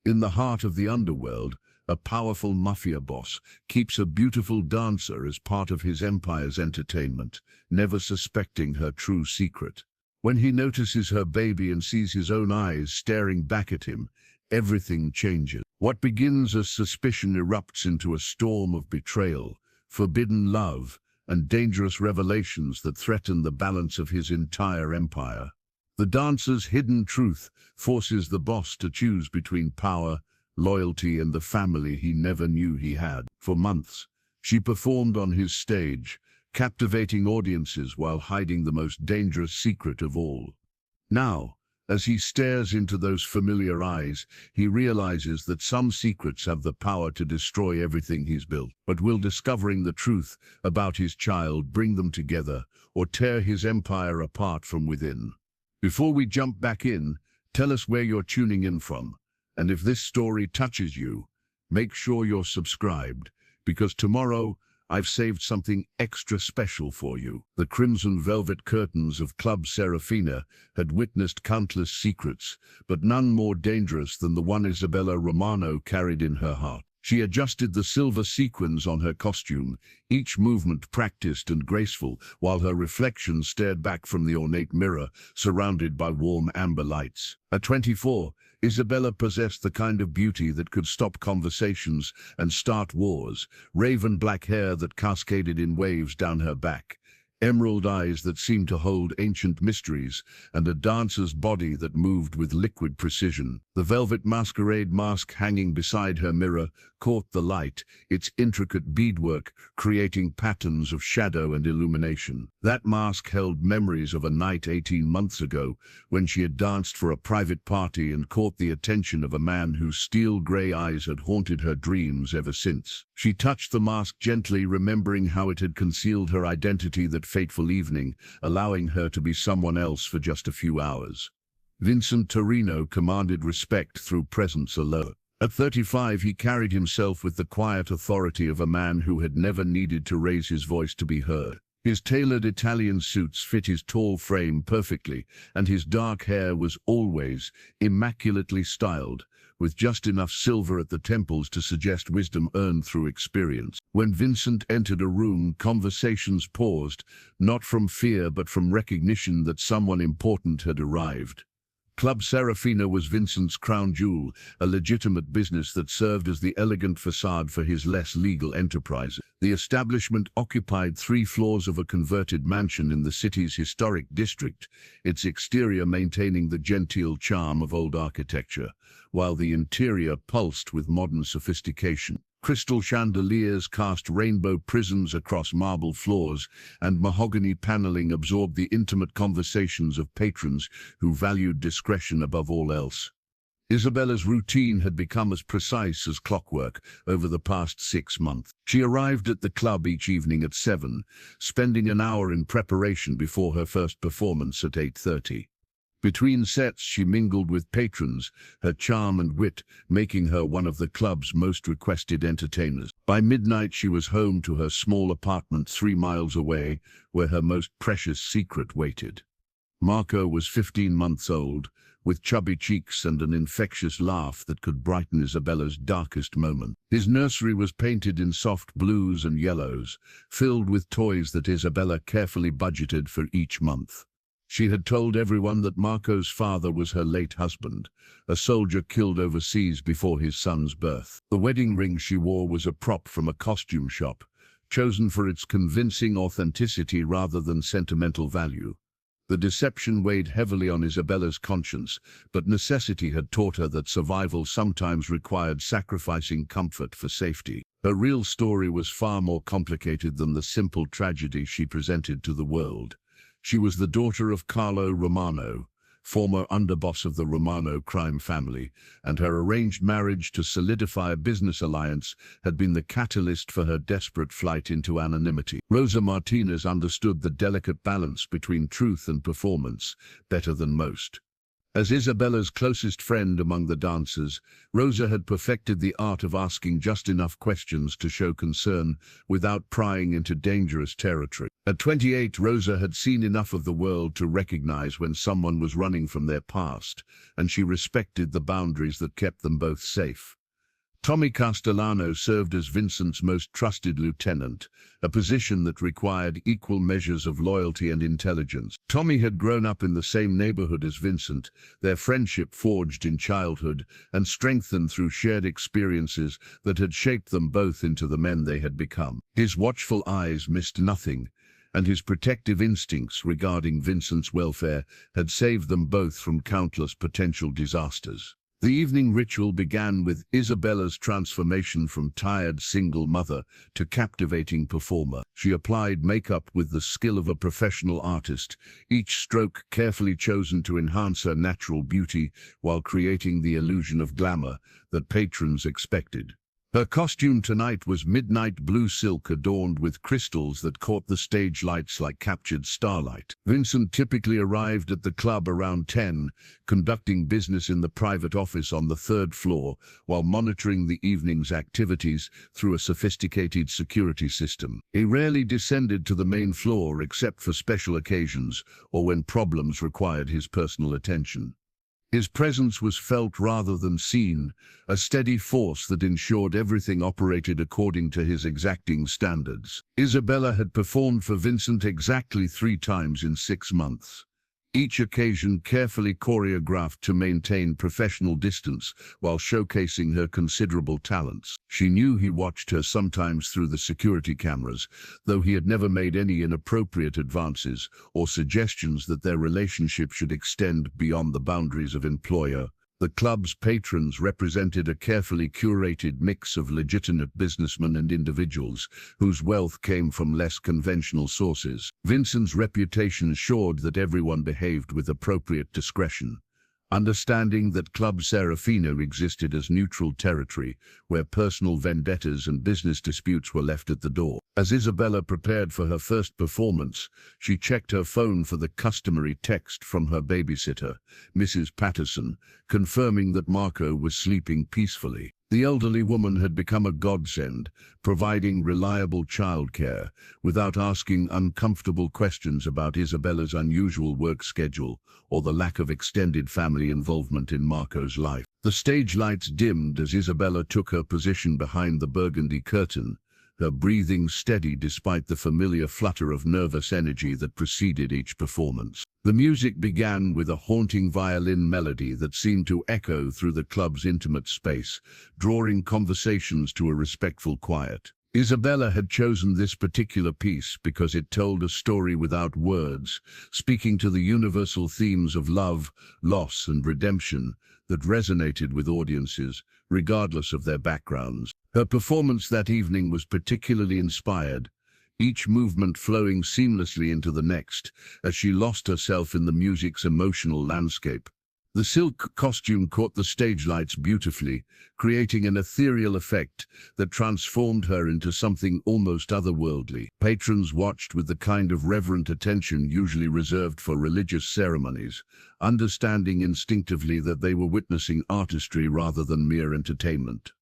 In the heart of the underworld, a powerful Mafia boss keeps a beautiful dancer as part of his empire's entertainment, never suspecting her true secret. When he notices her baby and sees his own eyes staring back at him, everything changes. What begins as suspicion erupts into a storm of betrayal, forbidden love, and dangerous revelations that threaten the balance of his entire empire. The dancer's hidden truth forces the boss to choose between power, loyalty, and the family he never knew he had. For months, she performed on his stage, captivating audiences while hiding the most dangerous secret of all. Now, as he stares into those familiar eyes, he realizes that some secrets have the power to destroy everything he's built. But will discovering the truth about his child bring them together or tear his empire apart from within? Before we jump back in, tell us where you're tuning in from. And if this story touches you, make sure you're subscribed, because tomorrow I've saved something extra special for you. The crimson velvet curtains of Club Serafina had witnessed countless secrets, but none more dangerous than the one Isabella Romano carried in her heart. She adjusted the silver sequins on her costume, each movement practiced and graceful, while her reflection stared back from the ornate mirror, surrounded by warm amber lights. At 24, Isabella possessed the kind of beauty that could stop conversations and start wars, raven black hair that cascaded in waves down her back, emerald eyes that seemed to hold ancient mysteries, and a dancer's body that moved with liquid precision. The velvet masquerade mask hanging beside her mirror caught the light, its intricate beadwork creating patterns of shadow and illumination. That mask held memories of a night 18 months ago when she had danced for a private party and caught the attention of a man whose steel-gray eyes had haunted her dreams ever since. She touched the mask gently, remembering how it had concealed her identity that fateful evening, allowing her to be someone else for just a few hours. Vincent Torino commanded respect through presence alone. At 35, he carried himself with the quiet authority of a man who had never needed to raise his voice to be heard. His tailored Italian suits fit his tall frame perfectly, and his dark hair was always immaculately styled, with just enough silver at the temples to suggest wisdom earned through experience. When Vincent entered a room, conversations paused, not from fear but from recognition that someone important had arrived. Club Serafina was Vincent's crown jewel, a legitimate business that served as the elegant facade for his less legal enterprises. The establishment occupied 3 floors of a converted mansion in the city's historic district, its exterior maintaining the genteel charm of old architecture, while the interior pulsed with modern sophistication. Crystal chandeliers cast rainbow prisms across marble floors, and mahogany paneling absorbed the intimate conversations of patrons who valued discretion above all else. Isabella's routine had become as precise as clockwork over the past 6 months. She arrived at the club each evening at 7, spending an hour in preparation before her first performance at 8:30. Between sets, she mingled with patrons, her charm and wit making her one of the club's most requested entertainers. By midnight, she was home to her small apartment 3 miles away, where her most precious secret waited. Marco was 15 months old, with chubby cheeks and an infectious laugh that could brighten Isabella's darkest moment. His nursery was painted in soft blues and yellows, filled with toys that Isabella carefully budgeted for each month. She had told everyone that Marco's father was her late husband, a soldier killed overseas before his son's birth. The wedding ring she wore was a prop from a costume shop, chosen for its convincing authenticity rather than sentimental value. The deception weighed heavily on Isabella's conscience, but necessity had taught her that survival sometimes required sacrificing comfort for safety. Her real story was far more complicated than the simple tragedy she presented to the world. She was the daughter of Carlo Romano, former underboss of the Romano crime family, and her arranged marriage to solidify a business alliance had been the catalyst for her desperate flight into anonymity. Rosa Martinez understood the delicate balance between truth and performance better than most. As Isabella's closest friend among the dancers, Rosa had perfected the art of asking just enough questions to show concern without prying into dangerous territory. At 28, Rosa had seen enough of the world to recognize when someone was running from their past, and she respected the boundaries that kept them both safe. Tommy Castellano served as Vincent's most trusted lieutenant, a position that required equal measures of loyalty and intelligence. Tommy had grown up in the same neighborhood as Vincent, their friendship forged in childhood and strengthened through shared experiences that had shaped them both into the men they had become. His watchful eyes missed nothing, and his protective instincts regarding Vincent's welfare had saved them both from countless potential disasters. The evening ritual began with Isabella's transformation from tired single mother to captivating performer. She applied makeup with the skill of a professional artist, each stroke carefully chosen to enhance her natural beauty while creating the illusion of glamour that patrons expected. Her costume tonight was midnight blue silk adorned with crystals that caught the stage lights like captured starlight. Vincent typically arrived at the club around 10, conducting business in the private office on the third floor while monitoring the evening's activities through a sophisticated security system. He rarely descended to the main floor except for special occasions or when problems required his personal attention. His presence was felt rather than seen, a steady force that ensured everything operated according to his exacting standards. Isabella had performed for Vincent exactly 3 times in 6 months, each occasion carefully choreographed to maintain professional distance while showcasing her considerable talents. She knew he watched her sometimes through the security cameras, though he had never made any inappropriate advances or suggestions that their relationship should extend beyond the boundaries of employer. The club's patrons represented a carefully curated mix of legitimate businessmen and individuals whose wealth came from less conventional sources. Vincent's reputation assured that everyone behaved with appropriate discretion, understanding that Club Serafino existed as neutral territory where personal vendettas and business disputes were left at the door. As Isabella prepared for her first performance, she checked her phone for the customary text from her babysitter, Mrs. Patterson, confirming that Marco was sleeping peacefully. The elderly woman had become a godsend, providing reliable childcare without asking uncomfortable questions about Isabella's unusual work schedule or the lack of extended family involvement in Marco's life. The stage lights dimmed as Isabella took her position behind the burgundy curtain, her breathing steady despite the familiar flutter of nervous energy that preceded each performance. The music began with a haunting violin melody that seemed to echo through the club's intimate space, drawing conversations to a respectful quiet. Isabella had chosen this particular piece because it told a story without words, speaking to the universal themes of love, loss, and redemption that resonated with audiences, regardless of their backgrounds. Her performance that evening was particularly inspired, each movement flowing seamlessly into the next as she lost herself in the music's emotional landscape. The silk costume caught the stage lights beautifully, creating an ethereal effect that transformed her into something almost otherworldly. Patrons watched with the kind of reverent attention usually reserved for religious ceremonies, understanding instinctively that they were witnessing artistry rather than mere entertainment.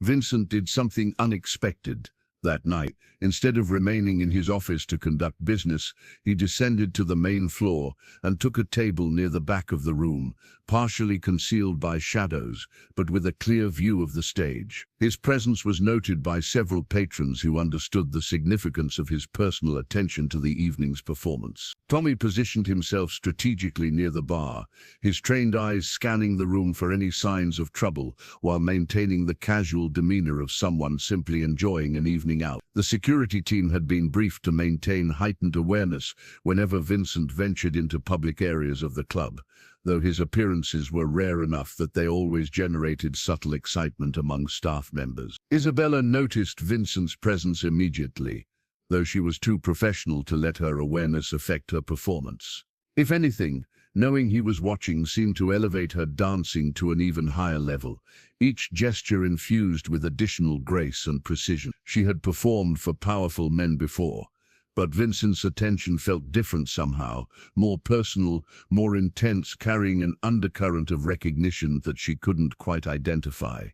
Vincent did something unexpected. That night, instead of remaining in his office to conduct business, he descended to the main floor and took a table near the back of the room, partially concealed by shadows, but with a clear view of the stage. His presence was noted by several patrons who understood the significance of his personal attention to the evening's performance. Tommy positioned himself strategically near the bar, his trained eyes scanning the room for any signs of trouble, while maintaining the casual demeanor of someone simply enjoying an evening out. The security team had been briefed to maintain heightened awareness whenever Vincent ventured into public areas of the club, though his appearances were rare enough that they always generated subtle excitement among staff members. Isabella noticed Vincent's presence immediately, though she was too professional to let her awareness affect her performance. If anything, knowing he was watching seemed to elevate her dancing to an even higher level, each gesture infused with additional grace and precision. She had performed for powerful men before, but Vincent's attention felt different somehow, more personal, more intense, carrying an undercurrent of recognition that she couldn't quite identify.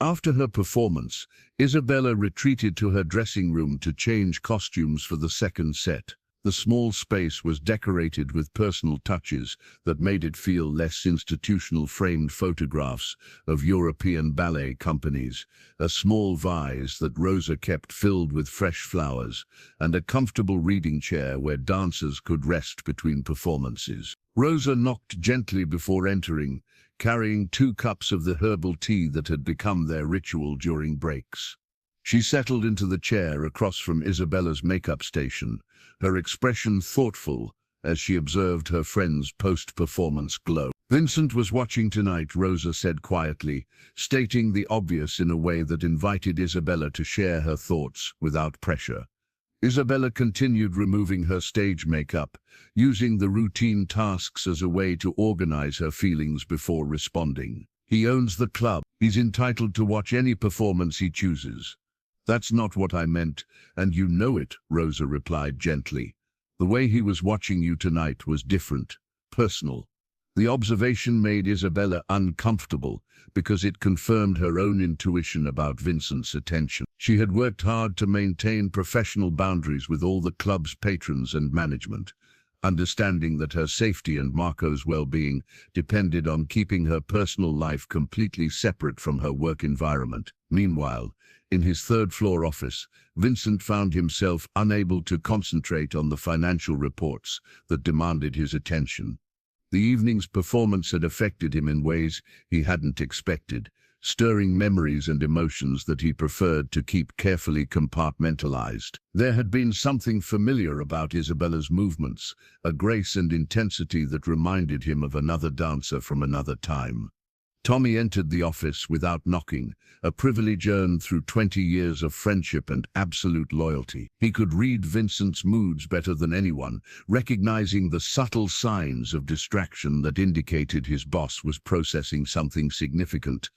After her performance, Isabella retreated to her dressing room to change costumes for the second set. The small space was decorated with personal touches that made it feel less institutional. Framed photographs of European ballet companies, a small vase that Rosa kept filled with fresh flowers, and a comfortable reading chair where dancers could rest between performances. Rosa knocked gently before entering, carrying 2 cups of the herbal tea that had become their ritual during breaks. She settled into the chair across from Isabella's makeup station, her expression thoughtful as she observed her friend's post-performance glow. "Vincent was watching tonight," Rosa said quietly, stating the obvious in a way that invited Isabella to share her thoughts without pressure. Isabella continued removing her stage makeup, using the routine tasks as a way to organize her feelings before responding. "He owns the club. He's entitled to watch any performance he chooses." "That's not what I meant, and you know it," Rosa replied gently. "The way he was watching you tonight was different, personal." The observation made Isabella uncomfortable because it confirmed her own intuition about Vincent's attention. She had worked hard to maintain professional boundaries with all the club's patrons and management, understanding that her safety and Marco's well-being depended on keeping her personal life completely separate from her work environment. Meanwhile, in his 3rd-floor office, Vincent found himself unable to concentrate on the financial reports that demanded his attention. The evening's performance had affected him in ways he hadn't expected, stirring memories and emotions that he preferred to keep carefully compartmentalized. There had been something familiar about Isabella's movements, a grace and intensity that reminded him of another dancer from another time. Tommy entered the office without knocking, a privilege earned through 20 years of friendship and absolute loyalty. He could read Vincent's moods better than anyone, recognizing the subtle signs of distraction that indicated his boss was processing something significant.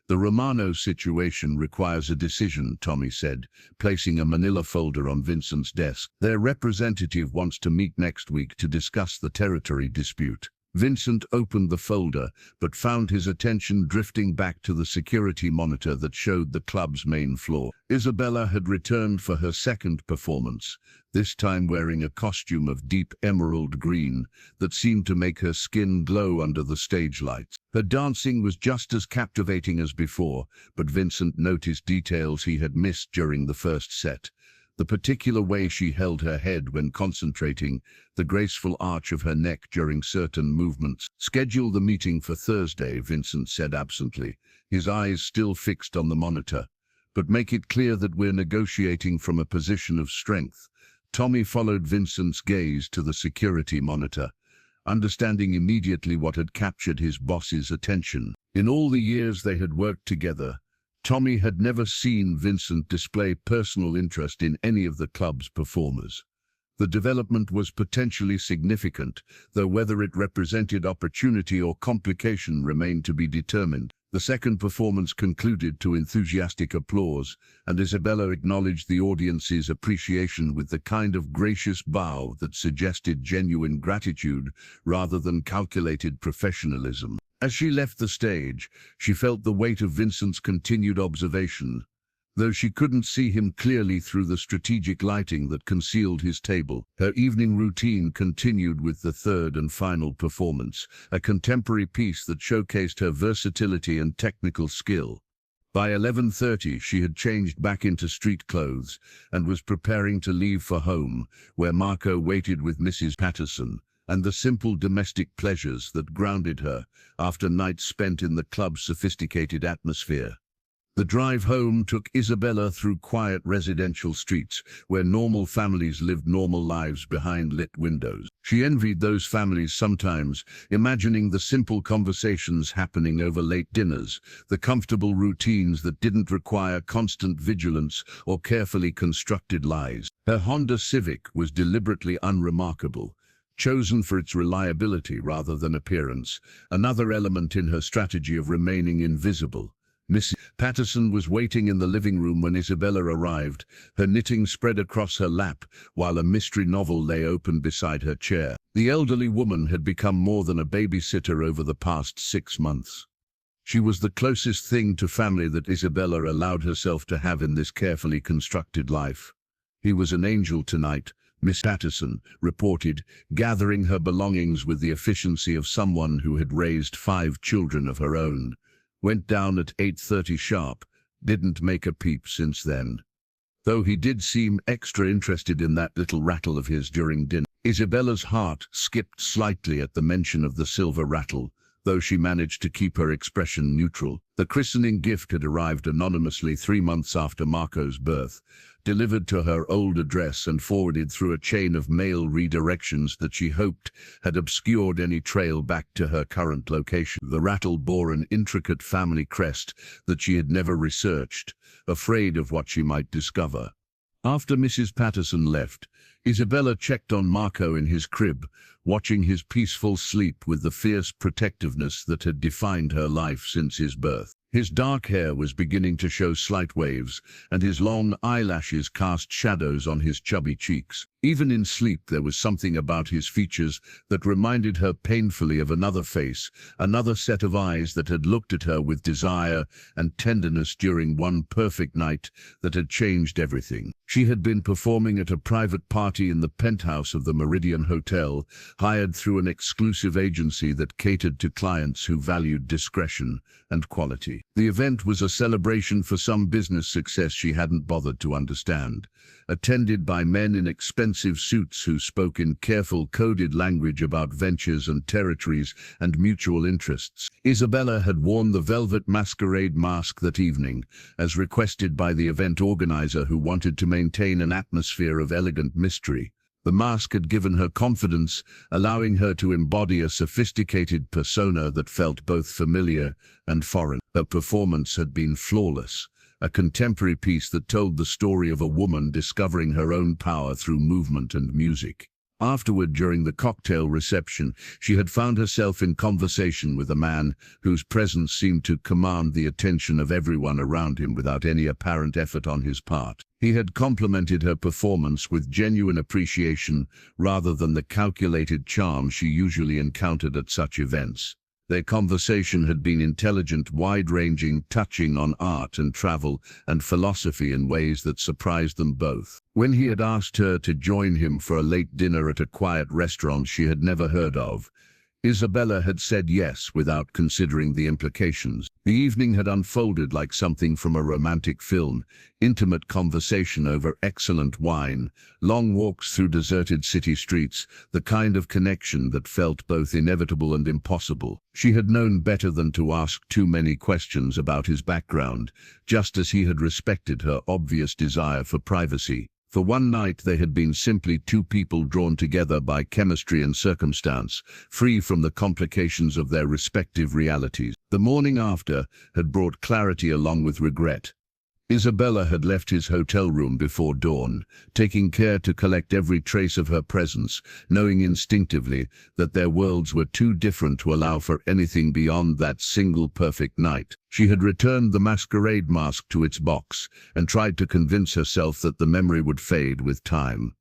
"The Romano situation requires a decision," Tommy said, placing a manila folder on Vincent's desk. "Their representative wants to meet next week to discuss the territory dispute." Vincent opened the folder, but found his attention drifting back to the security monitor that showed the club's main floor. Isabella had returned for her second performance, this time wearing a costume of deep emerald green that seemed to make her skin glow under the stage lights. Her dancing was just as captivating as before, but Vincent noticed details he had missed during the first set. The particular way she held her head when concentrating, the graceful arch of her neck during certain movements. "Schedule the meeting for Thursday," Vincent said absently, his eyes still fixed on the monitor. "But make it clear that we're negotiating from a position of strength." Tommy followed Vincent's gaze to the security monitor, understanding immediately what had captured his boss's attention. In all the years they had worked together, Tommy had never seen Vincent display personal interest in any of the club's performers. The development was potentially significant, though whether it represented opportunity or complication remained to be determined. The second performance concluded to enthusiastic applause, and Isabella acknowledged the audience's appreciation with the kind of gracious bow that suggested genuine gratitude rather than calculated professionalism. As she left the stage, she felt the weight of Vincent's continued observation, though she couldn't see him clearly through the strategic lighting that concealed his table. Her evening routine continued with the third and final performance, a contemporary piece that showcased her versatility and technical skill. By 11:30, she had changed back into street clothes and was preparing to leave for home, where Marco waited with Mrs. Patterson, and the simple domestic pleasures that grounded her after nights spent in the club's sophisticated atmosphere. The drive home took Isabella through quiet residential streets where normal families lived normal lives behind lit windows. She envied those families sometimes, imagining the simple conversations happening over late dinners, the comfortable routines that didn't require constant vigilance or carefully constructed lies. Her Honda Civic was deliberately unremarkable, chosen for its reliability rather than appearance, another element in her strategy of remaining invisible. Mrs. Patterson was waiting in the living room when Isabella arrived, her knitting spread across her lap, while a mystery novel lay open beside her chair. The elderly woman had become more than a babysitter over the past 6 months. She was the closest thing to family that Isabella allowed herself to have in this carefully constructed life. "He was an angel tonight," Miss Patterson reported, gathering her belongings with the efficiency of someone who had raised 5 children of her own. "Went down at 8:30 sharp. Didn't make a peep since then. Though he did seem extra interested in that little rattle of his during dinner." Isabella's heart skipped slightly at the mention of the silver rattle, though she managed to keep her expression neutral. The christening gift had arrived anonymously 3 months after Marco's birth, delivered to her old address and forwarded through a chain of mail redirections that she hoped had obscured any trail back to her current location. The rattle bore an intricate family crest that she had never researched, afraid of what she might discover. After Mrs. Patterson left, Isabella checked on Marco in his crib, watching his peaceful sleep with the fierce protectiveness that had defined her life since his birth. His dark hair was beginning to show slight waves, and his long eyelashes cast shadows on his chubby cheeks. Even in sleep there was something about his features that reminded her painfully of another face, another set of eyes that had looked at her with desire and tenderness during one perfect night that had changed everything. She had been performing at a private party in the penthouse of the Meridian Hotel, hired through an exclusive agency that catered to clients who valued discretion and quality. The event was a celebration for some business success she hadn't bothered to understand, attended by men in expensive suits who spoke in careful coded language about ventures and territories and mutual interests. Isabella had worn the velvet masquerade mask that evening, as requested by the event organizer who wanted to maintain an atmosphere of elegant mystery. The mask had given her confidence, allowing her to embody a sophisticated persona that felt both familiar and foreign. Her performance had been flawless, a contemporary piece that told the story of a woman discovering her own power through movement and music. Afterward, during the cocktail reception, she had found herself in conversation with a man whose presence seemed to command the attention of everyone around him without any apparent effort on his part. He had complimented her performance with genuine appreciation rather than the calculated charm she usually encountered at such events. Their conversation had been intelligent, wide-ranging, touching on art and travel and philosophy in ways that surprised them both. When he had asked her to join him for a late dinner at a quiet restaurant she had never heard of, Isabella had said yes without considering the implications. The evening had unfolded like something from a romantic film: intimate conversation over excellent wine, long walks through deserted city streets, the kind of connection that felt both inevitable and impossible. She had known better than to ask too many questions about his background, just as he had respected her obvious desire for privacy. For one night they had been simply two people drawn together by chemistry and circumstance, free from the complications of their respective realities. The morning after had brought clarity along with regret. Isabella had left his hotel room before dawn, taking care to collect every trace of her presence, knowing instinctively that their worlds were too different to allow for anything beyond that single perfect night. She had returned the masquerade mask to its box and tried to convince herself that the memory would fade with time.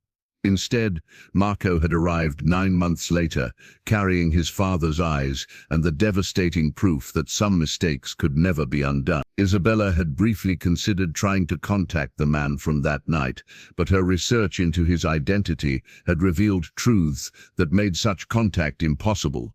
Instead, Marco had arrived 9 months later, carrying his father's eyes and the devastating proof that some mistakes could never be undone. Isabella had briefly considered trying to contact the man from that night, but her research into his identity had revealed truths that made such contact impossible.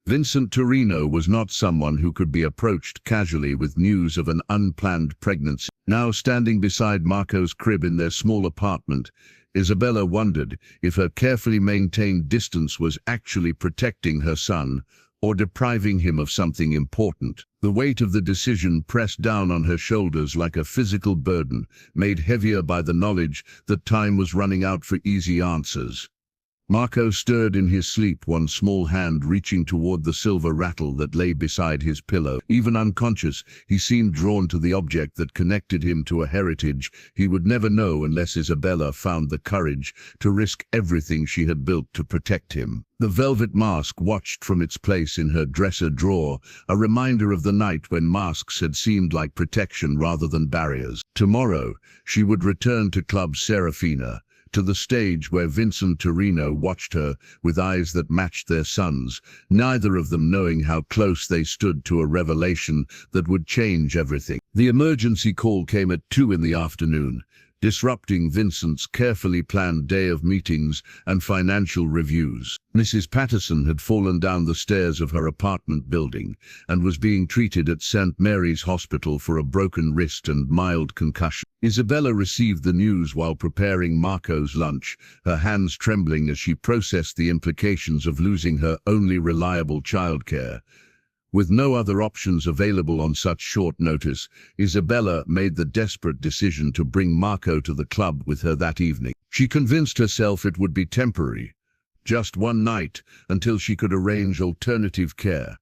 Vincent Torino was not someone who could be approached casually with news of an unplanned pregnancy. Now standing beside Marco's crib in their small apartment, Isabella wondered if her carefully maintained distance was actually protecting her son or depriving him of something important. The weight of the decision pressed down on her shoulders like a physical burden, made heavier by the knowledge that time was running out for easy answers. Marco stirred in his sleep, one small hand reaching toward the silver rattle that lay beside his pillow. Even unconscious, he seemed drawn to the object that connected him to a heritage he would never know unless Isabella found the courage to risk everything she had built to protect him. The velvet mask watched from its place in her dresser drawer, a reminder of the night when masks had seemed like protection rather than barriers. Tomorrow, she would return to Club Serafina, to the stage where Vincent Torino watched her with eyes that matched their son's, neither of them knowing how close they stood to a revelation that would change everything. The emergency call came at 2 in the afternoon, disrupting Vincent's carefully planned day of meetings and financial reviews. Mrs. Patterson had fallen down the stairs of her apartment building and was being treated at St. Mary's Hospital for a broken wrist and mild concussion. Isabella received the news while preparing Marco's lunch, her hands trembling as she processed the implications of losing her only reliable childcare. With no other options available on such short notice, Isabella made the desperate decision to bring Marco to the club with her that evening. She convinced herself it would be temporary, just one night, until she could arrange alternative care.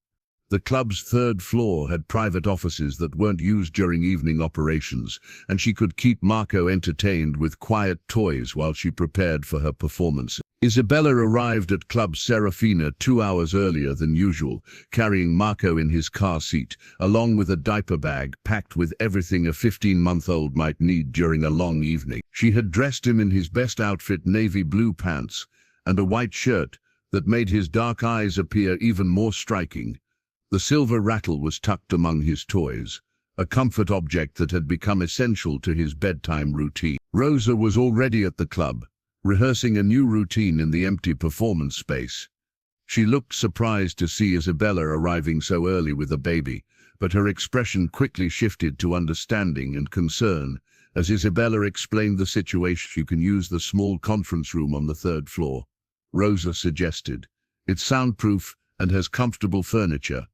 The club's third floor had private offices that weren't used during evening operations, and she could keep Marco entertained with quiet toys while she prepared for her performance. Isabella arrived at Club Serafina 2 hours earlier than usual, carrying Marco in his car seat, along with a diaper bag packed with everything a 15-month-old might need during a long evening. She had dressed him in his best outfit, navy blue pants, and a white shirt that made his dark eyes appear even more striking. The silver rattle was tucked among his toys, a comfort object that had become essential to his bedtime routine. Rosa was already at the club, rehearsing a new routine in the empty performance space. She looked surprised to see Isabella arriving so early with a baby, but her expression quickly shifted to understanding and concern as Isabella explained the situation. "You can use the small conference room on the 3rd floor," Rosa suggested. "It's soundproof and has comfortable furniture.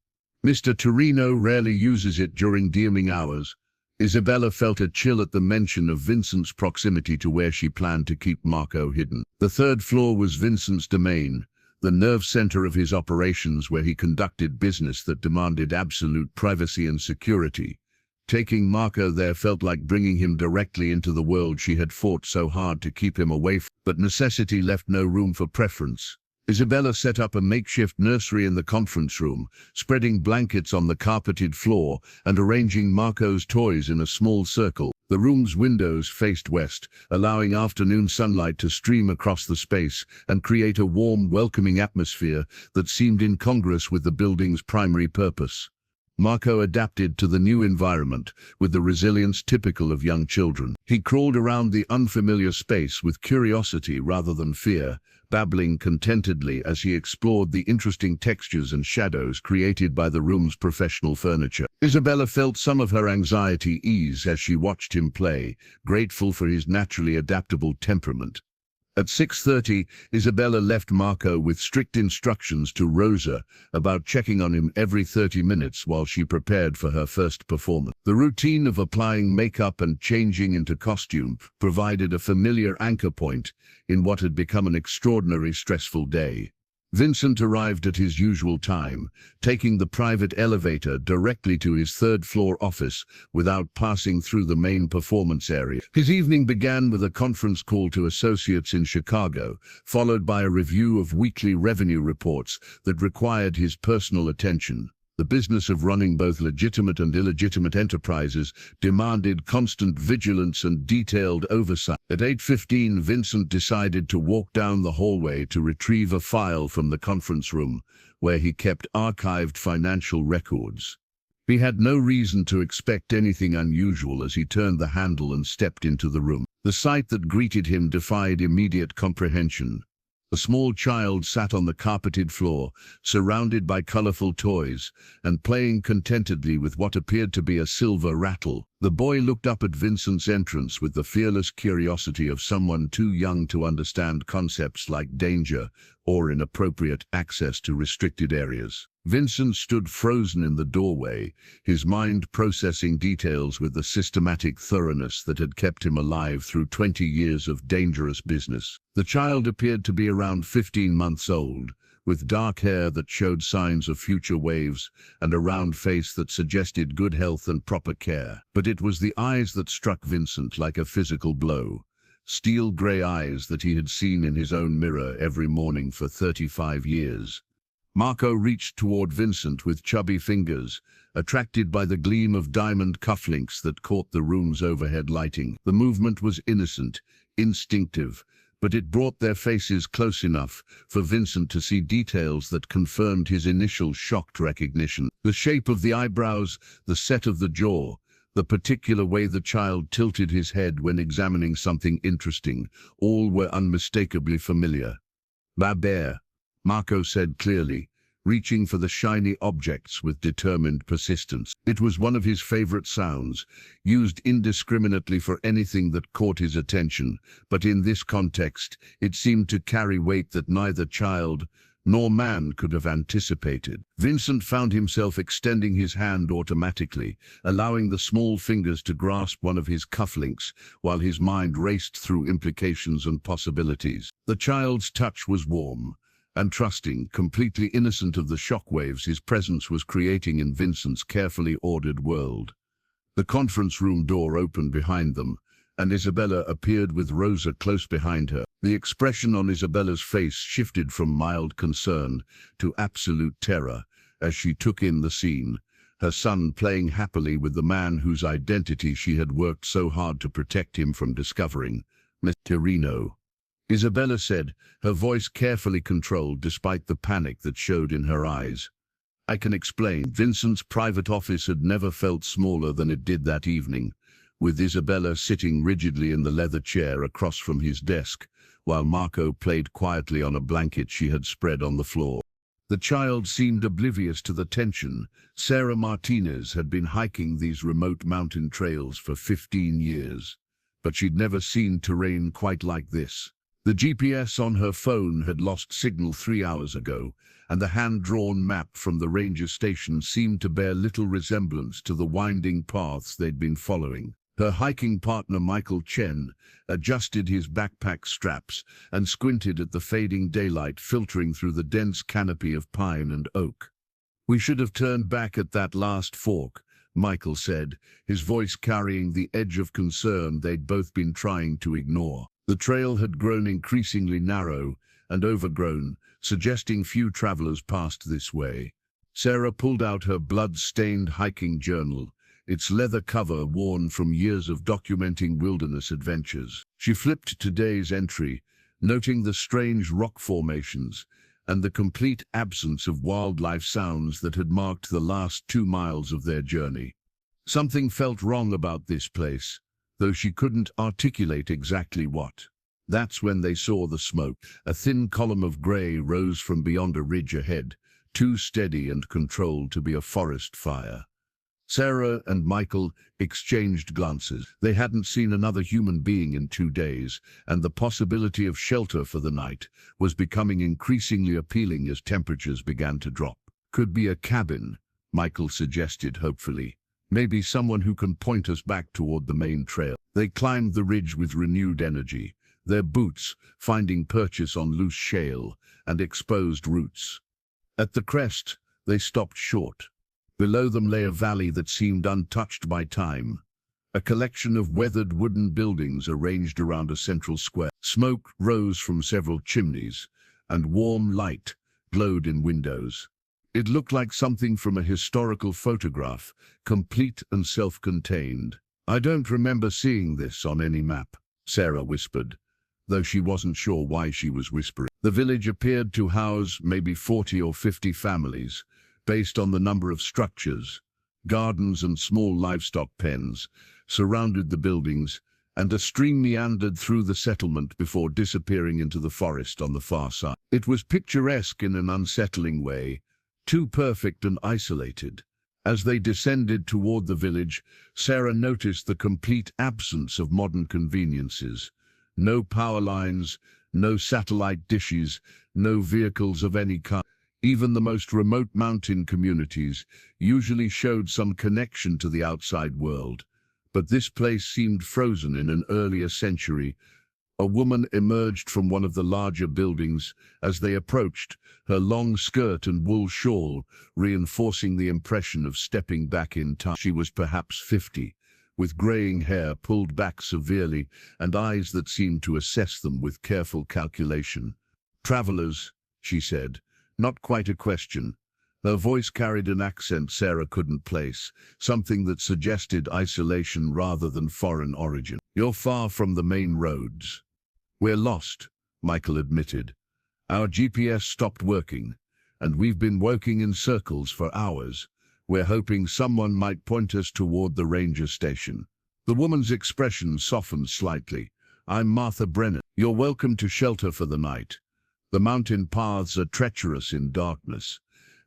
Mr. Torino rarely uses it during dimming hours." Isabella felt a chill at the mention of Vincent's proximity to where she planned to keep Marco hidden. The 3rd floor was Vincent's domain, the nerve center of his operations, where he conducted business that demanded absolute privacy and security. Taking Marco there felt like bringing him directly into the world she had fought so hard to keep him away from, but necessity left no room for preference. Isabella set up a makeshift nursery in the conference room, spreading blankets on the carpeted floor and arranging Marco's toys in a small circle. The room's windows faced west, allowing afternoon sunlight to stream across the space and create a warm, welcoming atmosphere that seemed incongruous with the building's primary purpose. Marco adapted to the new environment with the resilience typical of young children. He crawled around the unfamiliar space with curiosity rather than fear, babbling contentedly as he explored the interesting textures and shadows created by the room's professional furniture. Isabella felt some of her anxiety ease as she watched him play, grateful for his naturally adaptable temperament. At 6:30, Isabella left Marco with strict instructions to Rosa about checking on him every 30 minutes while she prepared for her first performance. The routine of applying makeup and changing into costume provided a familiar anchor point in what had become an extraordinary stressful day. Vincent arrived at his usual time, taking the private elevator directly to his 3rd-floor office without passing through the main performance area. His evening began with a conference call to associates in Chicago, followed by a review of weekly revenue reports that required his personal attention. The business of running both legitimate and illegitimate enterprises demanded constant vigilance and detailed oversight. At 8:15, Vincent decided to walk down the hallway to retrieve a file from the conference room, where he kept archived financial records. He had no reason to expect anything unusual as he turned the handle and stepped into the room. The sight that greeted him defied immediate comprehension. A small child sat on the carpeted floor, surrounded by colorful toys, and playing contentedly with what appeared to be a silver rattle. The boy looked up at Vincent's entrance with the fearless curiosity of someone too young to understand concepts like danger or inappropriate access to restricted areas. Vincent stood frozen in the doorway, his mind processing details with the systematic thoroughness that had kept him alive through 20 years of dangerous business. The child appeared to be around 15 months old, with dark hair that showed signs of future waves and a round face that suggested good health and proper care. But it was the eyes that struck Vincent like a physical blow. Steel gray eyes that he had seen in his own mirror every morning for 35 years. Marco reached toward Vincent with chubby fingers, attracted by the gleam of diamond cufflinks that caught the room's overhead lighting. The movement was innocent, instinctive, but it brought their faces close enough for Vincent to see details that confirmed his initial shocked recognition. The shape of the eyebrows, the set of the jaw, the particular way the child tilted his head when examining something interesting, all were unmistakably familiar. "Ma bear," Marco said clearly, reaching for the shiny objects with determined persistence. It was one of his favorite sounds, used indiscriminately for anything that caught his attention, but in this context, it seemed to carry weight that neither child nor man could have anticipated. Vincent found himself extending his hand automatically, allowing the small fingers to grasp one of his cufflinks, while his mind raced through implications and possibilities. The child's touch was warm and trusting, completely innocent of the shockwaves his presence was creating in Vincent's carefully ordered world. The conference room door opened behind them, and Isabella appeared with Rosa close behind her. The expression on Isabella's face shifted from mild concern to absolute terror as she took in the scene, her son playing happily with the man whose identity she had worked so hard to protect him from discovering. "Mr. Reno," Isabella said, her voice carefully controlled despite the panic that showed in her eyes. "I can explain." Vincent's private office had never felt smaller than it did that evening, with Isabella sitting rigidly in the leather chair across from his desk, while Marco played quietly on a blanket she had spread on the floor. The child seemed oblivious to the tension. Sarah Martinez had been hiking these remote mountain trails for 15 years, but she'd never seen terrain quite like this. The GPS on her phone had lost signal 3 hours ago, and the hand-drawn map from the ranger station seemed to bear little resemblance to the winding paths they'd been following. Her hiking partner Michael Chen adjusted his backpack straps and squinted at the fading daylight filtering through the dense canopy of pine and oak. "We should have turned back at that last fork," Michael said, his voice carrying the edge of concern they'd both been trying to ignore. The trail had grown increasingly narrow and overgrown, suggesting few travelers passed this way. Sarah pulled out her blood-stained hiking journal, its leather cover worn from years of documenting wilderness adventures. She flipped today's entry, noting the strange rock formations and the complete absence of wildlife sounds that had marked the last 2 miles of their journey. Something felt wrong about this place, though she couldn't articulate exactly what. That's when they saw the smoke. A thin column of grey rose from beyond a ridge ahead, too steady and controlled to be a forest fire. Sarah and Michael exchanged glances. They hadn't seen another human being in 2 days, and the possibility of shelter for the night was becoming increasingly appealing as temperatures began to drop. "Could be a cabin," Michael suggested hopefully. "Maybe someone who can point us back toward the main trail." They climbed the ridge with renewed energy, their boots finding purchase on loose shale and exposed roots. At the crest, they stopped short. Below them lay a valley that seemed untouched by time, a collection of weathered wooden buildings arranged around a central square. Smoke rose from several chimneys, and warm light glowed in windows. It looked like something from a historical photograph, complete and self-contained. "I don't remember seeing this on any map," Sarah whispered, though she wasn't sure why she was whispering. The village appeared to house maybe 40 or 50 families, based on the number of structures. Gardens and small livestock pens surrounded the buildings, and a stream meandered through the settlement before disappearing into the forest on the far side. It was picturesque in an unsettling way, too perfect and isolated. As they descended toward the village, Sarah noticed the complete absence of modern conveniences. No power lines, no satellite dishes, no vehicles of any kind. Even the most remote mountain communities usually showed some connection to the outside world, but this place seemed frozen in an earlier century. A woman emerged from one of the larger buildings as they approached, her long skirt and wool shawl reinforcing the impression of stepping back in time. She was perhaps 50, with graying hair pulled back severely and eyes that seemed to assess them with careful calculation. "Travelers," she said, not quite a question. Her voice carried an accent Sarah couldn't place, something that suggested isolation rather than foreign origin. "You're far from the main roads." "We're lost," Michael admitted. "Our GPS stopped working, and we've been walking in circles for hours. We're hoping someone might point us toward the ranger station." The woman's expression softened slightly. "I'm Martha Brennan. You're welcome to shelter for the night. The mountain paths are treacherous in darkness,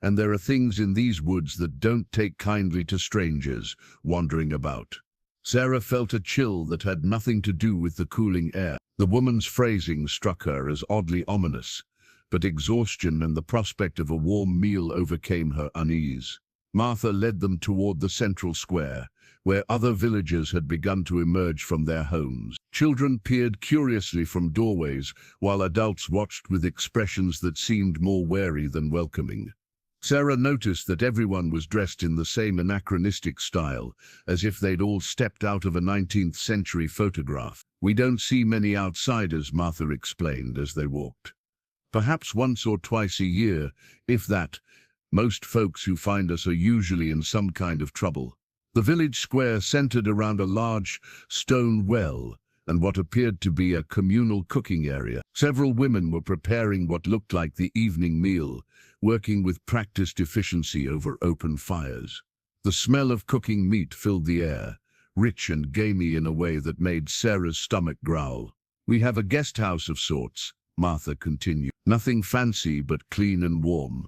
and there are things in these woods that don't take kindly to strangers wandering about." Sarah felt a chill that had nothing to do with the cooling air. The woman's phrasing struck her as oddly ominous, but exhaustion and the prospect of a warm meal overcame her unease. Martha led them toward the central square, where other villagers had begun to emerge from their homes. Children peered curiously from doorways, while adults watched with expressions that seemed more wary than welcoming. Sarah noticed that everyone was dressed in the same anachronistic style, as if they'd all stepped out of a 19th century photograph. "We don't see many outsiders," Martha explained as they walked. "Perhaps once or twice a year, if that. Most folks who find us are usually in some kind of trouble." The village square centered around a large stone well and what appeared to be a communal cooking area. Several women were preparing what looked like the evening meal, working with practiced efficiency over open fires. The smell of cooking meat filled the air, rich and gamey in a way that made Sarah's stomach growl. "We have a guest house of sorts," Martha continued. "Nothing fancy, but clean and warm.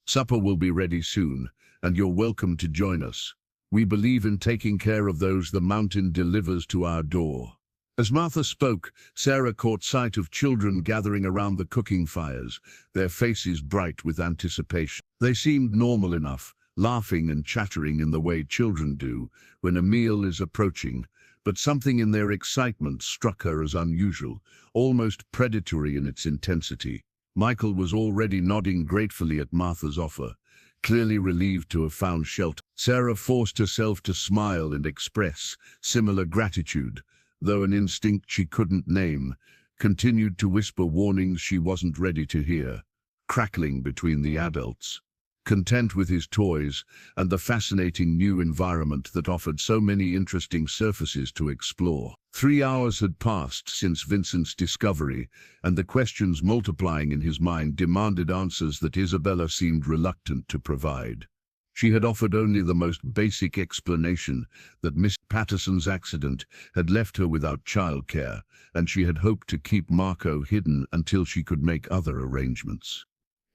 Supper will be ready soon, and you're welcome to join us. We believe in taking care of those the mountain delivers to our door." As Martha spoke, Sarah caught sight of children gathering around the cooking fires, their faces bright with anticipation. They seemed normal enough, laughing and chattering in the way children do when a meal is approaching, but something in their excitement struck her as unusual, almost predatory in its intensity. Michael was already nodding gratefully at Martha's offer, clearly relieved to have found shelter. Sarah forced herself to smile and express similar gratitude, though an instinct she couldn't name continued to whisper warnings she wasn't ready to hear. Crackling between the adults, content with his toys and the fascinating new environment that offered so many interesting surfaces to explore. 3 hours had passed since Vincent's discovery, and the questions multiplying in his mind demanded answers that Isabella seemed reluctant to provide. She had offered only the most basic explanation that Miss Patterson's accident had left her without childcare, and she had hoped to keep Marco hidden until she could make other arrangements.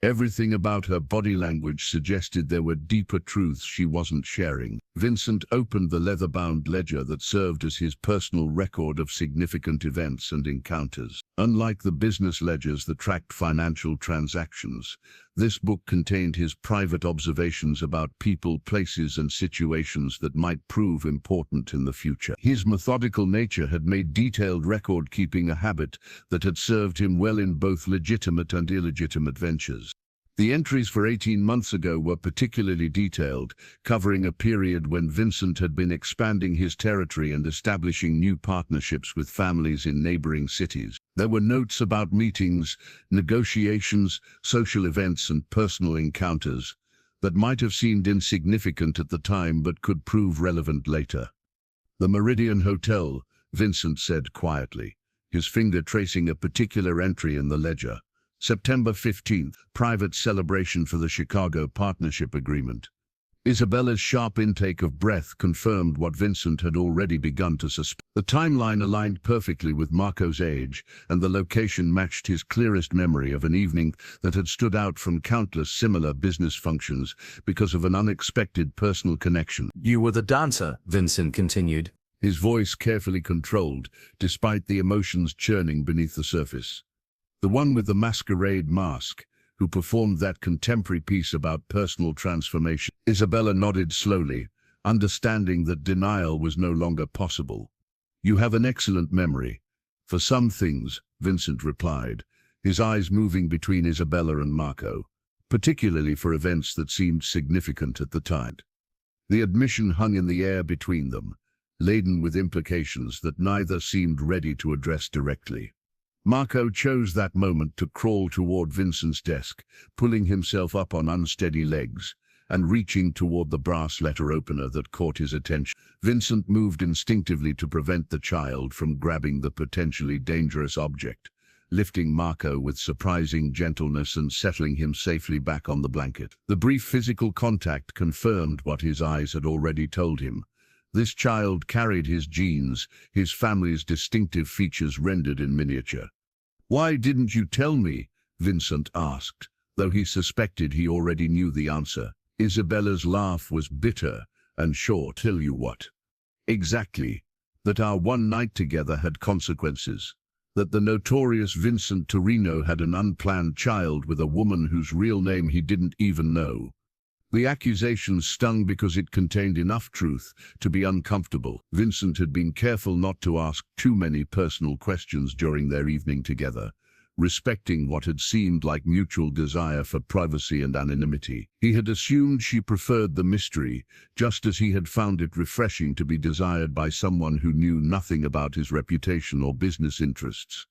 Everything about her body language suggested there were deeper truths she wasn't sharing. Vincent opened the leather-bound ledger that served as his personal record of significant events and encounters. Unlike the business ledgers that tracked financial transactions, this book contained his private observations about people, places, and situations that might prove important in the future. His methodical nature had made detailed record-keeping a habit that had served him well in both legitimate and illegitimate ventures. The entries for 18 months ago were particularly detailed, covering a period when Vincent had been expanding his territory and establishing new partnerships with families in neighboring cities. There were notes about meetings, negotiations, social events, and personal encounters that might have seemed insignificant at the time but could prove relevant later. "The Meridian Hotel," Vincent said quietly, his finger tracing a particular entry in the ledger. "September 15th, private celebration for the Chicago Partnership Agreement." Isabella's sharp intake of breath confirmed what Vincent had already begun to suspect. The timeline aligned perfectly with Marco's age, and the location matched his clearest memory of an evening that had stood out from countless similar business functions because of an unexpected personal connection. "You were the dancer," Vincent continued, his voice carefully controlled, despite the emotions churning beneath the surface. "The one with the masquerade mask, who performed that contemporary piece about personal transformation." Isabella nodded slowly, understanding that denial was no longer possible. "You have an excellent memory. For some things," Vincent replied, his eyes moving between Isabella and Marco, particularly for events that seemed significant at the time. The admission hung in the air between them, laden with implications that neither seemed ready to address directly. Marco chose that moment to crawl toward Vincent's desk, pulling himself up on unsteady legs and reaching toward the brass letter opener that caught his attention. Vincent moved instinctively to prevent the child from grabbing the potentially dangerous object, lifting Marco with surprising gentleness and settling him safely back on the blanket. The brief physical contact confirmed what his eyes had already told him. This child carried his genes, his family's distinctive features rendered in miniature. "Why didn't you tell me?" Vincent asked, though he suspected he already knew the answer. Isabella's laugh was bitter and short. "Tell you what? Exactly. That our one night together had consequences. That the notorious Vincent Torino had an unplanned child with a woman whose real name he didn't even know." The accusation stung because it contained enough truth to be uncomfortable. Vincent had been careful not to ask too many personal questions during their evening together, respecting what had seemed like mutual desire for privacy and anonymity. He had assumed she preferred the mystery, just as he had found it refreshing to be desired by someone who knew nothing about his reputation or business interests.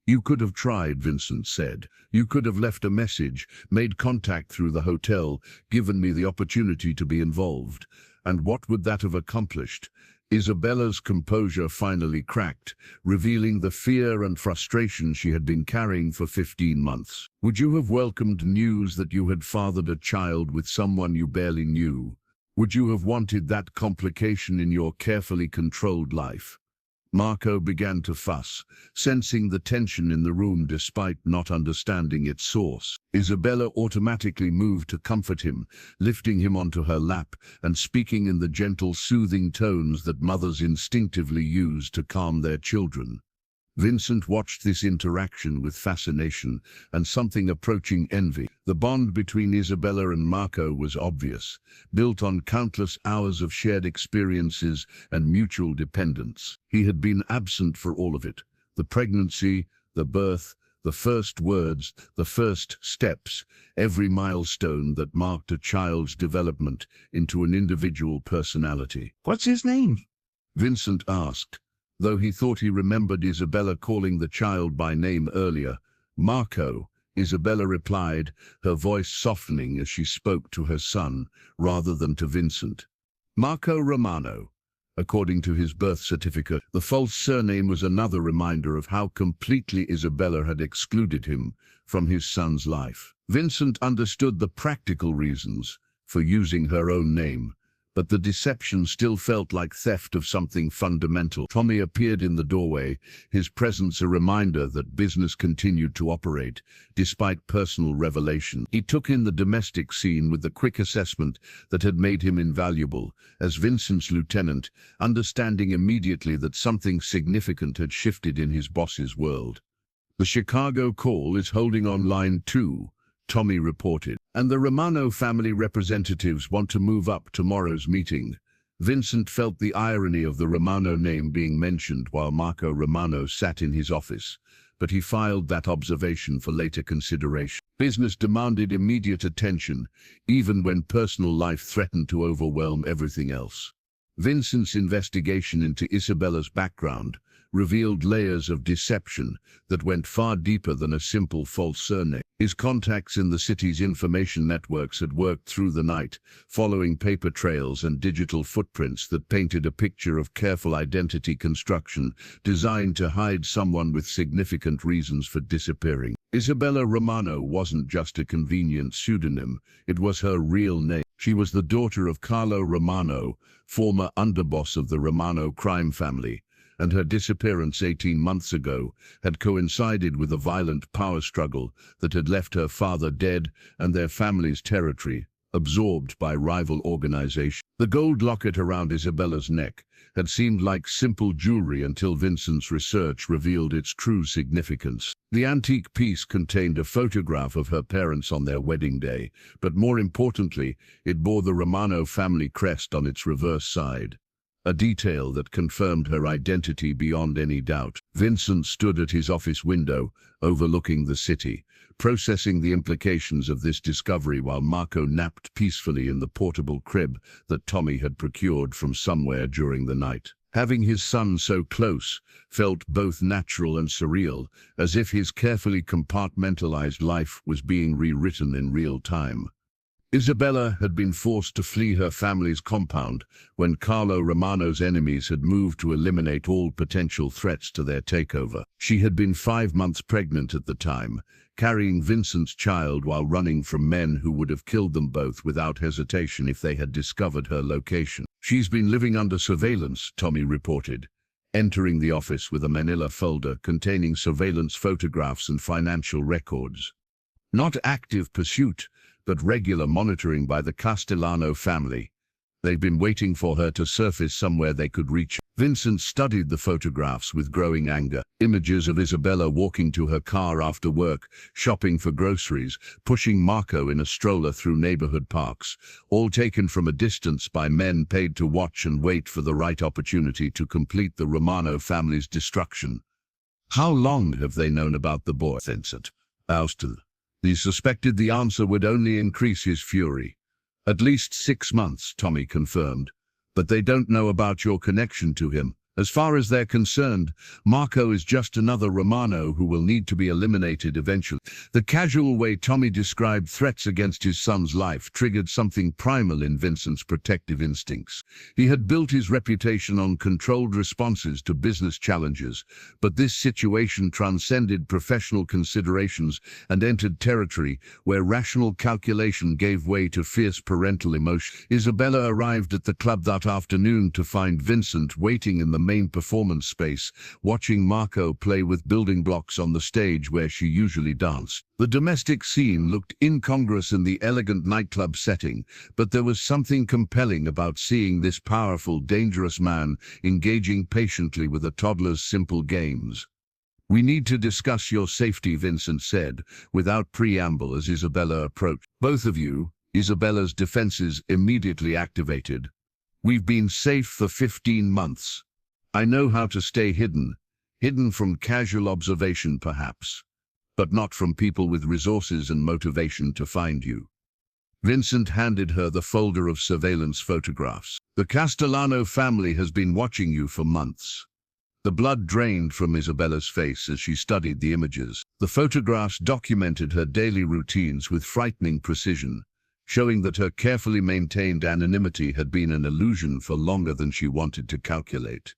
"You could have tried," Vincent said. "You could have left a message, made contact through the hotel, given me the opportunity to be involved. And what would that have accomplished?" Isabella's composure finally cracked, revealing the fear and frustration she had been carrying for 15 months. "Would you have welcomed news that you had fathered a child with someone you barely knew? Would you have wanted that complication in your carefully controlled life?" Marco began to fuss, sensing the tension in the room despite not understanding its source. Isabella automatically moved to comfort him, lifting him onto her lap and speaking in the gentle, soothing tones that mothers instinctively use to calm their children. Vincent watched this interaction with fascination and something approaching envy. The bond between Isabella and Marco was obvious, built on countless hours of shared experiences and mutual dependence. He had been absent for all of it: the pregnancy, the birth, the first words, the first steps, every milestone that marked a child's development into an individual personality. "What's his name?" Vincent asked, though he thought he remembered Isabella calling the child by name earlier. "Marco," Isabella replied, her voice softening as she spoke to her son rather than to Vincent. "Marco Romano." According to his birth certificate, the false surname was another reminder of how completely Isabella had excluded him from his son's life. Vincent understood the practical reasons for using her own name, but the deception still felt like theft of something fundamental. Tommy appeared in the doorway, his presence a reminder that business continued to operate, despite personal revelation. He took in the domestic scene with the quick assessment that had made him invaluable, as Vincent's lieutenant, understanding immediately that something significant had shifted in his boss's world. "The Chicago call is holding on line 2, Tommy reported, "and the Romano family representatives want to move up tomorrow's meeting." Vincent felt the irony of the Romano name being mentioned while Marco Romano sat in his office, but he filed that observation for later consideration. Business demanded immediate attention, even when personal life threatened to overwhelm everything else. Vincent's investigation into Isabella's background revealed layers of deception that went far deeper than a simple false surname. His contacts in the city's information networks had worked through the night, following paper trails and digital footprints that painted a picture of careful identity construction designed to hide someone with significant reasons for disappearing. Isabella Romano wasn't just a convenient pseudonym, it was her real name. She was the daughter of Carlo Romano, former underboss of the Romano crime family, and her disappearance 18 months ago had coincided with a violent power struggle that had left her father dead and their family's territory absorbed by rival organizations. The gold locket around Isabella's neck had seemed like simple jewelry until Vincent's research revealed its true significance. The antique piece contained a photograph of her parents on their wedding day, but more importantly, it bore the Romano family crest on its reverse side, a detail that confirmed her identity beyond any doubt. Vincent stood at his office window, overlooking the city, processing the implications of this discovery while Marco napped peacefully in the portable crib that Tommy had procured from somewhere during the night. Having his son so close felt both natural and surreal, as if his carefully compartmentalized life was being rewritten in real time. Isabella had been forced to flee her family's compound when Carlo Romano's enemies had moved to eliminate all potential threats to their takeover. She had been 5 months pregnant at the time, carrying Vincent's child while running from men who would have killed them both without hesitation if they had discovered her location. "She's been living under surveillance," Tommy reported, entering the office with a manila folder containing surveillance photographs and financial records. Not active pursuit, but regular monitoring by the Castellano family. They'd been waiting for her to surface somewhere they could reach. Vincent studied the photographs with growing anger. Images of Isabella walking to her car after work, shopping for groceries, pushing Marco in a stroller through neighborhood parks, all taken from a distance by men paid to watch and wait for the right opportunity to complete the Romano family's destruction. How long have they known about the boy? Vincent asked. He suspected the answer would only increase his fury. "At least 6 months, Tommy confirmed. But they don't know about your connection to him. As far as they're concerned, Marco is just another Romano who will need to be eliminated eventually." The casual way Tommy described threats against his son's life triggered something primal in Vincent's protective instincts. He had built his reputation on controlled responses to business challenges, but this situation transcended professional considerations and entered territory where rational calculation gave way to fierce parental emotion. Isabella arrived at the club that afternoon to find Vincent waiting in the main performance space, watching Marco play with building blocks on the stage where she usually danced. The domestic scene looked incongruous in the elegant nightclub setting, but there was something compelling about seeing this powerful, dangerous man engaging patiently with a toddler's simple games. "We need to discuss your safety," Vincent said, without preamble as Isabella approached. "Both of you." Isabella's defenses immediately activated. "We've been safe for 15 months. I know how to stay hidden from casual observation perhaps, but not from people with resources and motivation to find you." Vincent handed her the folder of surveillance photographs. "The Castellano family has been watching you for months." The blood drained from Isabella's face as she studied the images. The photographs documented her daily routines with frightening precision, showing that her carefully maintained anonymity had been an illusion for longer than she wanted to calculate.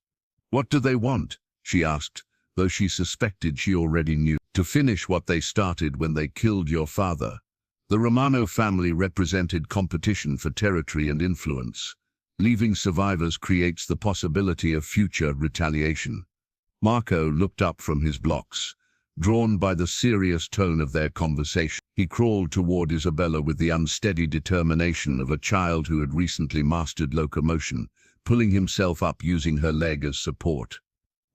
"What do they want?" she asked, though she suspected she already knew. "To finish what they started when they killed your father." The Romano family represented competition for territory and influence. Leaving survivors creates the possibility of future retaliation. Marco looked up from his blocks, drawn by the serious tone of their conversation. He crawled toward Isabella with the unsteady determination of a child who had recently mastered locomotion, pulling himself up using her leg as support.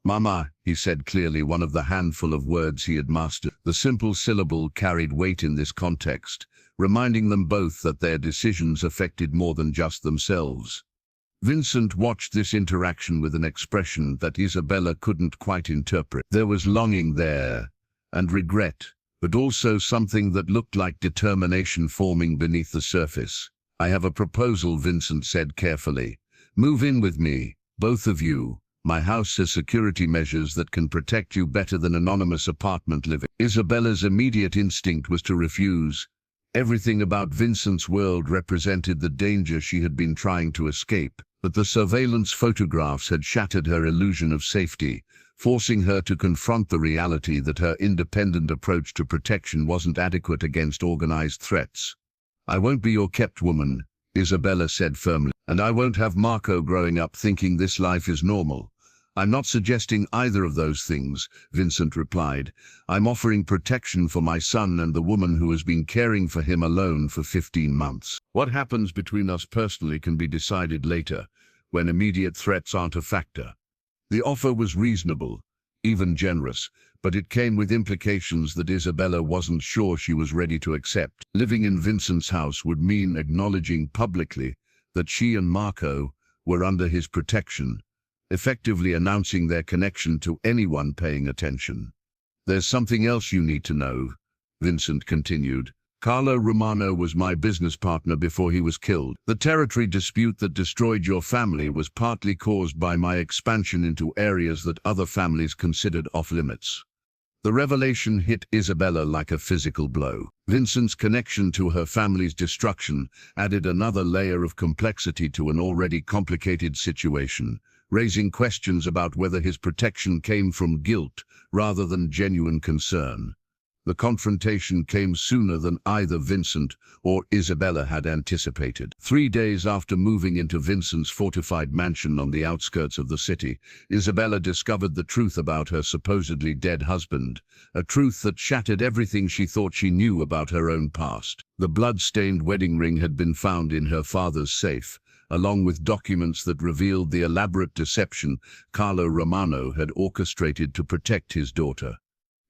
"Mama," he said clearly, one of the handful of words he had mastered. The simple syllable carried weight in this context, reminding them both that their decisions affected more than just themselves. Vincent watched this interaction with an expression that Isabella couldn't quite interpret. There was longing there, and regret, but also something that looked like determination forming beneath the surface. "I have a proposal," Vincent said carefully. "Move in with me, both of you. My house has security measures that can protect you better than anonymous apartment living." Isabella's immediate instinct was to refuse. Everything about Vincent's world represented the danger she had been trying to escape, but the surveillance photographs had shattered her illusion of safety, forcing her to confront the reality that her independent approach to protection wasn't adequate against organized threats. "I won't be your kept woman," Isabella said firmly, "and I won't have Marco growing up thinking this life is normal." "I'm not suggesting either of those things," Vincent replied. "I'm offering protection for my son and the woman who has been caring for him alone for 15 months. What happens between us personally can be decided later, when immediate threats aren't a factor." The offer was reasonable, even generous, but it came with implications that Isabella wasn't sure she was ready to accept. Living in Vincent's house would mean acknowledging publicly that she and Marco were under his protection, effectively announcing their connection to anyone paying attention. "There's something else you need to know," Vincent continued. "Carlo Romano was my business partner before he was killed. The territory dispute that destroyed your family was partly caused by my expansion into areas that other families considered off-limits. The revelation hit Isabella like a physical blow. Vincent's connection to her family's destruction added another layer of complexity to an already complicated situation, raising questions about whether his protection came from guilt rather than genuine concern. The confrontation came sooner than either Vincent or Isabella had anticipated. 3 days after moving into Vincent's fortified mansion on the outskirts of the city, Isabella discovered the truth about her supposedly dead husband, a truth that shattered everything she thought she knew about her own past. The blood-stained wedding ring had been found in her father's safe, along with documents that revealed the elaborate deception Carlo Romano had orchestrated to protect his daughter.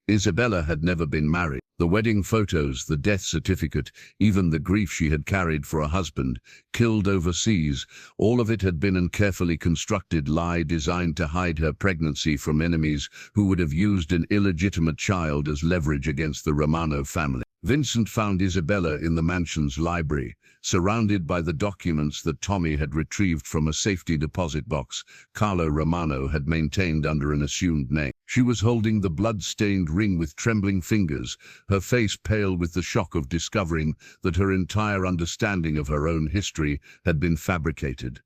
Isabella had never been married. The wedding photos, the death certificate, even the grief she had carried for a husband, killed overseas, all of it had been a carefully constructed lie designed to hide her pregnancy from enemies who would have used an illegitimate child as leverage against the Romano family. Vincent found Isabella in the mansion's library, surrounded by the documents that Tommy had retrieved from a safety deposit box Carlo Romano had maintained under an assumed name. She was holding the blood-stained ring with trembling fingers, her face pale with the shock of discovering that her entire understanding of her own history had been fabricated.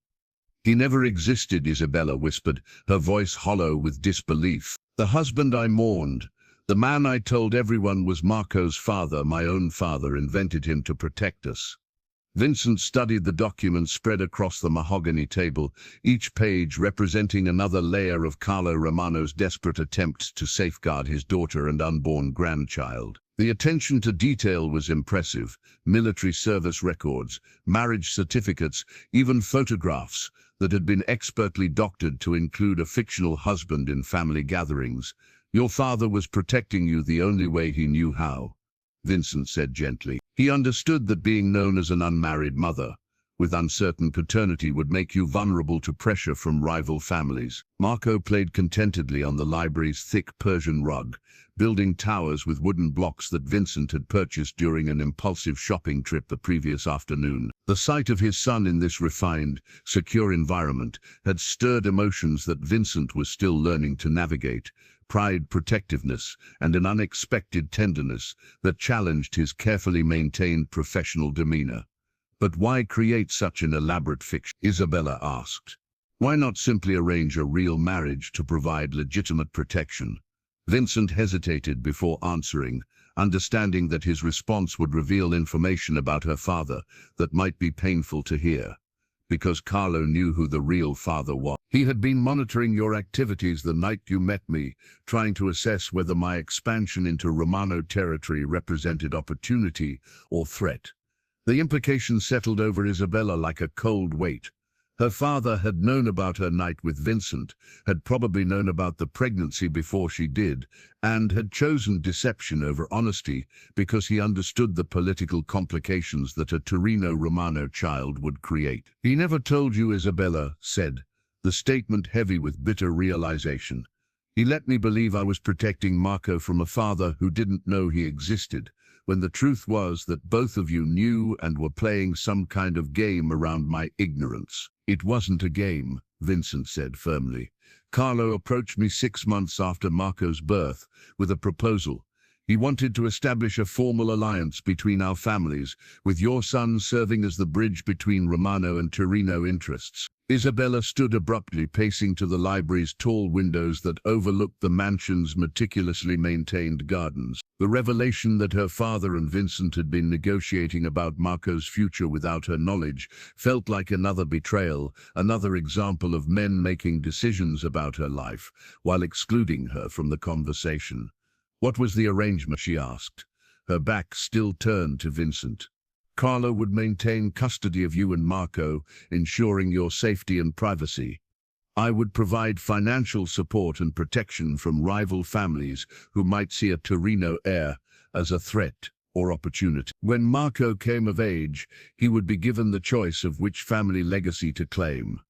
"He never existed," Isabella whispered, her voice hollow with disbelief. "The husband I mourned, the man I told everyone was Marco's father, my own father, invented him to protect us." Vincent studied the documents spread across the mahogany table, each page representing another layer of Carlo Romano's desperate attempts to safeguard his daughter and unborn grandchild. The attention to detail was impressive: military service records, marriage certificates, even photographs that had been expertly doctored to include a fictional husband in family gatherings. "Your father was protecting you the only way he knew how," Vincent said gently. He understood that being known as an unmarried mother with uncertain paternity would make you vulnerable to pressure from rival families. Marco played contentedly on the library's thick Persian rug, building towers with wooden blocks that Vincent had purchased during an impulsive shopping trip the previous afternoon. The sight of his son in this refined, secure environment had stirred emotions that Vincent was still learning to navigate: pride, protectiveness, and an unexpected tenderness that challenged his carefully maintained professional demeanor. "But why create such an elaborate fiction?" Isabella asked. "Why not simply arrange a real marriage to provide legitimate protection?" Vincent hesitated before answering, understanding that his response would reveal information about her father that might be painful to hear. Because Carlo knew who the real father was. "He had been monitoring your activities the night you met me, trying to assess whether my expansion into Romano territory represented opportunity or threat." The implication settled over Isabella like a cold weight. Her father had known about her night with Vincent, had probably known about the pregnancy before she did, and had chosen deception over honesty because he understood the political complications that a Torino-Romano child would create. "He never told you," Isabella said, the statement heavy with bitter realization. "He let me believe I was protecting Marco from a father who didn't know he existed, when the truth was that both of you knew and were playing some kind of game around my ignorance." "It wasn't a game," Vincent said firmly. "Carlo approached me 6 months after Marco's birth with a proposal. He wanted to establish a formal alliance between our families, with your son serving as the bridge between Romano and Torino interests." Isabella stood abruptly, pacing to the library's tall windows that overlooked the mansion's meticulously maintained gardens. The revelation that her father and Vincent had been negotiating about Marco's future without her knowledge felt like another betrayal, another example of men making decisions about her life while excluding her from the conversation. "What was the arrangement?" she asked, her back still turned to Vincent. "Carlo would maintain custody of you and Marco, ensuring your safety and privacy. I would provide financial support and protection from rival families who might see a Torino heir as a threat or opportunity. When Marco came of age, he would be given the choice of which family legacy to claim.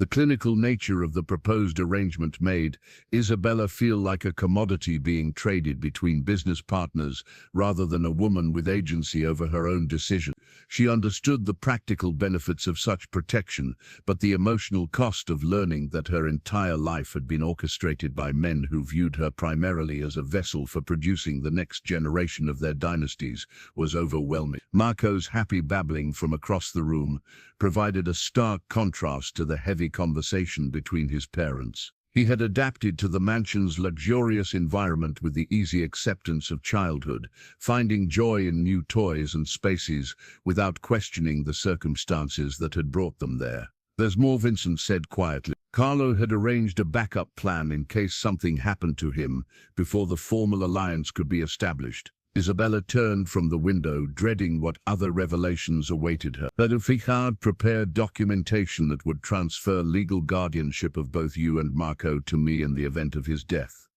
The clinical nature of the proposed arrangement made Isabella feel like a commodity being traded between business partners rather than a woman with agency over her own decision. She understood the practical benefits of such protection, but the emotional cost of learning that her entire life had been orchestrated by men who viewed her primarily as a vessel for producing the next generation of their dynasties was overwhelming. Marco's happy babbling from across the room provided a stark contrast to the heavy conversation between his parents. He had adapted to the mansion's luxurious environment with the easy acceptance of childhood, finding joy in new toys and spaces without questioning the circumstances that had brought them there. "There's more," Vincent said quietly. Carlo had arranged a backup plan in case something happened to him before the formal alliance could be established. Isabella turned from the window, dreading what other revelations awaited her. "Had prepared documentation that would transfer legal guardianship of both you and Marco to me in the event of his death.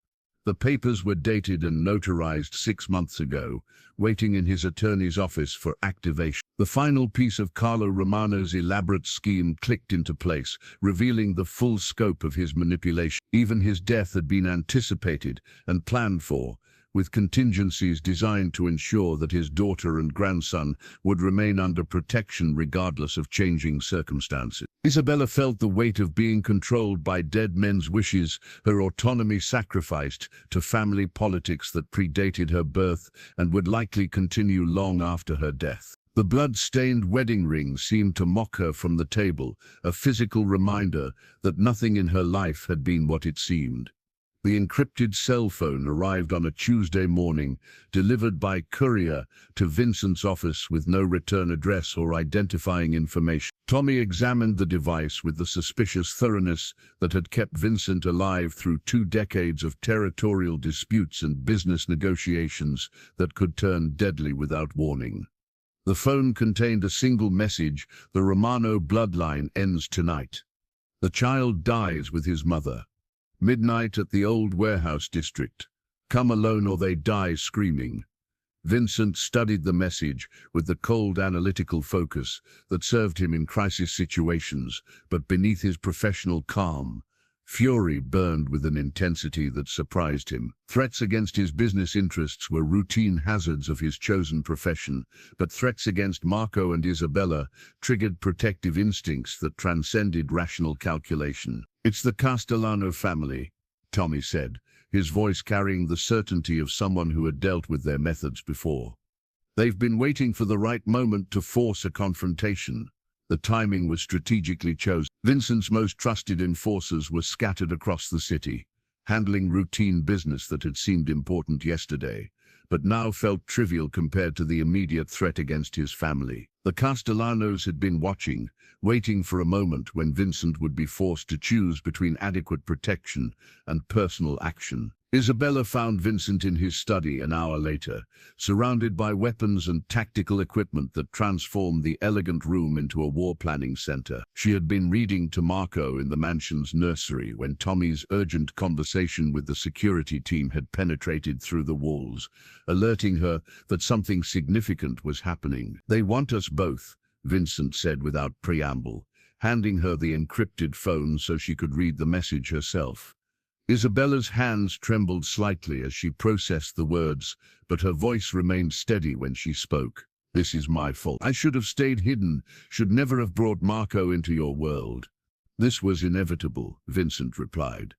The papers were dated and notarized 6 months ago, waiting in his attorney's office for activation." The final piece of Carlo Romano's elaborate scheme clicked into place, revealing the full scope of his manipulation. Even his death had been anticipated and planned for, with contingencies designed to ensure that his daughter and grandson would remain under protection regardless of changing circumstances. Isabella felt the weight of being controlled by dead men's wishes, her autonomy sacrificed to family politics that predated her birth and would likely continue long after her death. The blood-stained wedding ring seemed to mock her from the table, a physical reminder that nothing in her life had been what it seemed. The encrypted cell phone arrived on a Tuesday morning, delivered by courier to Vincent's office with no return address or identifying information. Tommy examined the device with the suspicious thoroughness that had kept Vincent alive through 2 decades of territorial disputes and business negotiations that could turn deadly without warning. The phone contained a single message: "The Romano bloodline ends tonight. The child dies with his mother. Midnight at the old warehouse district. Come alone or they die screaming." Vincent studied the message with the cold analytical focus that served him in crisis situations, but beneath his professional calm, fury burned with an intensity that surprised him. Threats against his business interests were routine hazards of his chosen profession, but threats against Marco and Isabella triggered protective instincts that transcended rational calculation. "It's the Castellano family," Tommy said, his voice carrying the certainty of someone who had dealt with their methods before. "They've been waiting for the right moment to force a confrontation. The timing was strategically chosen." Vincent's most trusted enforcers were scattered across the city, handling routine business that had seemed important yesterday, but now felt trivial compared to the immediate threat against his family. The Castellanos had been watching, waiting for a moment when Vincent would be forced to choose between adequate protection and personal action. Isabella found Vincent in his study an hour later, surrounded by weapons and tactical equipment that transformed the elegant room into a war-planning center. She had been reading to Marco in the mansion's nursery when Tommy's urgent conversation with the security team had penetrated through the walls, alerting her that something significant was happening. "They want us both," Vincent said without preamble, handing her the encrypted phone so she could read the message herself. Isabella's hands trembled slightly as she processed the words, but her voice remained steady when she spoke. "This is my fault. I should have stayed hidden, should never have brought Marco into your world." "This was inevitable," Vincent replied.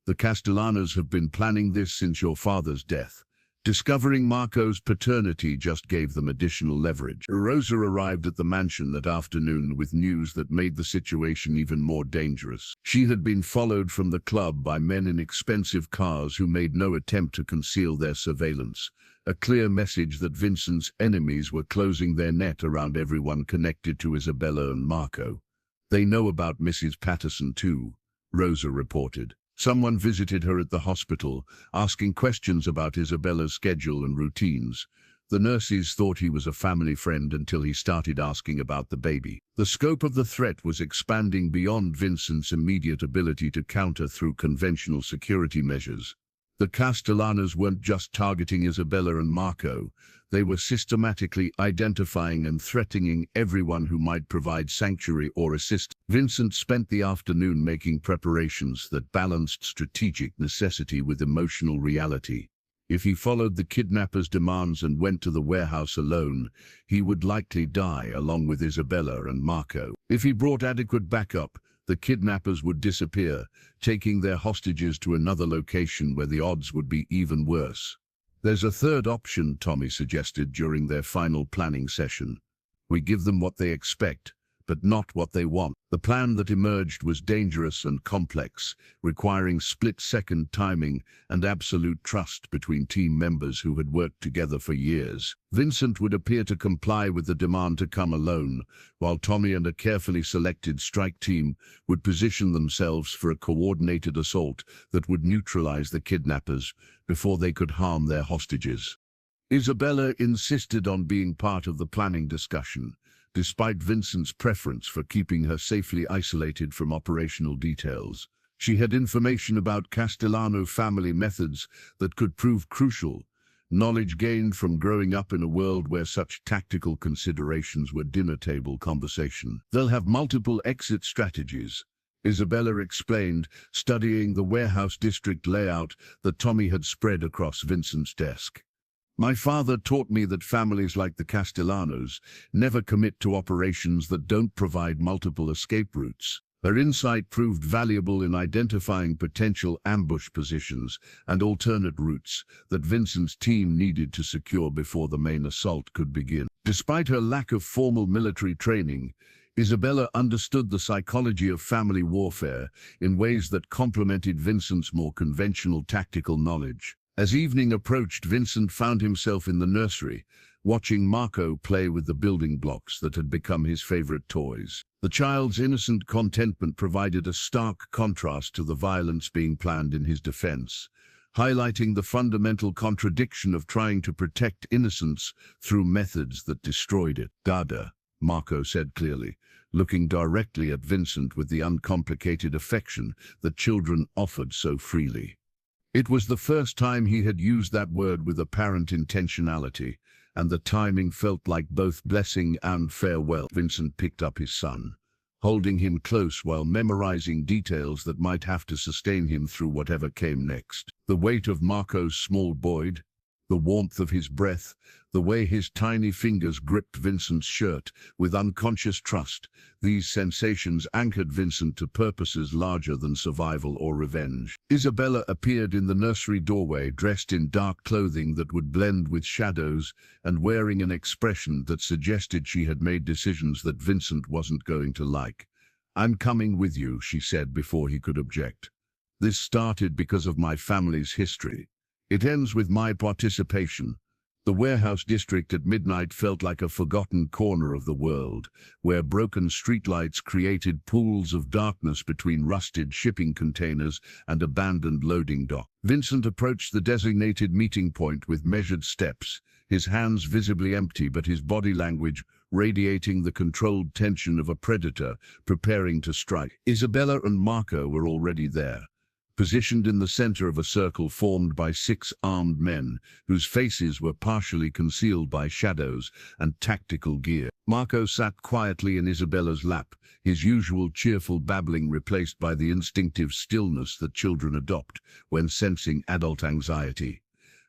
"The Castellanos have been planning this since your father's death. Discovering Marco's paternity just gave them additional leverage." Rosa arrived at the mansion that afternoon with news that made the situation even more dangerous. She had been followed from the club by men in expensive cars who made no attempt to conceal their surveillance, a clear message that Vincent's enemies were closing their net around everyone connected to Isabella and Marco. "They know about Mrs. Patterson too," Rosa reported. "Someone visited her at the hospital, asking questions about Isabella's schedule and routines. The nurses thought he was a family friend until he started asking about the baby." The scope of the threat was expanding beyond Vincent's immediate ability to counter through conventional security measures. The Castellanos weren't just targeting Isabella and Marco. They were systematically identifying and threatening everyone who might provide sanctuary or assist. Vincent spent the afternoon making preparations that balanced strategic necessity with emotional reality. If he followed the kidnappers' demands and went to the warehouse alone, he would likely die along with Isabella and Marco. If he brought adequate backup, the kidnappers would disappear, taking their hostages to another location where the odds would be even worse. There's a third option, Tommy suggested during their final planning session. We give them what they expect, but not what they want. The plan that emerged was dangerous and complex, requiring split-second timing and absolute trust between team members who had worked together for years. Vincent would appear to comply with the demand to come alone, while Tommy and a carefully selected strike team would position themselves for a coordinated assault that would neutralize the kidnappers before they could harm their hostages. Isabella insisted on being part of the planning discussion, despite Vincent's preference for keeping her safely isolated from operational details. She had information about Castellano family methods that could prove crucial, knowledge gained from growing up in a world where such tactical considerations were dinner-table conversation. They'll have multiple exit strategies, Isabella explained, studying the warehouse district layout that Tommy had spread across Vincent's desk. My father taught me that families like the Castellanos never commit to operations that don't provide multiple escape routes. Her insight proved valuable in identifying potential ambush positions and alternate routes that Vincent's team needed to secure before the main assault could begin. Despite her lack of formal military training, Isabella understood the psychology of family warfare in ways that complemented Vincent's more conventional tactical knowledge. As evening approached, Vincent found himself in the nursery, watching Marco play with the building blocks that had become his favorite toys. The child's innocent contentment provided a stark contrast to the violence being planned in his defense, highlighting the fundamental contradiction of trying to protect innocence through methods that destroyed it. Dada, Marco said clearly, looking directly at Vincent with the uncomplicated affection that children offered so freely. It was the first time he had used that word with apparent intentionality, and the timing felt like both blessing and farewell. Vincent picked up his son, holding him close while memorizing details that might have to sustain him through whatever came next. The weight of Marco's small body, the warmth of his breath, the way his tiny fingers gripped Vincent's shirt with unconscious trust, these sensations anchored Vincent to purposes larger than survival or revenge. Isabella appeared in the nursery doorway, dressed in dark clothing that would blend with shadows and wearing an expression that suggested she had made decisions that Vincent wasn't going to like. "I'm coming with you," she said before he could object. "This started because of my family's history. It ends with my participation." The warehouse district at midnight felt like a forgotten corner of the world, where broken streetlights created pools of darkness between rusted shipping containers and abandoned loading dock. Vincent approached the designated meeting point with measured steps, his hands visibly empty but his body language radiating the controlled tension of a predator preparing to strike. Isabella and Marco were already there, positioned in the center of a circle formed by 6 armed men, whose faces were partially concealed by shadows and tactical gear. Marco sat quietly in Isabella's lap, his usual cheerful babbling replaced by the instinctive stillness that children adopt when sensing adult anxiety.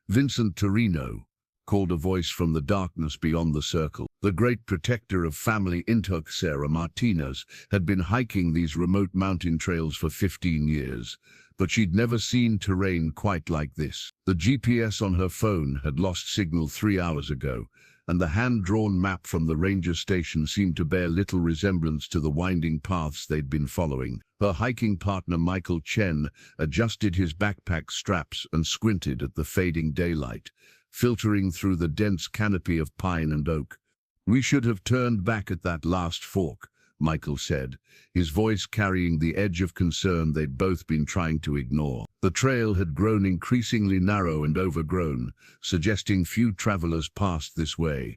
"Vincent Torino," called a voice from the darkness beyond the circle. The great protector of family Intuk, Sarah Martinez, had been hiking these remote mountain trails for 15 years, but she'd never seen terrain quite like this. The GPS on her phone had lost signal 3 hours ago, and the hand-drawn map from the ranger station seemed to bear little resemblance to the winding paths they'd been following. Her hiking partner Michael Chen adjusted his backpack straps and squinted at the fading daylight, filtering through the dense canopy of pine and oak. "We should have turned back at that last fork," Michael said, his voice carrying the edge of concern they'd both been trying to ignore. The trail had grown increasingly narrow and overgrown, suggesting few travelers passed this way.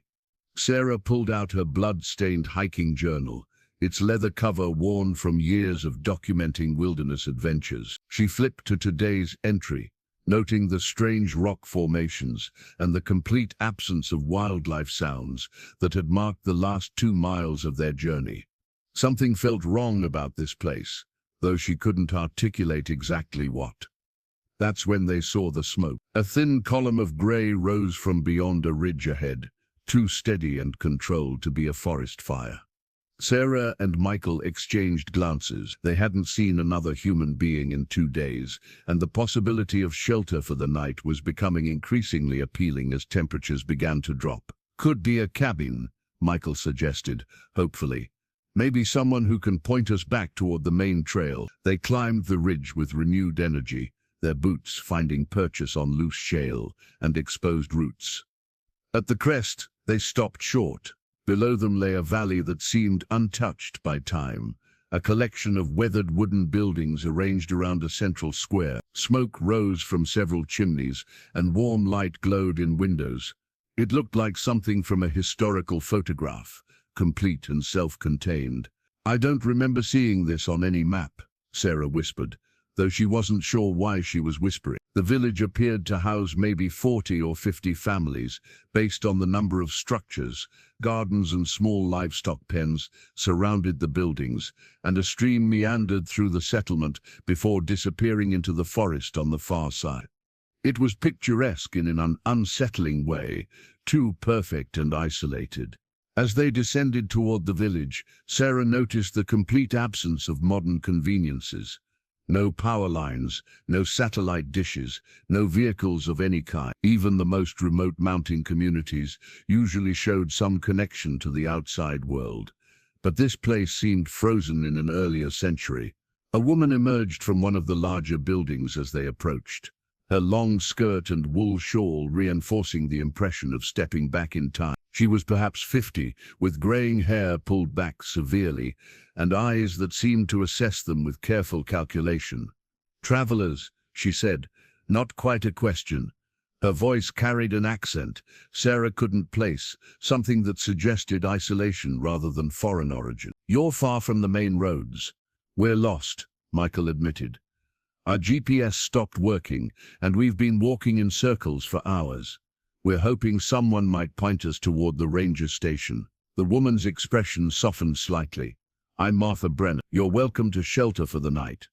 Sarah pulled out her blood-stained hiking journal, its leather cover worn from years of documenting wilderness adventures. She flipped to today's entry, noting the strange rock formations and the complete absence of wildlife sounds that had marked the last 2 miles of their journey. Something felt wrong about this place, though she couldn't articulate exactly what. That's when they saw the smoke. A thin column of grey rose from beyond a ridge ahead, too steady and controlled to be a forest fire. Sarah and Michael exchanged glances. They hadn't seen another human being in 2 days, and the possibility of shelter for the night was becoming increasingly appealing as temperatures began to drop. "Could be a cabin," Michael suggested, hopefully. "Maybe someone who can point us back toward the main trail." They climbed the ridge with renewed energy, their boots finding purchase on loose shale and exposed roots. At the crest, they stopped short. Below them lay a valley that seemed untouched by time, a collection of weathered wooden buildings arranged around a central square. Smoke rose from several chimneys, and warm light glowed in windows. It looked like something from a historical photograph, complete and self-contained. "I don't remember seeing this on any map," Sarah whispered, though she wasn't sure why she was whispering. The village appeared to house maybe 40 or 50 families, based on the number of structures. Gardens and small livestock pens surrounded the buildings, and a stream meandered through the settlement before disappearing into the forest on the far side. It was picturesque in an unsettling way, too perfect and isolated. As they descended toward the village, Sarah noticed the complete absence of modern conveniences. No power lines, no satellite dishes, no vehicles of any kind. Even the most remote mountain communities usually showed some connection to the outside world. But this place seemed frozen in an earlier century. A woman emerged from one of the larger buildings as they approached, her long skirt and wool shawl reinforcing the impression of stepping back in time. She was perhaps 50, with graying hair pulled back severely, and eyes that seemed to assess them with careful calculation. "Travelers," she said, not quite a question. Her voice carried an accent Sarah couldn't place, something that suggested isolation rather than foreign origin. "You're far from the main roads." "We're lost," Michael admitted. "Our GPS stopped working, and we've been walking in circles for hours. We're hoping someone might point us toward the ranger station." The woman's expression softened slightly. "I'm Martha Brenner. You're welcome to shelter for the night.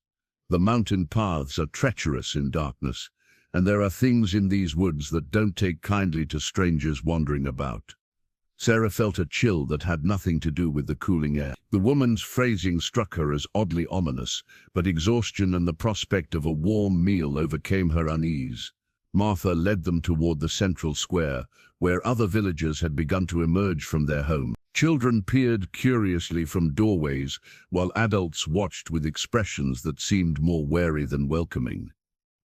The mountain paths are treacherous in darkness, and there are things in these woods that don't take kindly to strangers wandering about." Sarah felt a chill that had nothing to do with the cooling air. The woman's phrasing struck her as oddly ominous, but exhaustion and the prospect of a warm meal overcame her unease. Martha led them toward the central square, where other villagers had begun to emerge from their homes. Children peered curiously from doorways, while adults watched with expressions that seemed more wary than welcoming.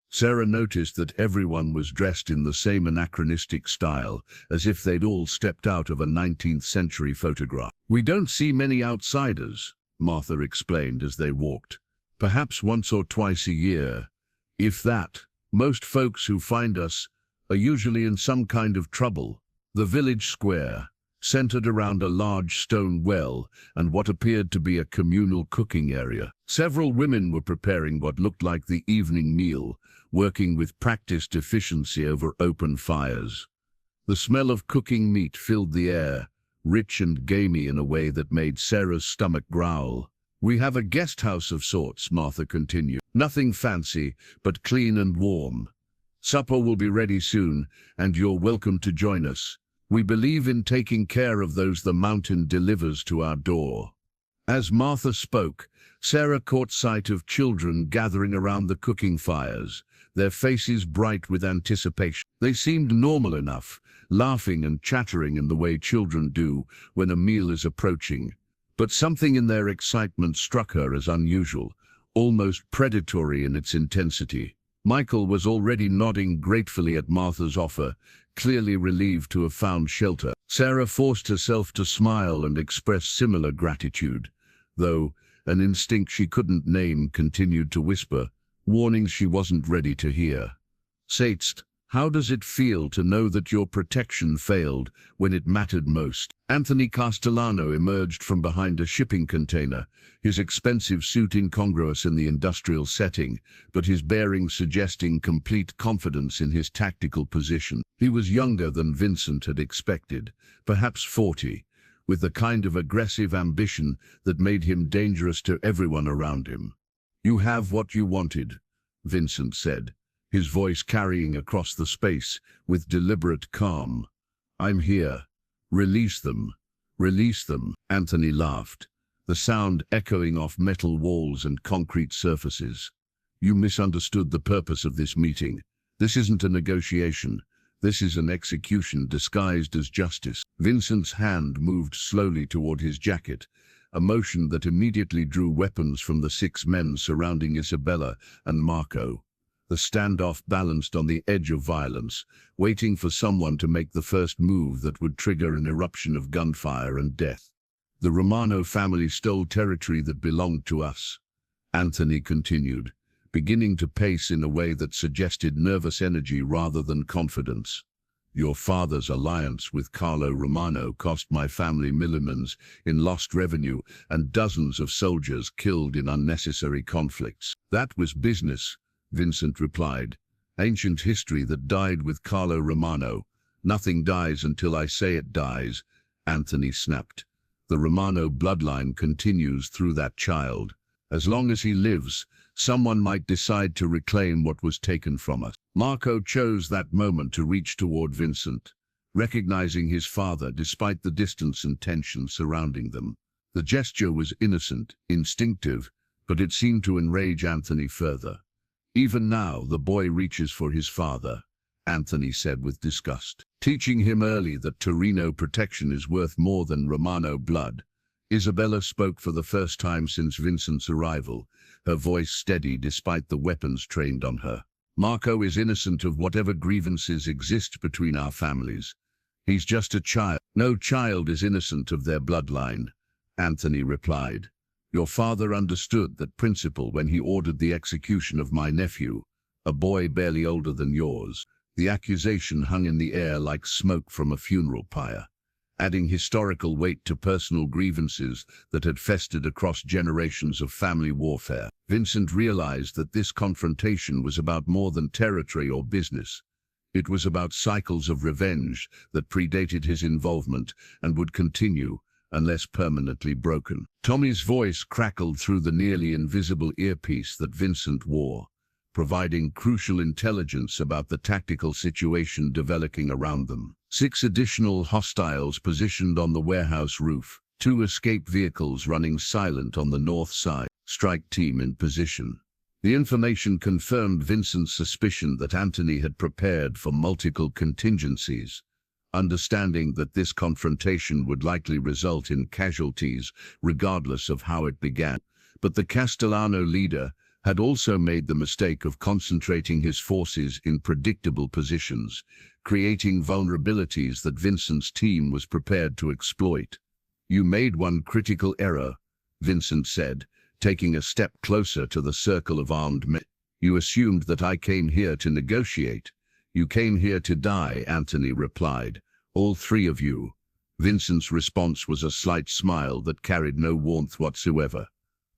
Sarah noticed that everyone was dressed in the same anachronistic style, as if they'd all stepped out of a 19th century photograph. "We don't see many outsiders," Martha explained as they walked. "Perhaps once or twice a year, if that. Most folks who find us are usually in some kind of trouble." The village square, centered around a large stone well and what appeared to be a communal cooking area. Several women were preparing what looked like the evening meal, working with practiced efficiency over open fires. The smell of cooking meat filled the air, rich and gamey in a way that made Sarah's stomach growl. "We have a guest house of sorts," Martha continued. "Nothing fancy, but clean and warm. Supper will be ready soon, and you're welcome to join us. We believe in taking care of those the mountain delivers to our door." As Martha spoke, Sarah caught sight of children gathering around the cooking fires, their faces bright with anticipation. They seemed normal enough, laughing and chattering in the way children do when a meal is approaching. But something in their excitement struck her as unusual, almost predatory in its intensity. Michael was already nodding gratefully at Martha's offer, clearly relieved to have found shelter. Sarah forced herself to smile and express similar gratitude, though an instinct she couldn't name continued to whisper, warnings she wasn't ready to hear. "Setzt, How does it feel to know that your protection failed when it mattered most? Anthony Castellano emerged from behind a shipping container, his expensive suit incongruous in the industrial setting, but his bearing suggesting complete confidence in his tactical position. He was younger than Vincent had expected, perhaps 40, with the kind of aggressive ambition that made him dangerous to everyone around him. "You have what you wanted," Vincent said, his voice carrying across the space with deliberate calm. "I'm here. Release them. Release them." Anthony laughed, the sound echoing off metal walls and concrete surfaces. "You misunderstood the purpose of this meeting. This isn't a negotiation. This is an execution disguised as justice." Vincent's hand moved slowly toward his jacket, a motion that immediately drew weapons from the 6 men surrounding Isabella and Marco. The standoff balanced on the edge of violence, waiting for someone to make the first move that would trigger an eruption of gunfire and death. "The Romano family stole territory that belonged to us," Anthony continued, beginning to pace in a way that suggested nervous energy rather than confidence. "Your father's alliance with Carlo Romano cost my family millions in lost revenue and dozens of soldiers killed in unnecessary conflicts." "That was business," Vincent replied. "Ancient history that died with Carlo Romano. Nothing dies until I say it dies," Anthony snapped. "The Romano bloodline continues through that child. As long as he lives, someone might decide to reclaim what was taken from us." Marco chose that moment to reach toward Vincent, recognizing his father despite the distance and tension surrounding them. The gesture was innocent, instinctive, but it seemed to enrage Anthony further. "Even now, the boy reaches for his father," Anthony said with disgust. "Teaching him early that Torino protection is worth more than Romano blood." Isabella spoke for the first time since Vincent's arrival, her voice steady despite the weapons trained on her. "Marco is innocent of whatever grievances exist between our families. He's just a child." "No child is innocent of their bloodline," Anthony replied. "Your father understood that principle when he ordered the execution of my nephew, a boy barely older than yours." The accusation hung in the air like smoke from a funeral pyre, adding historical weight to personal grievances that had festered across generations of family warfare. Vincent realized that this confrontation was about more than territory or business. It was about cycles of revenge that predated his involvement and would continue unless permanently broken. Tommy's voice crackled through the nearly invisible earpiece that Vincent wore, providing crucial intelligence about the tactical situation developing around them. 6 additional hostiles positioned on the warehouse roof, 2 escape vehicles running silent on the north side. Strike team in position. The information confirmed Vincent's suspicion that Anthony had prepared for multiple contingencies, understanding that this confrontation would likely result in casualties regardless of how it began. But the Castellano leader had also made the mistake of concentrating his forces in predictable positions, creating vulnerabilities that Vincent's team was prepared to exploit. "You made one critical error," Vincent said, taking a step closer to the circle of armed men. "You assumed that I came here to negotiate. You came here to die," Anthony replied. "All 3 of you." Vincent's response was a slight smile that carried no warmth whatsoever.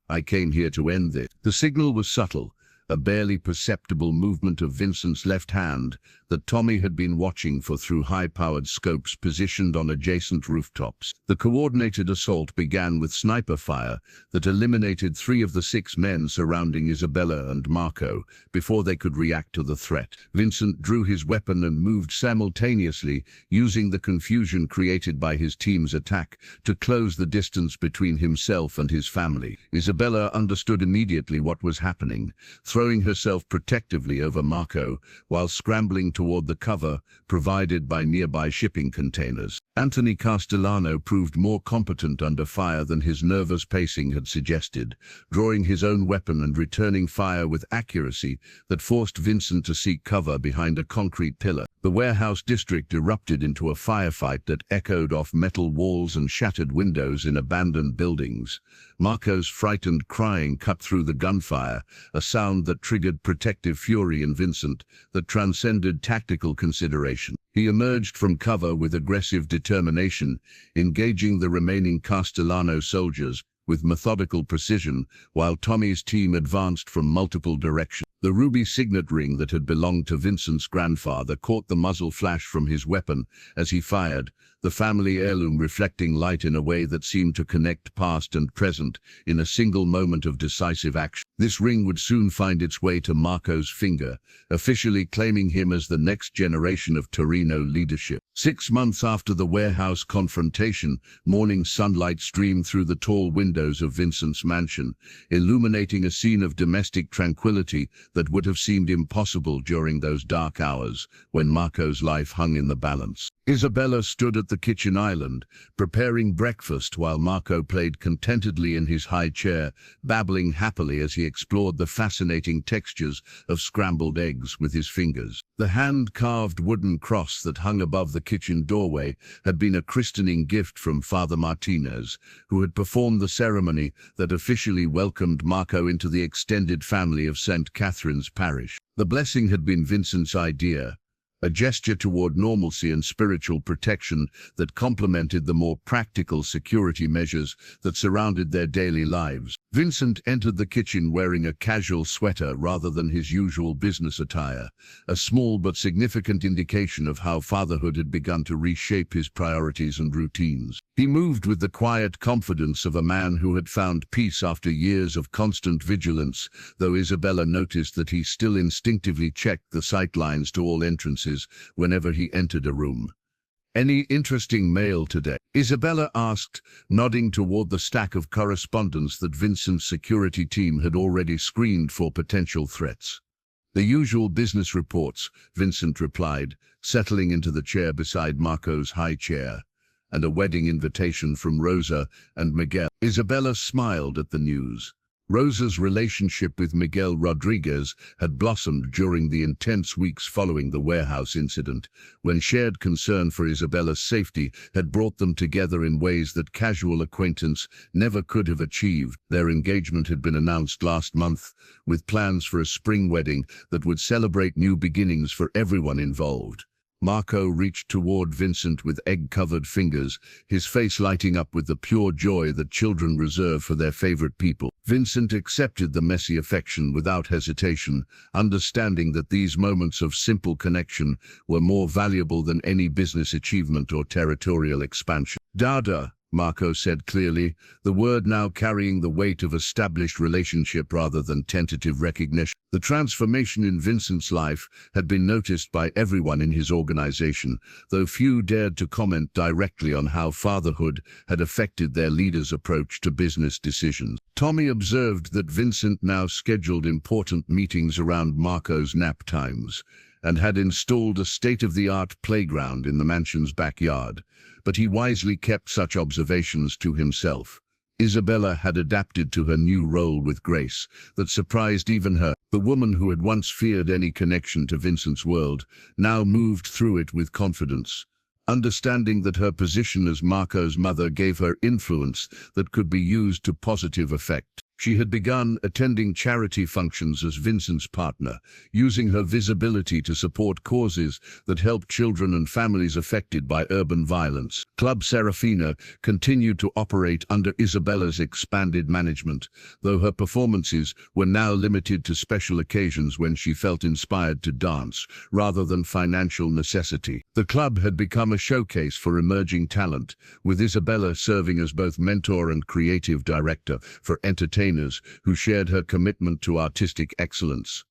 "I came here to end this." The signal was subtle, a barely perceptible movement of Vincent's left hand that Tommy had been watching for through high-powered scopes positioned on adjacent rooftops. The coordinated assault began with sniper fire that eliminated 3 of the 6 men surrounding Isabella and Marco before they could react to the threat. Vincent drew his weapon and moved simultaneously, using the confusion created by his team's attack to close the distance between himself and his family. Isabella understood immediately what was happening, throwing herself protectively over Marco while scrambling toward the cover provided by nearby shipping containers. Anthony Castellano proved more competent under fire than his nervous pacing had suggested, drawing his own weapon and returning fire with accuracy that forced Vincent to seek cover behind a concrete pillar. The warehouse district erupted into a firefight that echoed off metal walls and shattered windows in abandoned buildings, Marco's frightened crying cut through the gunfire, a sound that triggered protective fury in Vincent that transcended tactical consideration. He emerged from cover with aggressive determination, engaging the remaining Castellano soldiers with methodical precision, while Tommy's team advanced from multiple directions. The ruby signet ring that had belonged to Vincent's grandfather caught the muzzle flash from his weapon as he fired, the family heirloom reflecting light in a way that seemed to connect past and present in a single moment of decisive action. This ring would soon find its way to Marco's finger, officially claiming him as the next generation of Torino leadership. 6 months after the warehouse confrontation, morning sunlight streamed through the tall windows of Vincent's mansion, illuminating a scene of domestic tranquility that would have seemed impossible during those dark hours when Marco's life hung in the balance. Isabella stood at the kitchen island, preparing breakfast while Marco played contentedly in his high chair, babbling happily as he explored the fascinating textures of scrambled eggs with his fingers. The hand-carved wooden cross that hung above the kitchen doorway had been a christening gift from Father Martinez, who had performed the ceremony that officially welcomed Marco into the extended family of St. Catherine's Parish. The blessing had been Vincent's idea, a gesture toward normalcy and spiritual protection that complemented the more practical security measures that surrounded their daily lives. Vincent entered the kitchen wearing a casual sweater rather than his usual business attire, a small but significant indication of how fatherhood had begun to reshape his priorities and routines. He moved with the quiet confidence of a man who had found peace after years of constant vigilance, though Isabella noticed that he still instinctively checked the sightlines to all entrances whenever he entered a room. "Any interesting mail today?" Isabella asked, nodding toward the stack of correspondence that Vincent's security team had already screened for potential threats. "The usual business reports," Vincent replied, settling into the chair beside Marco's high chair. "And a wedding invitation from Rosa and Miguel." Isabella smiled at the news. Rosa's relationship with Miguel Rodriguez had blossomed during the intense weeks following the warehouse incident, when shared concern for Isabella's safety had brought them together in ways that casual acquaintance never could have achieved. Their engagement had been announced last month, with plans for a spring wedding that would celebrate new beginnings for everyone involved. Marco reached toward Vincent with egg-covered fingers, his face lighting up with the pure joy that children reserve for their favorite people. Vincent accepted the messy affection without hesitation, understanding that these moments of simple connection were more valuable than any business achievement or territorial expansion. "Dada," Marco said clearly, the word now carrying the weight of established relationship rather than tentative recognition. The transformation in Vincent's life had been noticed by everyone in his organization, though few dared to comment directly on how fatherhood had affected their leader's approach to business decisions. Tommy observed that Vincent now scheduled important meetings around Marco's nap times, and had installed a state-of-the-art playground in the mansion's backyard, but he wisely kept such observations to himself. Isabella had adapted to her new role with grace that surprised even her. The woman who had once feared any connection to Vincent's world now moved through it with confidence, understanding that her position as Marco's mother gave her influence that could be used to positive effect. She had begun attending charity functions as Vincent's partner, using her visibility to support causes that helped children and families affected by urban violence. Club Serafina continued to operate under Isabella's expanded management, though her performances were now limited to special occasions when she felt inspired to dance, rather than financial necessity. The club had become a showcase for emerging talent, with Isabella serving as both mentor and creative director for entertainers who shared her commitment to artistic excellence.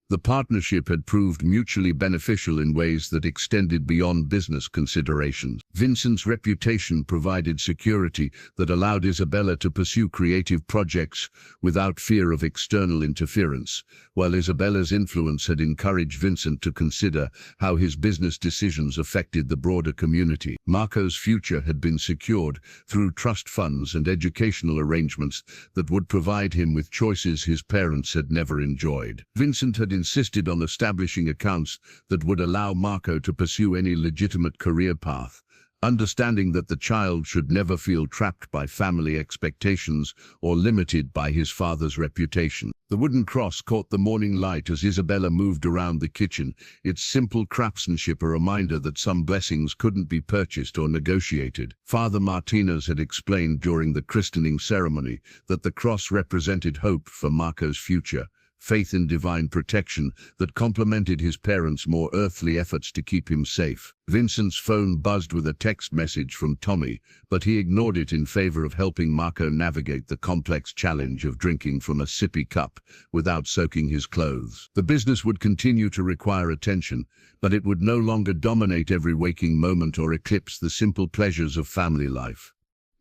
The partnership had proved mutually beneficial in ways that extended beyond business considerations. Vincent's reputation provided security that allowed Isabella to pursue creative projects without fear of external interference, while Isabella's influence had encouraged Vincent to consider how his business decisions affected the broader community. Marco's future had been secured through trust funds and educational arrangements that would provide him with choices his parents had never enjoyed. Vincent had insisted on establishing accounts that would allow Marco to pursue any legitimate career path, understanding that the child should never feel trapped by family expectations or limited by his father's reputation. The wooden cross caught the morning light as Isabella moved around the kitchen, its simple craftsmanship a reminder that some blessings couldn't be purchased or negotiated. Father Martinez had explained during the christening ceremony that the cross represented hope for Marco's future, faith in divine protection that complemented his parents' more earthly efforts to keep him safe. Vincent's phone buzzed with a text message from Tommy, but he ignored it in favor of helping Marco navigate the complex challenge of drinking from a sippy cup without soaking his clothes. The business would continue to require attention, but it would no longer dominate every waking moment or eclipse the simple pleasures of family life.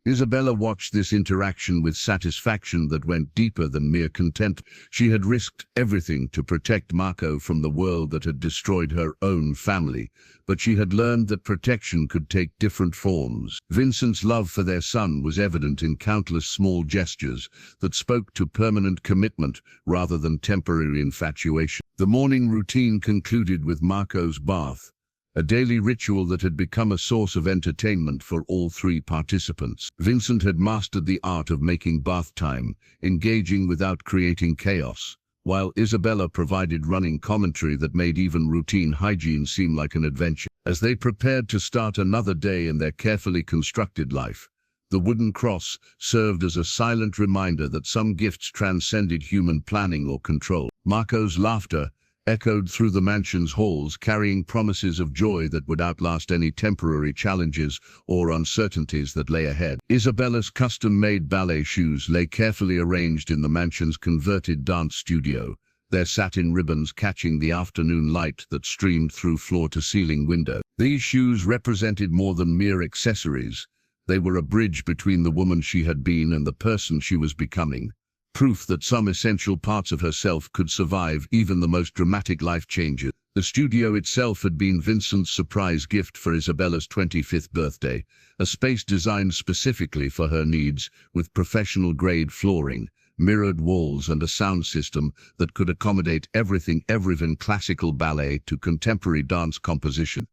Isabella watched this interaction with satisfaction that went deeper than mere content. She had risked everything to protect Marco from the world that had destroyed her own family, but she had learned that protection could take different forms. Vincent's love for their son was evident in countless small gestures that spoke to permanent commitment rather than temporary infatuation. The morning routine concluded with Marco's bath, a daily ritual that had become a source of entertainment for all three participants. Vincent had mastered the art of making bath time, engaging without creating chaos, while Isabella provided running commentary that made even routine hygiene seem like an adventure. As they prepared to start another day in their carefully constructed life, the wooden cross served as a silent reminder that some gifts transcended human planning or control. Marco's laughter echoed through the mansion's halls, carrying promises of joy that would outlast any temporary challenges or uncertainties that lay ahead. Isabella's custom-made ballet shoes lay carefully arranged in the mansion's converted dance studio, their satin ribbons catching the afternoon light that streamed through floor-to-ceiling windows. These shoes represented more than mere accessories. They were a bridge between the woman she had been and the person she was becoming, proof that some essential parts of herself could survive even the most dramatic life changes. The studio itself had been Vincent's surprise gift for Isabella's 25th birthday, a space designed specifically for her needs, with professional-grade flooring, mirrored walls and a sound system that could accommodate everything from classical ballet to contemporary dance composition.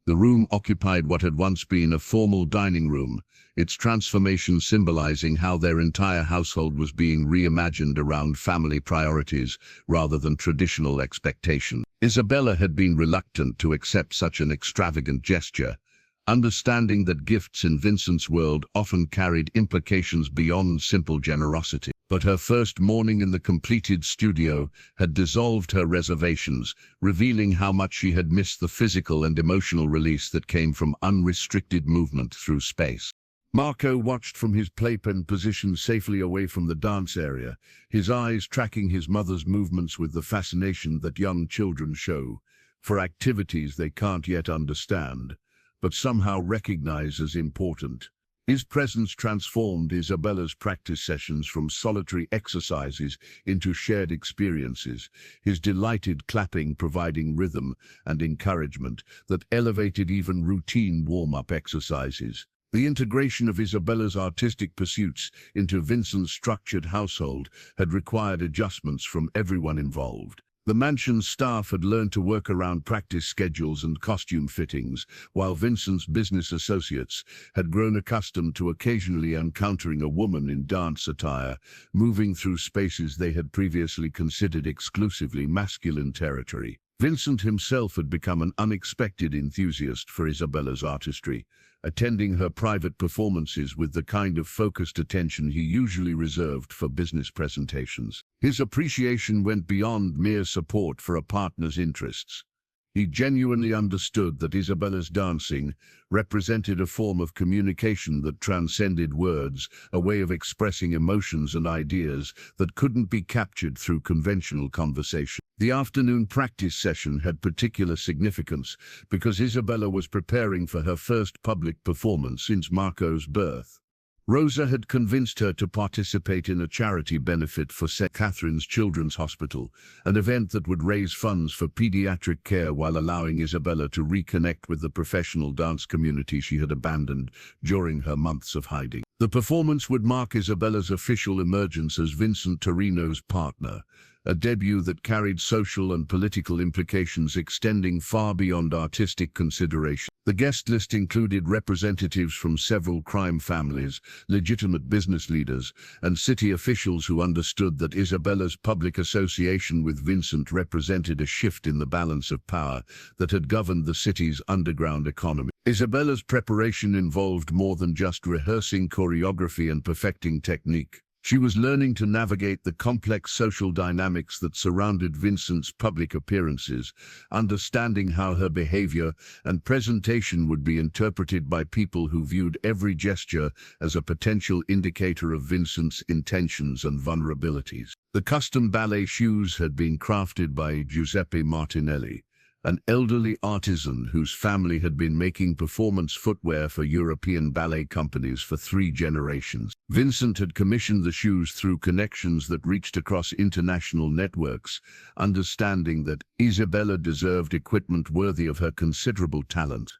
The room occupied what had once been a formal dining room, its transformation symbolizing how their entire household was being reimagined around family priorities rather than traditional expectations. Isabella had been reluctant to accept such an extravagant gesture, understanding that gifts in Vincent's world often carried implications beyond simple generosity. But her first morning in the completed studio had dissolved her reservations, revealing how much she had missed the physical and emotional release that came from unrestricted movement through space. Marco watched from his playpen position safely away from the dance area, his eyes tracking his mother's movements with the fascination that young children show for activities they can't yet understand, but somehow recognize as important. His presence transformed Isabella's practice sessions from solitary exercises into shared experiences, his delighted clapping providing rhythm and encouragement that elevated even routine warm-up exercises. The integration of Isabella's artistic pursuits into Vincent's structured household had required adjustments from everyone involved. The mansion's staff had learned to work around practice schedules and costume fittings, while Vincent's business associates had grown accustomed to occasionally encountering a woman in dance attire, moving through spaces they had previously considered exclusively masculine territory. Vincent himself had become an unexpected enthusiast for Isabella's artistry, attending her private performances with the kind of focused attention he usually reserved for business presentations. His appreciation went beyond mere support for a partner's interests. He genuinely understood that Isabella's dancing represented a form of communication that transcended words, a way of expressing emotions and ideas that couldn't be captured through conventional conversation. The afternoon practice session had particular significance because Isabella was preparing for her first public performance since Marco's birth. Rosa had convinced her to participate in a charity benefit for St. Catherine's Children's Hospital, an event that would raise funds for pediatric care while allowing Isabella to reconnect with the professional dance community she had abandoned during her months of hiding. The performance would mark Isabella's official emergence as Vincent Torino's partner, a debut that carried social and political implications extending far beyond artistic consideration. The guest list included representatives from several crime families, legitimate business leaders, and city officials who understood that Isabella's public association with Vincent represented a shift in the balance of power that had governed the city's underground economy. Isabella's preparation involved more than just rehearsing choreography and perfecting technique. She was learning to navigate the complex social dynamics that surrounded Vincent's public appearances, understanding how her behavior and presentation would be interpreted by people who viewed every gesture as a potential indicator of Vincent's intentions and vulnerabilities. The custom ballet shoes had been crafted by Giuseppe Martinelli, an elderly artisan whose family had been making performance footwear for European ballet companies for 3 generations. Vincent had commissioned the shoes through connections that reached across international networks, understanding that Isabella deserved equipment worthy of her considerable talent.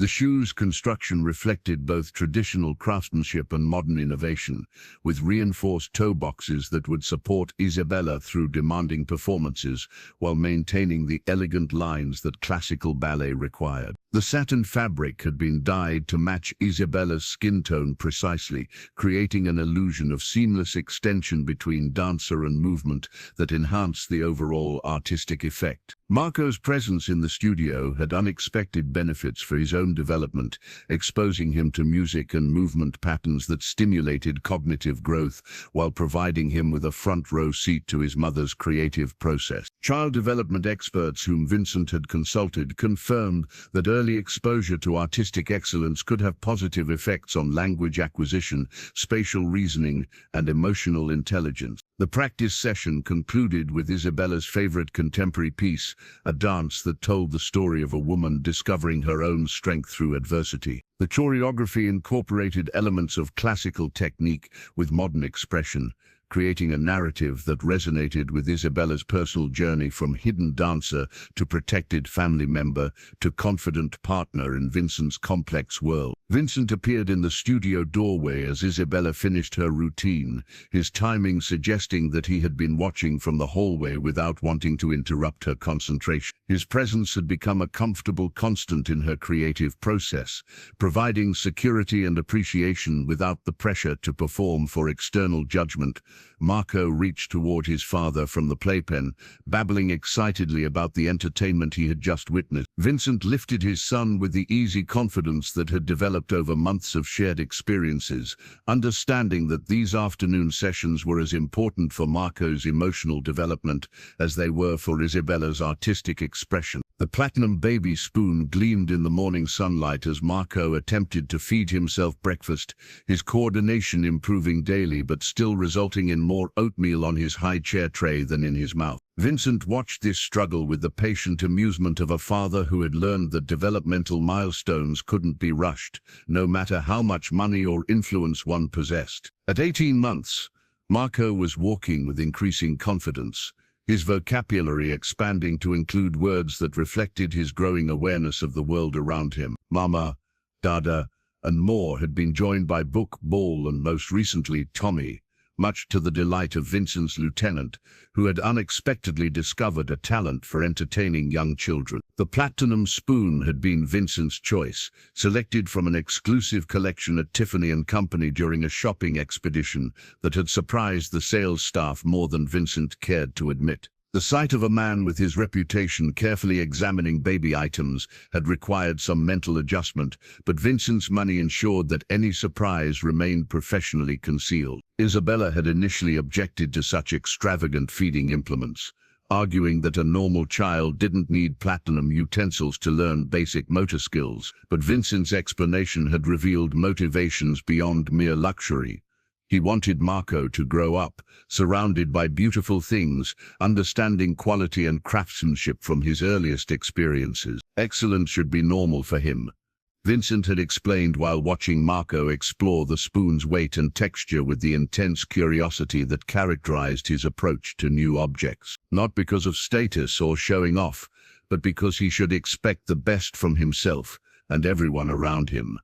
The shoe's construction reflected both traditional craftsmanship and modern innovation, with reinforced toe boxes that would support Isabella through demanding performances while maintaining the elegant lines that classical ballet required. The satin fabric had been dyed to match Isabella's skin tone precisely, creating an illusion of seamless extension between dancer and movement that enhanced the overall artistic effect. Marco's presence in the studio had unexpected benefits for his own development, exposing him to music and movement patterns that stimulated cognitive growth while providing him with a front-row seat to his mother's creative process. Child development experts whom Vincent had consulted confirmed that early exposure to artistic excellence could have positive effects on language acquisition, spatial reasoning, and emotional intelligence. The practice session concluded with Isabella's favorite contemporary piece, a dance that told the story of a woman discovering her own strength through adversity. The choreography incorporated elements of classical technique with modern expression, creating a narrative that resonated with Isabella's personal journey from hidden dancer to protected family member to confident partner in Vincent's complex world. Vincent appeared in the studio doorway as Isabella finished her routine, his timing suggesting that he had been watching from the hallway without wanting to interrupt her concentration. His presence had become a comfortable constant in her creative process, providing security and appreciation without the pressure to perform for external judgment. Marco reached toward his father from the playpen, babbling excitedly about the entertainment he had just witnessed. Vincent lifted his son with the easy confidence that had developed over months of shared experiences, understanding that these afternoon sessions were as important for Marco's emotional development as they were for Isabella's artistic expression. The platinum baby spoon gleamed in the morning sunlight as Marco attempted to feed himself breakfast, his coordination improving daily but still resulting in more oatmeal on his high chair tray than in his mouth. Vincent watched this struggle with the patient amusement of a father who had learned that developmental milestones couldn't be rushed, no matter how much money or influence one possessed. At 18 months, Marco was walking with increasing confidence, his vocabulary expanding to include words that reflected his growing awareness of the world around him. Mama, Dada, and more had been joined by Book, Ball, and most recently Tommy, much to the delight of Vincent's lieutenant, who had unexpectedly discovered a talent for entertaining young children. The platinum spoon had been Vincent's choice, selected from an exclusive collection at Tiffany & Company during a shopping expedition that had surprised the sales staff more than Vincent cared to admit. The sight of a man with his reputation carefully examining baby items had required some mental adjustment, but Vincent's money ensured that any surprise remained professionally concealed. Isabella had initially objected to such extravagant feeding implements, arguing that a normal child didn't need platinum utensils to learn basic motor skills, but Vincent's explanation had revealed motivations beyond mere luxury. He wanted Marco to grow up, surrounded by beautiful things, understanding quality and craftsmanship from his earliest experiences. Excellence should be normal for him, Vincent had explained while watching Marco explore the spoon's weight and texture with the intense curiosity that characterized his approach to new objects. Not because of status or showing off, but because he should expect the best from himself and everyone around him.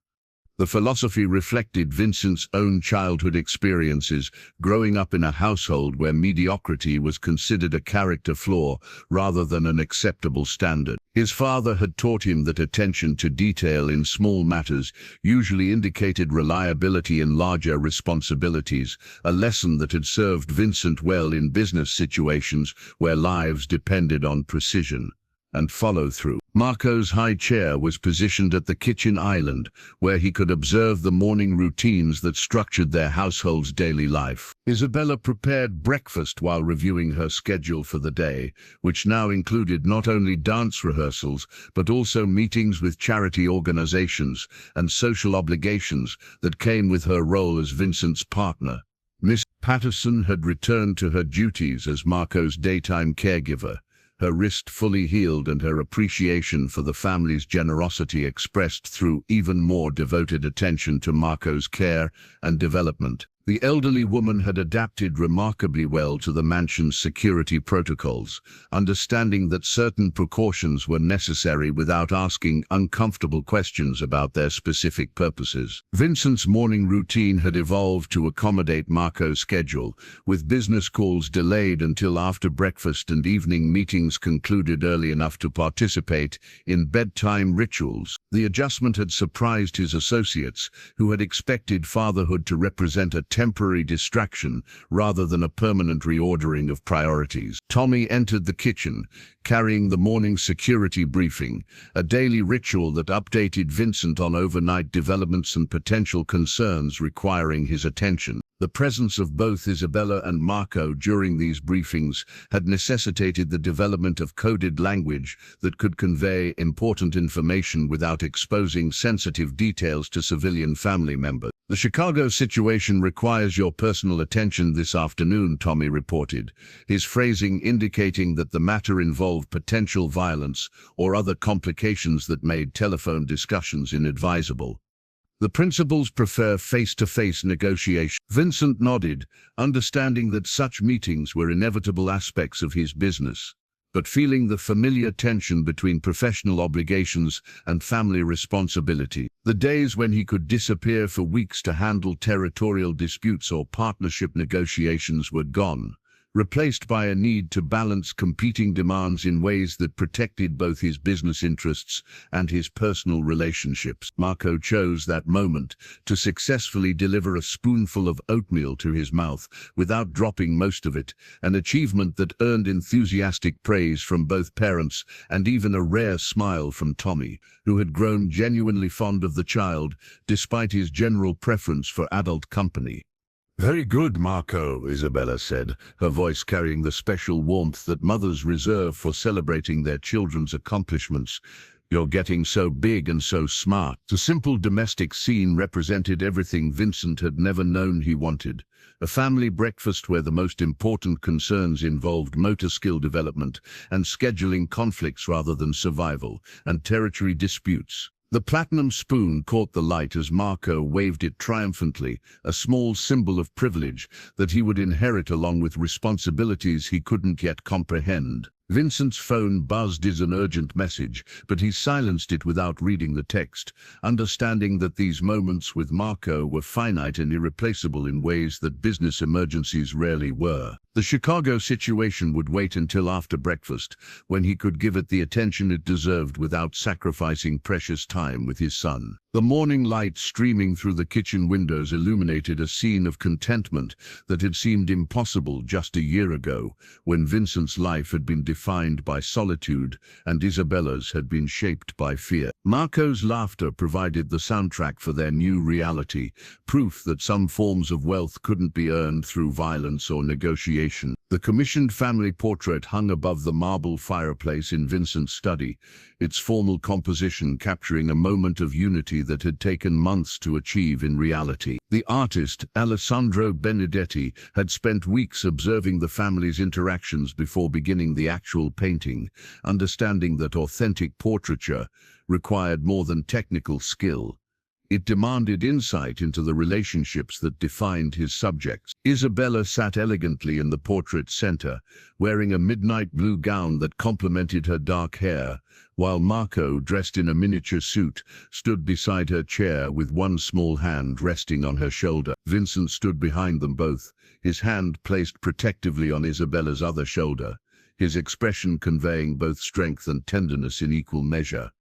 The philosophy reflected Vincent's own childhood experiences, growing up in a household where mediocrity was considered a character flaw rather than an acceptable standard. His father had taught him that attention to detail in small matters usually indicated reliability in larger responsibilities, a lesson that had served Vincent well in business situations where lives depended on precision and follow-through. Marco's high chair was positioned at the kitchen island, where he could observe the morning routines that structured their household's daily life. Isabella prepared breakfast while reviewing her schedule for the day, which now included not only dance rehearsals, but also meetings with charity organizations and social obligations that came with her role as Vincent's partner. Miss Patterson had returned to her duties as Marco's daytime caregiver, her wrist fully healed and her appreciation for the family's generosity expressed through even more devoted attention to Marco's care and development. The elderly woman had adapted remarkably well to the mansion's security protocols, understanding that certain precautions were necessary without asking uncomfortable questions about their specific purposes. Vincent's morning routine had evolved to accommodate Marco's schedule, with business calls delayed until after breakfast and evening meetings concluded early enough to participate in bedtime rituals. The adjustment had surprised his associates, who had expected fatherhood to represent a temporary distraction rather than a permanent reordering of priorities. Tommy entered the kitchen, carrying the morning security briefing, a daily ritual that updated Vincent on overnight developments and potential concerns requiring his attention. The presence of both Isabella and Marco during these briefings had necessitated the development of coded language that could convey important information without exposing sensitive details to civilian family members. "The Chicago situation requires your personal attention this afternoon," Tommy reported, his phrasing indicating that the matter involved potential violence or other complications that made telephone discussions inadvisable. "The principals prefer face-to-face negotiation." Vincent nodded, understanding that such meetings were inevitable aspects of his business, but feeling the familiar tension between professional obligations and family responsibility. The days when he could disappear for weeks to handle territorial disputes or partnership negotiations were gone, replaced by a need to balance competing demands in ways that protected both his business interests and his personal relationships. Marco chose that moment to successfully deliver a spoonful of oatmeal to his mouth without dropping most of it, an achievement that earned enthusiastic praise from both parents and even a rare smile from Tommy, who had grown genuinely fond of the child despite his general preference for adult company. "Very good, Marco," Isabella said, her voice carrying the special warmth that mothers reserve for celebrating their children's accomplishments. "You're getting so big and so smart." The simple domestic scene represented everything Vincent had never known he wanted. A family breakfast where the most important concerns involved motor skill development and scheduling conflicts rather than survival and territory disputes. The platinum spoon caught the light as Marco waved it triumphantly, a small symbol of privilege that he would inherit along with responsibilities he couldn't yet comprehend. Vincent's phone buzzed as an urgent message, but he silenced it without reading the text, understanding that these moments with Marco were finite and irreplaceable in ways that business emergencies rarely were. The Chicago situation would wait until after breakfast, when he could give it the attention it deserved without sacrificing precious time with his son. The morning light streaming through the kitchen windows illuminated a scene of contentment that had seemed impossible just a year ago, when Vincent's life had been defined by solitude and Isabella's had been shaped by fear. Marco's laughter provided the soundtrack for their new reality, proof that some forms of wealth couldn't be earned through violence or negotiation. The commissioned family portrait hung above the marble fireplace in Vincent's study, its formal composition capturing a moment of unity that had taken months to achieve in reality. The artist, Alessandro Benedetti, had spent weeks observing the family's interactions before beginning the actual painting, understanding that authentic portraiture required more than technical skill. It demanded insight into the relationships that defined his subjects. Isabella sat elegantly in the portrait's center, wearing a midnight blue gown that complemented her dark hair, while Marco, dressed in a miniature suit, stood beside her chair with one small hand resting on her shoulder. Vincent stood behind them both, his hand placed protectively on Isabella's other shoulder, his expression conveying both strength and tenderness in equal measure.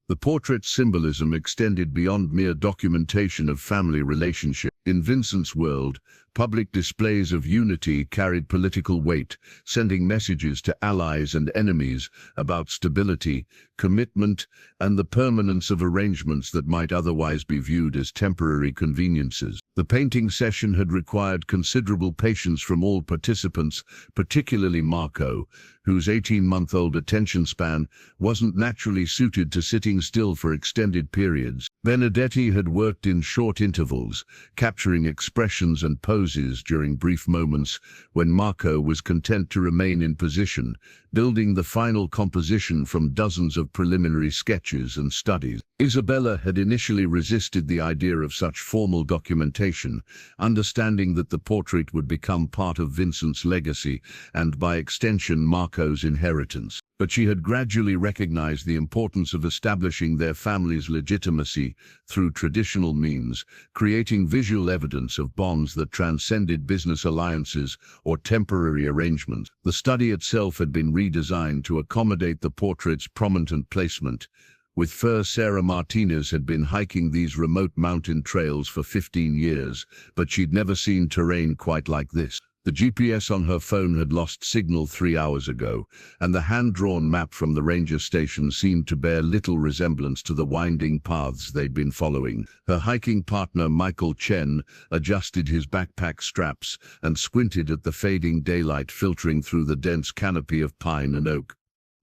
The portrait's symbolism extended beyond mere documentation of family relationships. In Vincent's world, public displays of unity carried political weight, sending messages to allies and enemies about stability, commitment, and the permanence of arrangements that might otherwise be viewed as temporary conveniences. The painting session had required considerable patience from all participants, particularly Marco, whose 18-month-old attention span wasn't naturally suited to sitting still for extended periods. Benedetti had worked in short intervals, capturing expressions and poses during brief moments when Marco was content to remain in position, building the final composition from dozens of preliminary sketches and studies. Isabella had initially resisted the idea of such formal documentation, understanding that the portrait would become part of Vincent's legacy and, by extension, Marco's inheritance. But she had gradually recognized the importance of establishing their family's legitimacy through traditional means, creating visual evidence of bonds that transcended business alliances or temporary arrangements. The study itself had been redesigned to accommodate the portrait's prominent placement. With fur, Sarah Martinez had been hiking these remote mountain trails for 15 years, but she'd never seen terrain quite like this. The GPS on her phone had lost signal 3 hours ago, and the hand-drawn map from the ranger station seemed to bear little resemblance to the winding paths they'd been following. Her hiking partner, Michael Chen, adjusted his backpack straps and squinted at the fading daylight filtering through the dense canopy of pine and oak.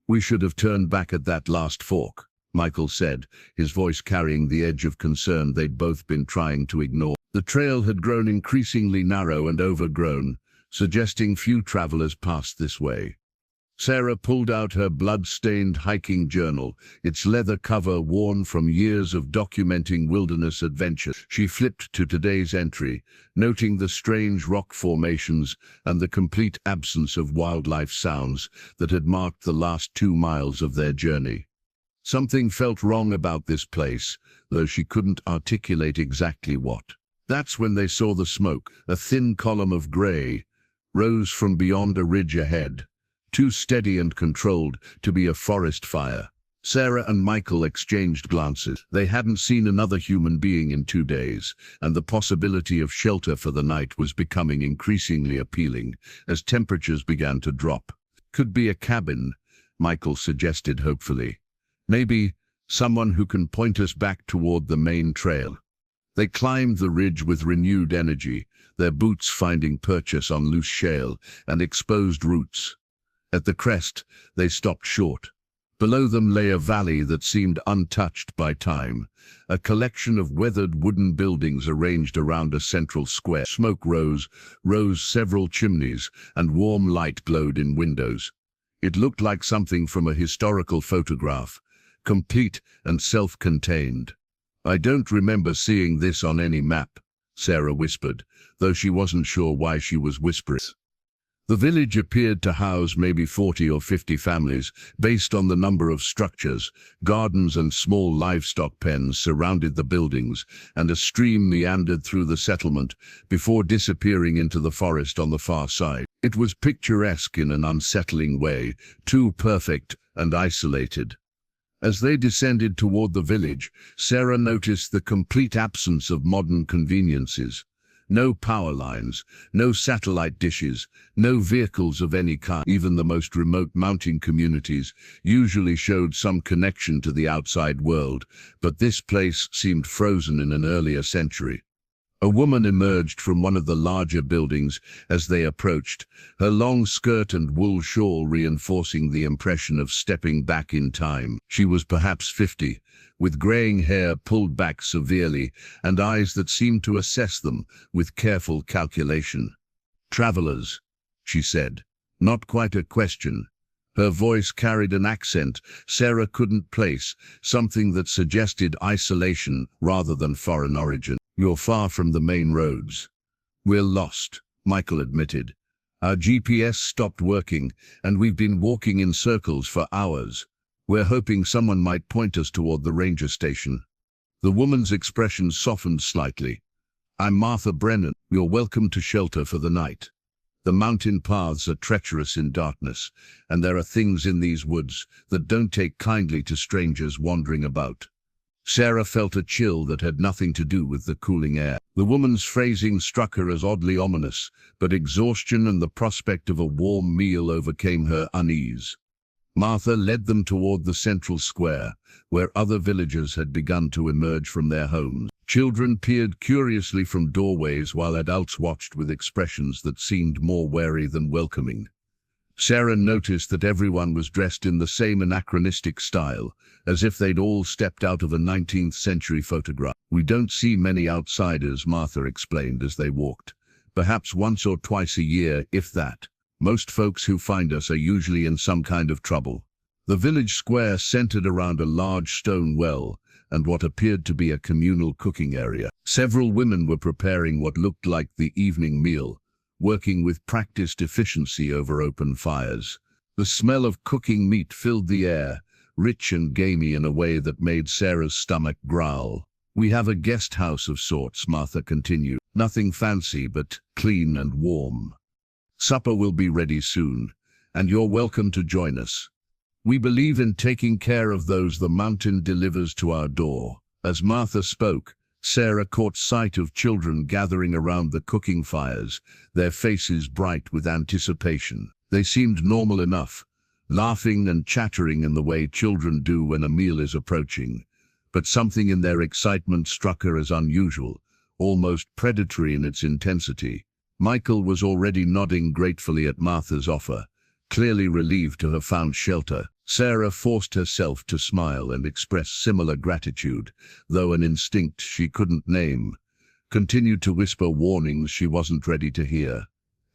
"We should have turned back at that last fork," Michael said, his voice carrying the edge of concern they'd both been trying to ignore. The trail had grown increasingly narrow and overgrown, suggesting few travelers passed this way. Sarah pulled out her blood-stained hiking journal, its leather cover worn from years of documenting wilderness adventures. She flipped to today's entry, noting the strange rock formations and the complete absence of wildlife sounds that had marked the last 2 miles of their journey. Something felt wrong about this place, though she couldn't articulate exactly what. That's when they saw the smoke. A thin column of gray rose from beyond a ridge ahead, too steady and controlled to be a forest fire. Sarah and Michael exchanged glances. They hadn't seen another human being in 2 days, and the possibility of shelter for the night was becoming increasingly appealing as temperatures began to drop. "Could be a cabin," Michael suggested hopefully. "Maybe someone who can point us back toward the main trail." They climbed the ridge with renewed energy, their boots finding purchase on loose shale and exposed roots. At the crest, they stopped short. Below them lay a valley that seemed untouched by time, a collection of weathered wooden buildings arranged around a central square. Smoke rose several chimneys, and warm light glowed in windows. It looked like something from a historical photograph, complete and self-contained. "I don't remember seeing this on any map," Sarah whispered, though she wasn't sure why she was whispering. The village appeared to house maybe 40 or 50 families, based on the number of structures. Gardens and small livestock pens surrounded the buildings, and a stream meandered through the settlement before disappearing into the forest on the far side. It was picturesque in an unsettling way, too perfect and isolated. As they descended toward the village, Sarah noticed the complete absence of modern conveniences. No power lines, no satellite dishes, no vehicles of any kind. Even the most remote mountain communities usually showed some connection to the outside world, but this place seemed frozen in an earlier century. A woman emerged from one of the larger buildings as they approached, her long skirt and wool shawl reinforcing the impression of stepping back in time. She was perhaps 50, with graying hair pulled back severely and eyes that seemed to assess them with careful calculation. "Travelers," she said. Not quite a question, Her voice carried an accent Sarah couldn't place, something that suggested isolation rather than foreign origin. "You're far from the main roads." "We're lost," Michael admitted. "Our GPS stopped working, and we've been walking in circles for hours. We're hoping someone might point us toward the ranger station." The woman's expression softened slightly. "I'm Martha Brennan. You're welcome to shelter for the night. The mountain paths are treacherous in darkness, and there are things in these woods that don't take kindly to strangers wandering about." Sarah felt a chill that had nothing to do with the cooling air. The woman's phrasing struck her as oddly ominous, but exhaustion and the prospect of a warm meal overcame her unease. Martha led them toward the central square, where other villagers had begun to emerge from their homes. Children peered curiously from doorways while adults watched with expressions that seemed more wary than welcoming. Sarah noticed that everyone was dressed in the same anachronistic style, as if they'd all stepped out of a 19th century photograph. "We don't see many outsiders," Martha explained as they walked. "Perhaps once or twice a year, if that. Most folks who find us are usually in some kind of trouble." The village square centered around a large stone well and what appeared to be a communal cooking area. Several women were preparing what looked like the evening meal, working with practiced efficiency over open fires. The smell of cooking meat filled the air, rich and gamey in a way that made Sarah's stomach growl. "We have a guest house of sorts," Martha continued. "Nothing fancy, but clean and warm. Supper will be ready soon, and you're welcome to join us. We believe in taking care of those the mountain delivers to our door." As Martha spoke, Sarah caught sight of children gathering around the cooking fires, their faces bright with anticipation. They seemed normal enough, laughing and chattering in the way children do when a meal is approaching. But something in their excitement struck her as unusual, almost predatory in its intensity. Michael was already nodding gratefully at Martha's offer, clearly relieved to have found shelter. Sarah forced herself to smile and express similar gratitude, though an instinct she couldn't name continued to whisper warnings she wasn't ready to hear.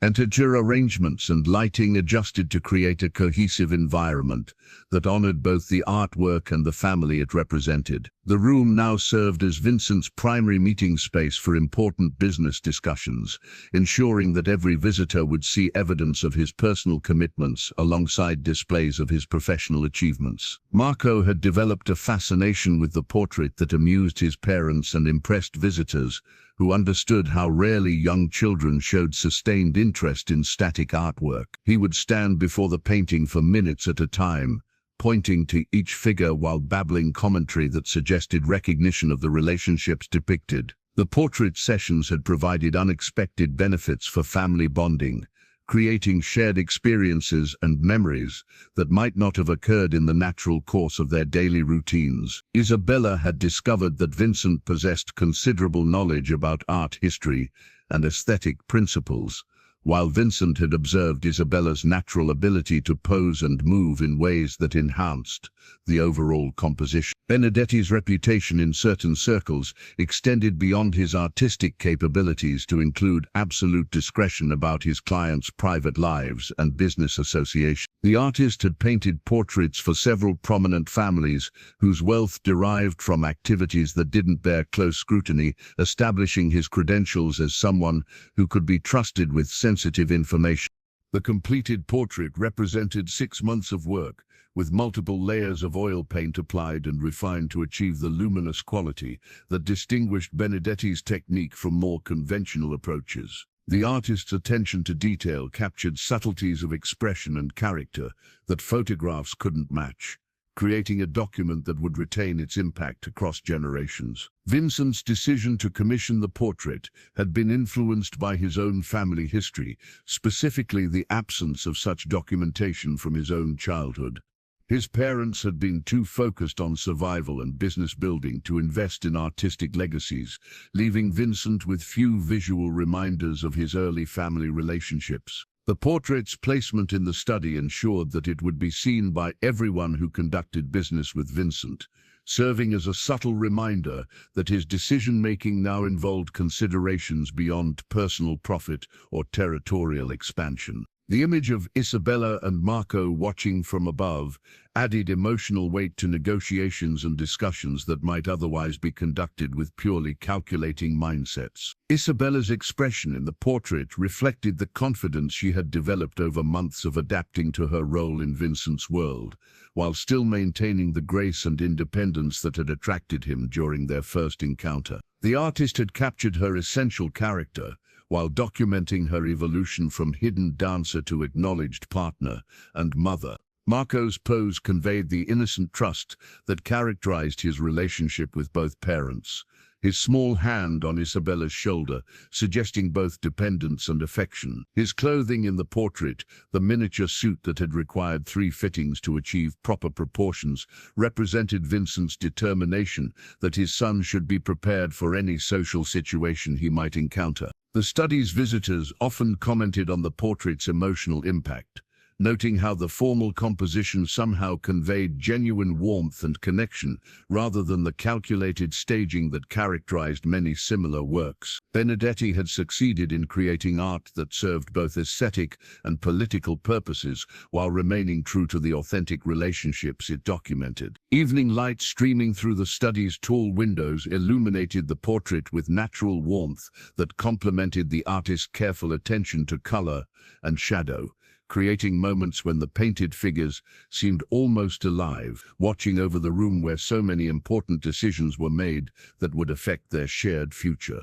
Integer arrangements and lighting adjusted to create a cohesive environment that honored both the artwork and the family it represented. The room now served as Vincent's primary meeting space for important business discussions, ensuring that every visitor would see evidence of his personal commitments alongside displays of his professional achievements. Marco had developed a fascination with the portrait that amused his parents and impressed visitors, who understood how rarely young children showed sustained interest in static artwork. He would stand before the painting for minutes at a time, pointing to each figure while babbling commentary that suggested recognition of the relationships depicted. The portrait sessions had provided unexpected benefits for family bonding, creating shared experiences and memories that might not have occurred in the natural course of their daily routines. Isabella had discovered that Vincent possessed considerable knowledge about art history and aesthetic principles, while Vincent had observed Isabella's natural ability to pose and move in ways that enhanced the overall composition. Benedetti's reputation in certain circles extended beyond his artistic capabilities to include absolute discretion about his clients' private lives and business associations. The artist had painted portraits for several prominent families whose wealth derived from activities that didn't bear close scrutiny, establishing his credentials as someone who could be trusted with sensitive information. The completed portrait represented 6 months of work, with multiple layers of oil paint applied and refined to achieve the luminous quality that distinguished Benedetti's technique from more conventional approaches. The artist's attention to detail captured subtleties of expression and character that photographs couldn't match, creating a document that would retain its impact across generations. Vincent's decision to commission the portrait had been influenced by his own family history, specifically the absence of such documentation from his own childhood. His parents had been too focused on survival and business building to invest in artistic legacies, leaving Vincent with few visual reminders of his early family relationships. The portrait's placement in the study ensured that it would be seen by everyone who conducted business with Vincent, serving as a subtle reminder that his decision-making now involved considerations beyond personal profit or territorial expansion. The image of Isabella and Marco watching from above added emotional weight to negotiations and discussions that might otherwise be conducted with purely calculating mindsets. Isabella's expression in the portrait reflected the confidence she had developed over months of adapting to her role in Vincent's world, while still maintaining the grace and independence that had attracted him during their first encounter. The artist had captured her essential character, while documenting her evolution from hidden dancer to acknowledged partner and mother. Marco's pose conveyed the innocent trust that characterized his relationship with both parents, his small hand on Isabella's shoulder, suggesting both dependence and affection. His clothing in the portrait, the miniature suit that had required 3 fittings to achieve proper proportions, represented Vincent's determination that his son should be prepared for any social situation he might encounter. The study's visitors often commented on the portrait's emotional impact, noting how the formal composition somehow conveyed genuine warmth and connection rather than the calculated staging that characterized many similar works. Benedetti had succeeded in creating art that served both aesthetic and political purposes while remaining true to the authentic relationships it documented. Evening light streaming through the study's tall windows illuminated the portrait with natural warmth that complemented the artist's careful attention to color and shadow, creating moments when the painted figures seemed almost alive, watching over the room where so many important decisions were made that would affect their shared future.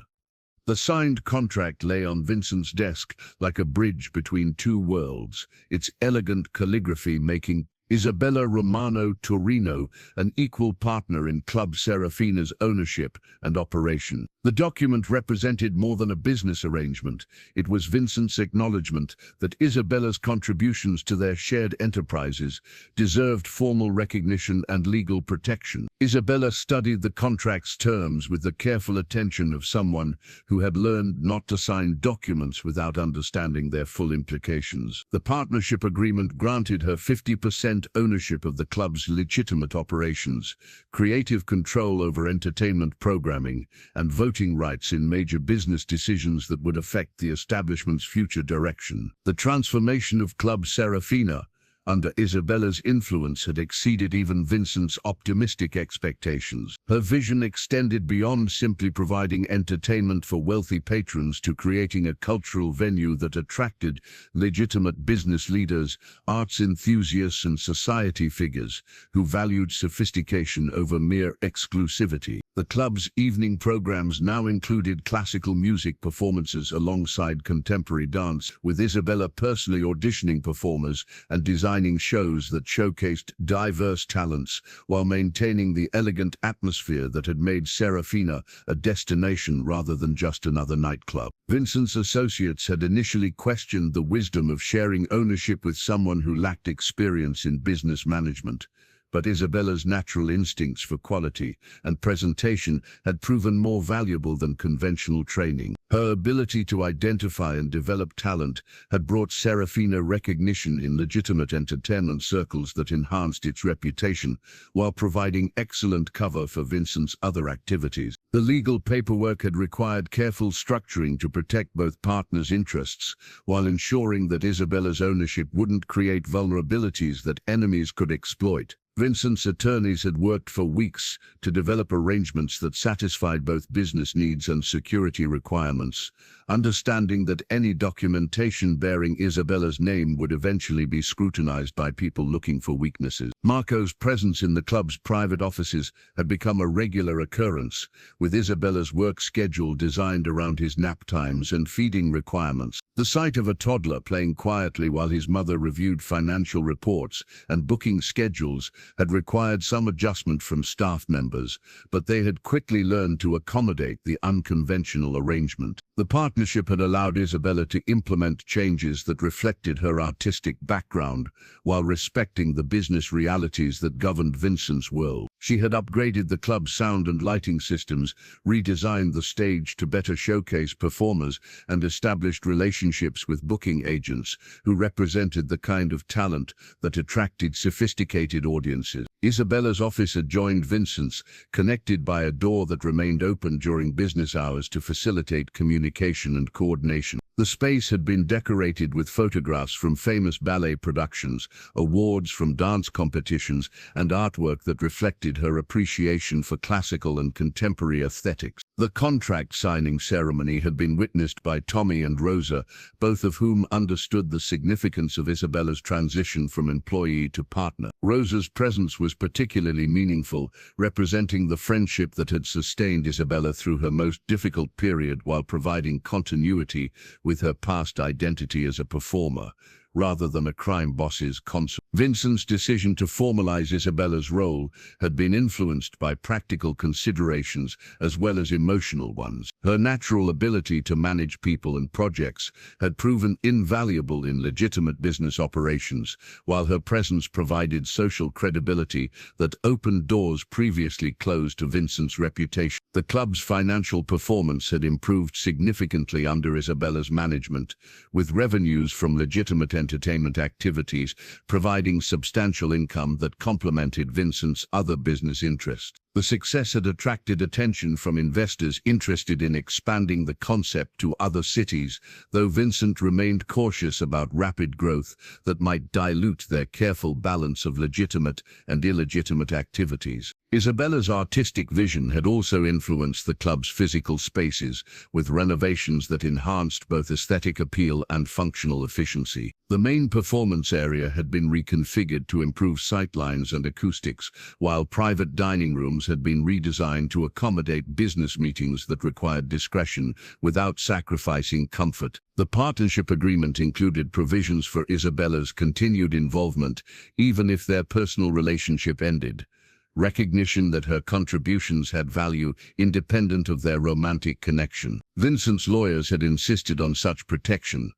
The signed contract lay on Vincent's desk like a bridge between two worlds, its elegant calligraphy making Isabella Romano Torino an equal partner in Club Serafina's ownership and operation. The document represented more than a business arrangement. It was Vincent's acknowledgement that Isabella's contributions to their shared enterprises deserved formal recognition and legal protection. Isabella studied the contract's terms with the careful attention of someone who had learned not to sign documents without understanding their full implications. The partnership agreement granted her 50% ownership of the club's legitimate operations, creative control over entertainment programming, and voting rights in major business decisions that would affect the establishment's future direction. The transformation of Club Serafina under Isabella's influence had exceeded even Vincent's optimistic expectations. Her vision extended beyond simply providing entertainment for wealthy patrons to creating a cultural venue that attracted legitimate business leaders, arts enthusiasts, and society figures who valued sophistication over mere exclusivity. The club's evening programs now included classical music performances alongside contemporary dance, with Isabella personally auditioning performers and designing shows that showcased diverse talents while maintaining the elegant atmosphere that had made Serafina a destination rather than just another nightclub. Vincent's associates had initially questioned the wisdom of sharing ownership with someone who lacked experience in business management, but Isabella's natural instincts for quality and presentation had proven more valuable than conventional training. Her ability to identify and develop talent had brought Serafina recognition in legitimate entertainment circles that enhanced its reputation, while providing excellent cover for Vincent's other activities. The legal paperwork had required careful structuring to protect both partners' interests, while ensuring that Isabella's ownership wouldn't create vulnerabilities that enemies could exploit. Vincent's attorneys had worked for weeks to develop arrangements that satisfied both business needs and security requirements, understanding that any documentation bearing Isabella's name would eventually be scrutinized by people looking for weaknesses. Marco's presence in the club's private offices had become a regular occurrence, with Isabella's work schedule designed around his nap times and feeding requirements. The sight of a toddler playing quietly while his mother reviewed financial reports and booking schedules had required some adjustment from staff members, but they had quickly learned to accommodate the unconventional arrangement. The partnership had allowed Isabella to implement changes that reflected her artistic background, while respecting the business realities that governed Vincent's world. She had upgraded the club's sound and lighting systems, redesigned the stage to better showcase performers, and established relationships with booking agents who represented the kind of talent that attracted sophisticated audiences. Isabella's office adjoined Vincent's, connected by a door that remained open during business hours to facilitate communication and coordination. The space had been decorated with photographs from famous ballet productions, awards from dance competitions, and artwork that reflected her appreciation for classical and contemporary aesthetics. The contract signing ceremony had been witnessed by Tommy and Rosa, both of whom understood the significance of Isabella's transition from employee to partner. Rosa's presence was particularly meaningful, representing the friendship that had sustained Isabella through her most difficult period while providing continuity with her past identity as a performer, rather than a crime boss's consort. Vincent's decision to formalize Isabella's role had been influenced by practical considerations as well as emotional ones. Her natural ability to manage people and projects had proven invaluable in legitimate business operations, while her presence provided social credibility that opened doors previously closed to Vincent's reputation. The club's financial performance had improved significantly under Isabella's management, with revenues from legitimate entertainment activities providing substantial income that complemented Vincent's other business interests. The success had attracted attention from investors interested in expanding the concept to other cities, though Vincent remained cautious about rapid growth that might dilute their careful balance of legitimate and illegitimate activities. Isabella's artistic vision had also influenced the club's physical spaces, with renovations that enhanced both aesthetic appeal and functional efficiency. The main performance area had been reconfigured to improve sightlines and acoustics, while private dining rooms had been redesigned to accommodate business meetings that required discretion without sacrificing comfort. The partnership agreement included provisions for Isabella's continued involvement, even if their personal relationship ended. Recognition that her contributions had value independent of their romantic connection. Vincent's lawyers had insisted on such protection,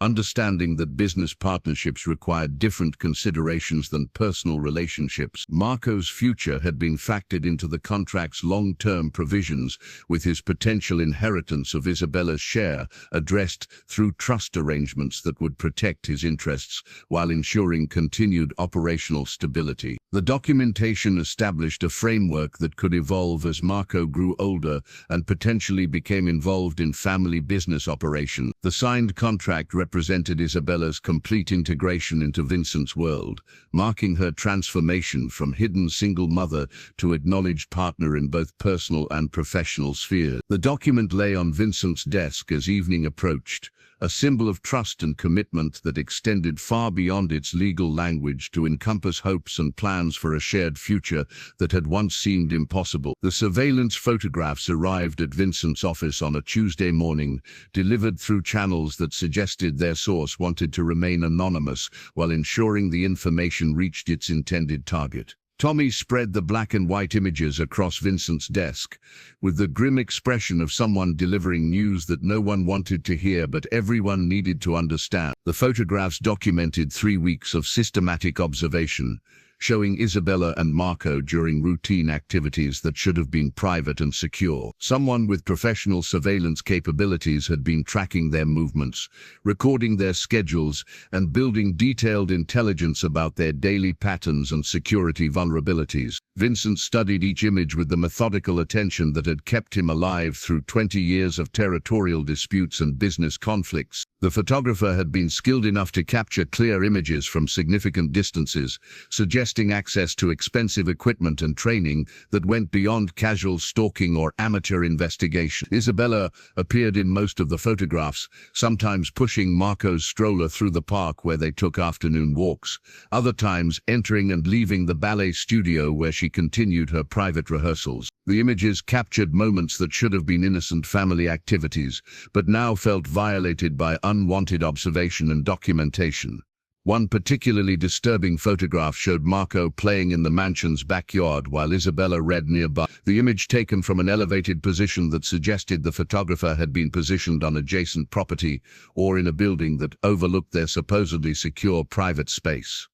understanding that business partnerships required different considerations than personal relationships. Marco's future had been factored into the contract's long-term provisions, with his potential inheritance of Isabella's share addressed through trust arrangements that would protect his interests while ensuring continued operational stability. The documentation established a framework that could evolve as Marco grew older and potentially became involved in family business operations. The signed contract represented Isabella's complete integration into Vincent's world, marking her transformation from hidden single mother to acknowledged partner in both personal and professional spheres. The document lay on Vincent's desk as evening approached, a symbol of trust and commitment that extended far beyond its legal language to encompass hopes and plans for a shared future that had once seemed impossible. The surveillance photographs arrived at Vincent's office on a Tuesday morning, delivered through channels that suggested their source wanted to remain anonymous while ensuring the information reached its intended target. Tommy spread the black and white images across Vincent's desk, with the grim expression of someone delivering news that no one wanted to hear but everyone needed to understand. The photographs documented 3 weeks of systematic observation, showing Isabella and Marco during routine activities that should have been private and secure. Someone with professional surveillance capabilities had been tracking their movements, recording their schedules, and building detailed intelligence about their daily patterns and security vulnerabilities. Vincent studied each image with the methodical attention that had kept him alive through 20 years of territorial disputes and business conflicts. The photographer had been skilled enough to capture clear images from significant distances, suggesting access to expensive equipment and training that went beyond casual stalking or amateur investigation. Isabella appeared in most of the photographs, sometimes pushing Marco's stroller through the park where they took afternoon walks, other times entering and leaving the ballet studio where she continued her private rehearsals. The images captured moments that should have been innocent family activities, but now felt violated by unwanted observation and documentation. One particularly disturbing photograph showed Marco playing in the mansion's backyard while Isabella read nearby. The image taken from an elevated position that suggested the photographer had been positioned on adjacent property or in a building that overlooked their supposedly secure private space.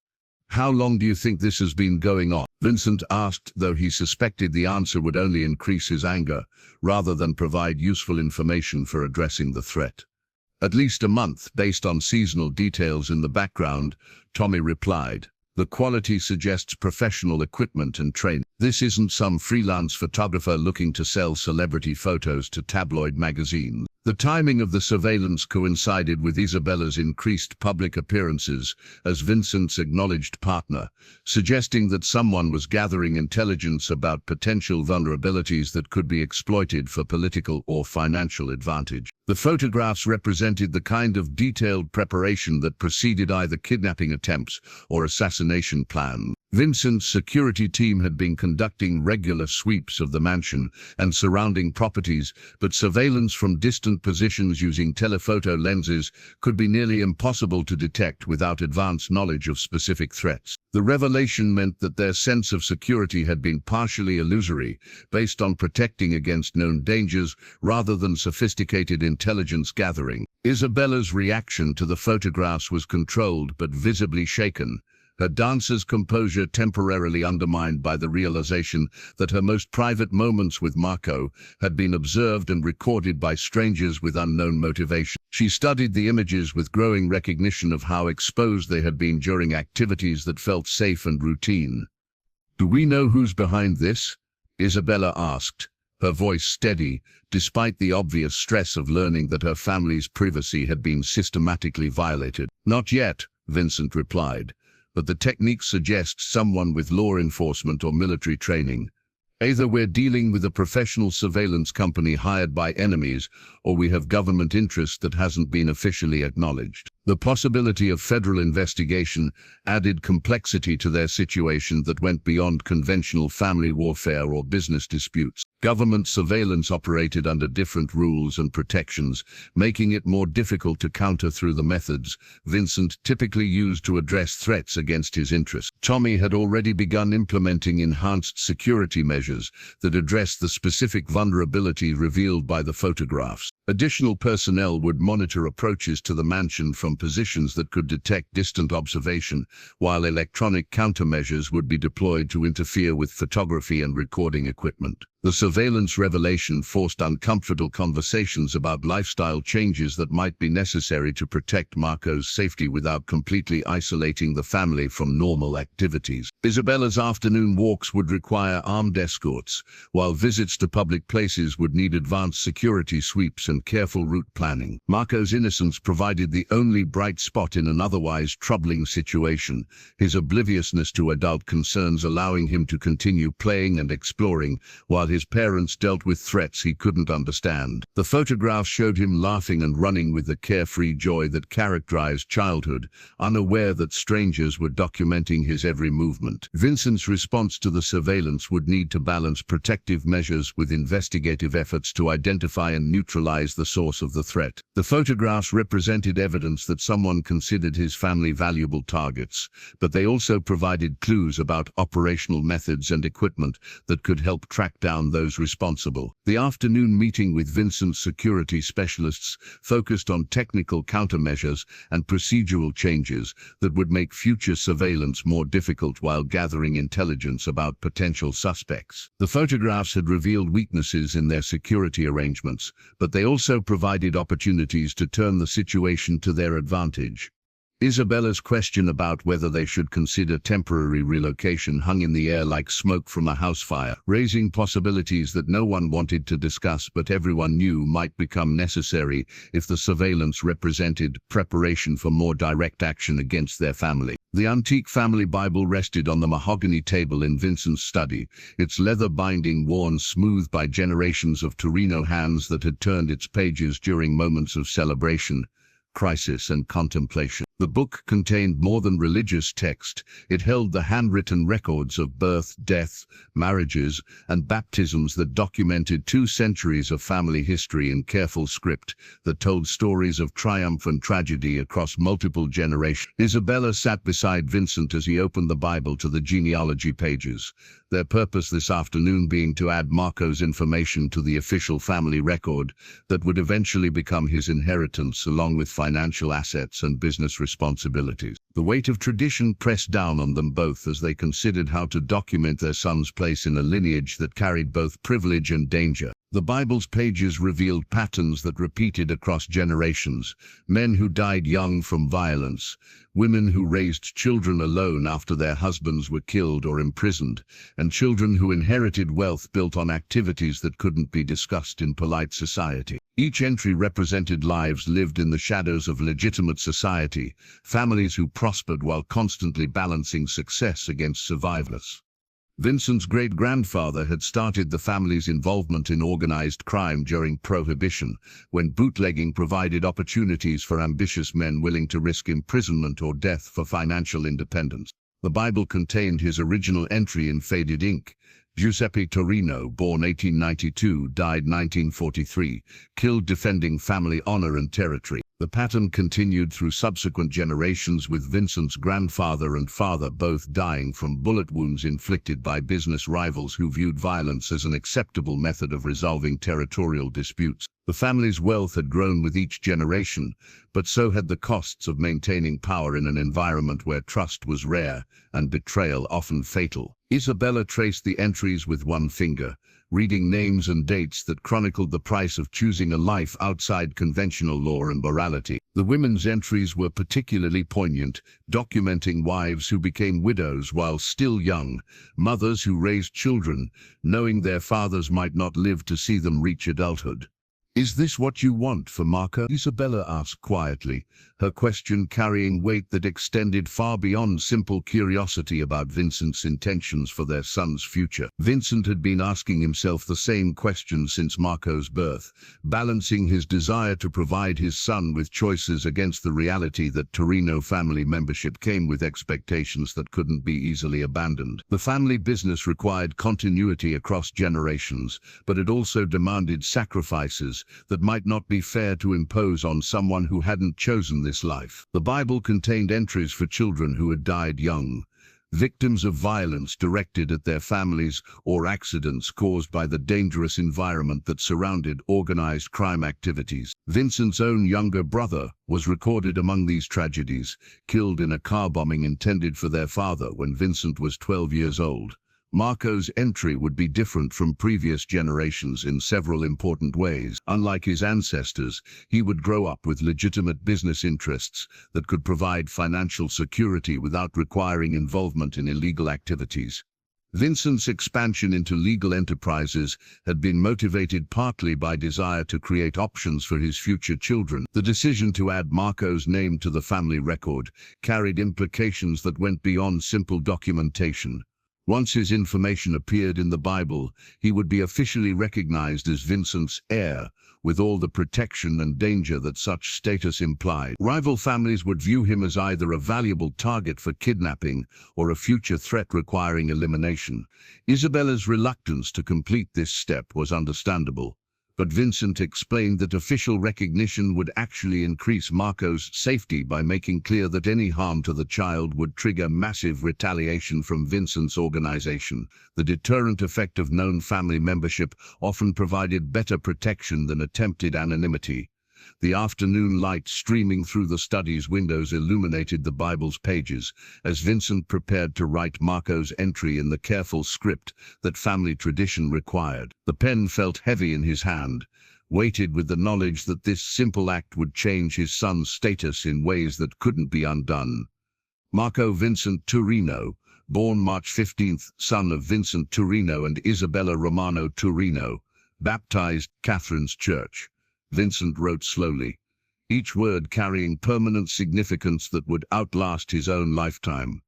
"How long do you think this has been going on?" Vincent asked, though he suspected the answer would only increase his anger, rather than provide useful information for addressing the threat. "At least a month, based on seasonal details in the background," Tommy replied. "The quality suggests professional equipment and training. This isn't some freelance photographer looking to sell celebrity photos to tabloid magazines." The timing of the surveillance coincided with Isabella's increased public appearances as Vincent's acknowledged partner, suggesting that someone was gathering intelligence about potential vulnerabilities that could be exploited for political or financial advantage. The photographs represented the kind of detailed preparation that preceded either kidnapping attempts or assassination plans. Vincent's security team had been conducting regular sweeps of the mansion and surrounding properties, but surveillance from distant positions using telephoto lenses could be nearly impossible to detect without advanced knowledge of specific threats. The revelation meant that their sense of security had been partially illusory, based on protecting against known dangers rather than sophisticated intelligence gathering. Isabella's reaction to the photographs was controlled but visibly shaken, her dancer's composure temporarily undermined by the realization that her most private moments with Marco had been observed and recorded by strangers with unknown motivation. She studied the images with growing recognition of how exposed they had been during activities that felt safe and routine. "Do we know who's behind this?" Isabella asked, her voice steady, despite the obvious stress of learning that her family's privacy had been systematically violated. "Not yet," Vincent replied, "but the technique suggests someone with law enforcement or military training. Either we're dealing with a professional surveillance company hired by enemies, or we have government interest that hasn't been officially acknowledged." The possibility of federal investigation added complexity to their situation that went beyond conventional family warfare or business disputes. Government surveillance operated under different rules and protections, making it more difficult to counter through the methods Vincent typically used to address threats against his interests. Tommy had already begun implementing enhanced security measures that addressed the specific vulnerability revealed by the photographs. Additional personnel would monitor approaches to the mansion from positions that could detect distant observation, while electronic countermeasures would be deployed to interfere with photography and recording equipment. The surveillance revelation forced uncomfortable conversations about lifestyle changes that might be necessary to protect Marco's safety without completely isolating the family from normal activities. Isabella's afternoon walks would require armed escorts, while visits to public places would need advanced security sweeps and careful route planning. Marco's innocence provided the only bright spot in an otherwise troubling situation, his obliviousness to adult concerns allowing him to continue playing and exploring, while his parents dealt with threats he couldn't understand. The photographs showed him laughing and running with the carefree joy that characterized childhood, unaware that strangers were documenting his every movement. Vincent's response to the surveillance would need to balance protective measures with investigative efforts to identify and neutralize the source of the threat. The photographs represented evidence that someone considered his family valuable targets, but they also provided clues about operational methods and equipment that could help track down those responsible. The afternoon meeting with Vincent's security specialists focused on technical countermeasures and procedural changes that would make future surveillance more difficult while gathering intelligence about potential suspects. The photographs had revealed weaknesses in their security arrangements, but they also provided opportunities to turn the situation to their advantage. Isabella's question about whether they should consider temporary relocation hung in the air like smoke from a house fire, raising possibilities that no one wanted to discuss but everyone knew might become necessary if the surveillance represented preparation for more direct action against their family. The antique family Bible rested on the mahogany table in Vincent's study, its leather binding worn smooth by generations of Torino hands that had turned its pages during moments of celebration, crisis, and contemplation. The book contained more than religious text. It held the handwritten records of birth, death, marriages, and baptisms that documented 2 centuries of family history in careful script that told stories of triumph and tragedy across multiple generations. Isabella sat beside Vincent as he opened the Bible to the genealogy pages, their purpose this afternoon being to add Marco's information to the official family record that would eventually become his inheritance along with financial assets and business responsibilities. The weight of tradition pressed down on them both as they considered how to document their son's place in a lineage that carried both privilege and danger. The Bible's pages revealed patterns that repeated across generations: men who died young from violence, women who raised children alone after their husbands were killed or imprisoned, and children who inherited wealth built on activities that couldn't be discussed in polite society. Each entry represented lives lived in the shadows of legitimate society, families who prospered while constantly balancing success against survivors. Vincent's great-grandfather had started the family's involvement in organized crime during Prohibition, when bootlegging provided opportunities for ambitious men willing to risk imprisonment or death for financial independence. The Bible contained his original entry in faded ink. Giuseppe Torino, born 1892, died 1943, killed defending family honor and territory. The pattern continued through subsequent generations, with Vincent's grandfather and father both dying from bullet wounds inflicted by business rivals who viewed violence as an acceptable method of resolving territorial disputes. The family's wealth had grown with each generation, but so had the costs of maintaining power in an environment where trust was rare and betrayal often fatal. Isabella traced the entries with one finger, reading names and dates that chronicled the price of choosing a life outside conventional law and morality. The women's entries were particularly poignant, documenting wives who became widows while still young, mothers who raised children, knowing their fathers might not live to see them reach adulthood. "Is this what you want for Marco?" Isabella asked quietly, her question carrying weight that extended far beyond simple curiosity about Vincent's intentions for their son's future. Vincent had been asking himself the same question since Marco's birth, balancing his desire to provide his son with choices against the reality that Torino family membership came with expectations that couldn't be easily abandoned. The family business required continuity across generations, but it also demanded sacrifices that might not be fair to impose on someone who hadn't chosen this life. The Bible contained entries for children who had died young, victims of violence directed at their families or accidents caused by the dangerous environment that surrounded organized crime activities. Vincent's own younger brother was recorded among these tragedies, killed in a car bombing intended for their father when Vincent was 12 years old. Marco's entry would be different from previous generations in several important ways. Unlike his ancestors, he would grow up with legitimate business interests that could provide financial security without requiring involvement in illegal activities. Vincent's expansion into legal enterprises had been motivated partly by desire to create options for his future children. The decision to add Marco's name to the family record carried implications that went beyond simple documentation. Once his information appeared in the Bible, he would be officially recognized as Vincent's heir, with all the protection and danger that such status implied. Rival families would view him as either a valuable target for kidnapping or a future threat requiring elimination. Isabella's reluctance to complete this step was understandable, but Vincent explained that official recognition would actually increase Marco's safety by making clear that any harm to the child would trigger massive retaliation from Vincent's organization. The deterrent effect of known family membership often provided better protection than attempted anonymity. The afternoon light streaming through the study's windows illuminated the Bible's pages as Vincent prepared to write Marco's entry in the careful script that family tradition required. The pen felt heavy in his hand, weighted with the knowledge that this simple act would change his son's status in ways that couldn't be undone. Marco Vincent Torino, born March 15, son of Vincent Torino and Isabella Romano Torino, baptized Catherine's Church. Vincent wrote slowly, each word carrying permanent significance that would outlast his own lifetime.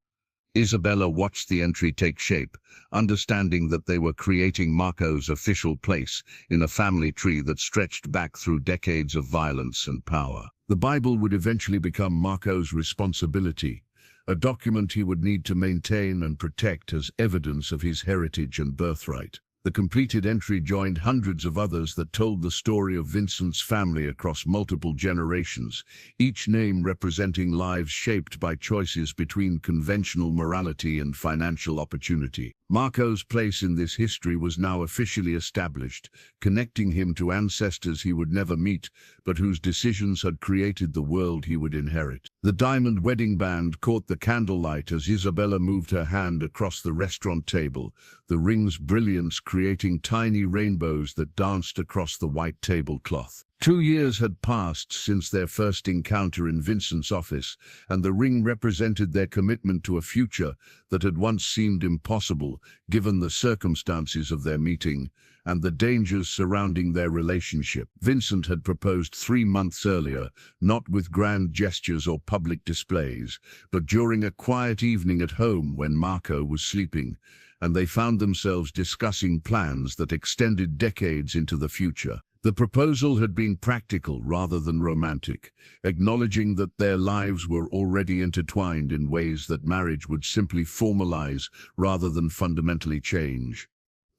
Isabella watched the entry take shape, understanding that they were creating Marco's official place in a family tree that stretched back through decades of violence and power. The Bible would eventually become Marco's responsibility, a document he would need to maintain and protect as evidence of his heritage and birthright. The completed entry joined hundreds of others that told the story of Vincent's family across multiple generations, each name representing lives shaped by choices between conventional morality and financial opportunity. Marco's place in this history was now officially established, connecting him to ancestors he would never meet, but whose decisions had created the world he would inherit. The diamond wedding band caught the candlelight as Isabella moved her hand across the restaurant table, the ring's brilliance creating tiny rainbows that danced across the white tablecloth. 2 years had passed since their first encounter in Vincent's office, and the ring represented their commitment to a future that had once seemed impossible, given the circumstances of their meeting and the dangers surrounding their relationship. Vincent had proposed 3 months earlier, not with grand gestures or public displays, but during a quiet evening at home when Marco was sleeping, and they found themselves discussing plans that extended decades into the future. The proposal had been practical rather than romantic, acknowledging that their lives were already intertwined in ways that marriage would simply formalize rather than fundamentally change.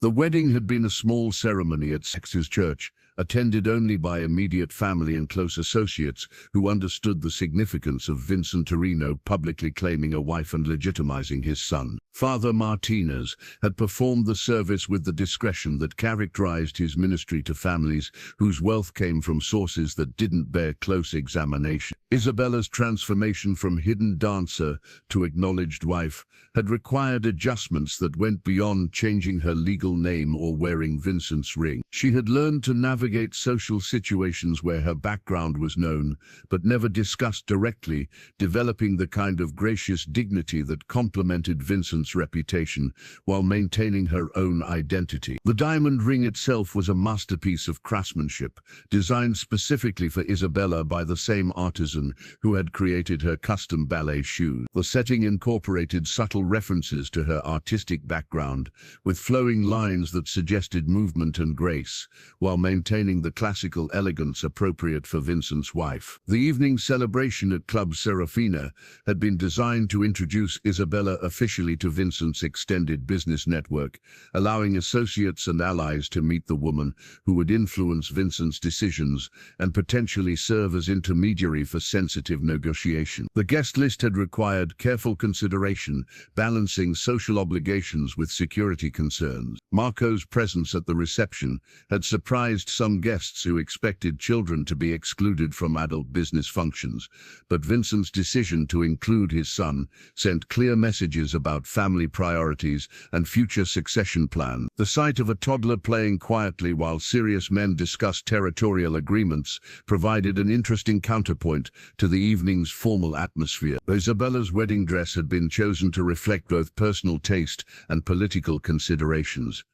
The wedding had been a small ceremony at Sex's church, attended only by immediate family and close associates who understood the significance of Vincent Torino publicly claiming a wife and legitimizing his son. Father Martinez had performed the service with the discretion that characterized his ministry to families whose wealth came from sources that didn't bear close examination. Isabella's transformation from hidden dancer to acknowledged wife had required adjustments that went beyond changing her legal name or wearing Vincent's ring. She had learned to navigate social situations where her background was known, but never discussed directly, developing the kind of gracious dignity that complemented Vincent's reputation while maintaining her own identity. The diamond ring itself was a masterpiece of craftsmanship, designed specifically for Isabella by the same artisan who had created her custom ballet shoes. The setting incorporated subtle references to her artistic background, with flowing lines that suggested movement and grace, while maintaining the classical elegance appropriate for Vincent's wife. The evening celebration at Club Serafina had been designed to introduce Isabella officially to Vincent's extended business network, allowing associates and allies to meet the woman who would influence Vincent's decisions and potentially serve as intermediary for sensitive negotiation. The guest list had required careful consideration, balancing social obligations with security concerns. Marco's presence at the reception had surprised some guests who expected children to be excluded from adult business functions, but Vincent's decision to include his son sent clear messages about family priorities and future succession plans. The sight of a toddler playing quietly while serious men discussed territorial agreements provided an interesting counterpoint to the evening's formal atmosphere. Isabella's wedding dress had been chosen to reflect both personal taste and political considerations.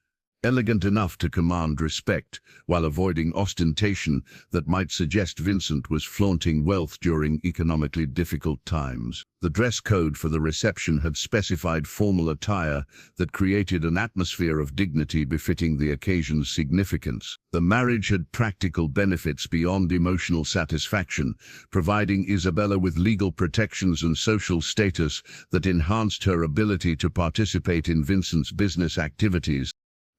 Elegant enough to command respect, while avoiding ostentation that might suggest Vincent was flaunting wealth during economically difficult times. The dress code for the reception had specified formal attire that created an atmosphere of dignity befitting the occasion's significance. The marriage had practical benefits beyond emotional satisfaction, providing Isabella with legal protections and social status that enhanced her ability to participate in Vincent's business activities.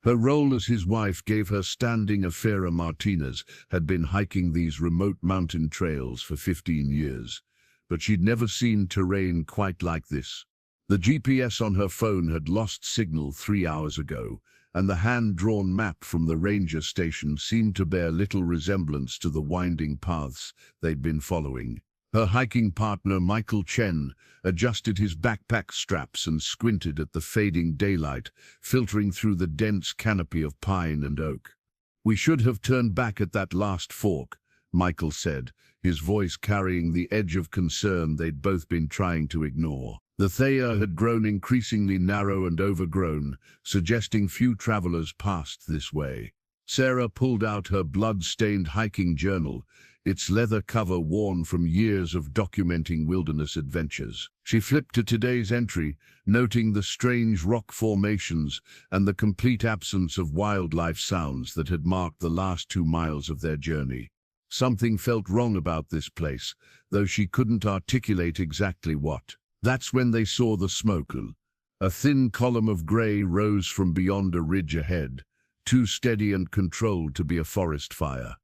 Her role as his wife gave her standing. Afera Martinez had been hiking these remote mountain trails for 15 years, but she'd never seen terrain quite like this. The GPS on her phone had lost signal 3 hours ago, and the hand-drawn map from the ranger station seemed to bear little resemblance to the winding paths they'd been following. Her hiking partner, Michael Chen, adjusted his backpack straps and squinted at the fading daylight, filtering through the dense canopy of pine and oak. "We should have turned back at that last fork," Michael said, his voice carrying the edge of concern they'd both been trying to ignore. The Thea had grown increasingly narrow and overgrown, suggesting few travelers passed this way. Sarah pulled out her blood-stained hiking journal, its leather cover worn from years of documenting wilderness adventures. She flipped to today's entry, noting the strange rock formations and the complete absence of wildlife sounds that had marked the last 2 miles of their journey. Something felt wrong about this place, though she couldn't articulate exactly what. That's when they saw the smoke. A thin column of grey rose from beyond a ridge ahead, too steady and controlled to be a forest fire.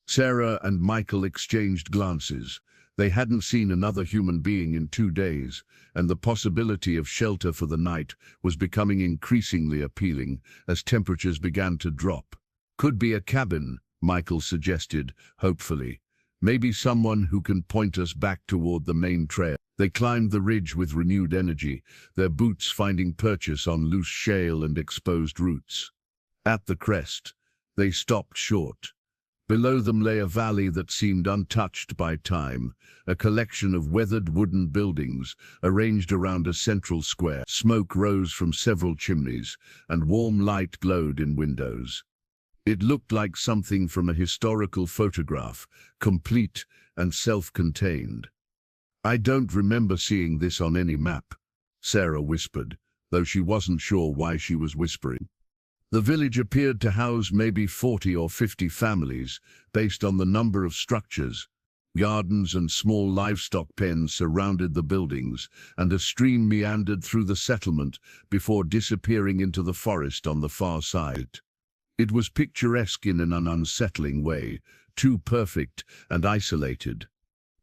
Sarah and Michael exchanged glances. They hadn't seen another human being in 2 days, and the possibility of shelter for the night was becoming increasingly appealing as temperatures began to drop. "Could be a cabin," Michael suggested, hopefully. "Maybe someone who can point us back toward the main trail." They climbed the ridge with renewed energy, their boots finding purchase on loose shale and exposed roots. At the crest, they stopped short. Below them lay a valley that seemed untouched by time, a collection of weathered wooden buildings arranged around a central square. Smoke rose from several chimneys, and warm light glowed in windows. It looked like something from a historical photograph, complete and self-contained. "I don't remember seeing this on any map," Sarah whispered, though she wasn't sure why she was whispering. The village appeared to house maybe 40 or 50 families, based on the number of structures. Gardens and small livestock pens surrounded the buildings, and a stream meandered through the settlement before disappearing into the forest on the far side. It was picturesque in an unsettling way, too perfect and isolated.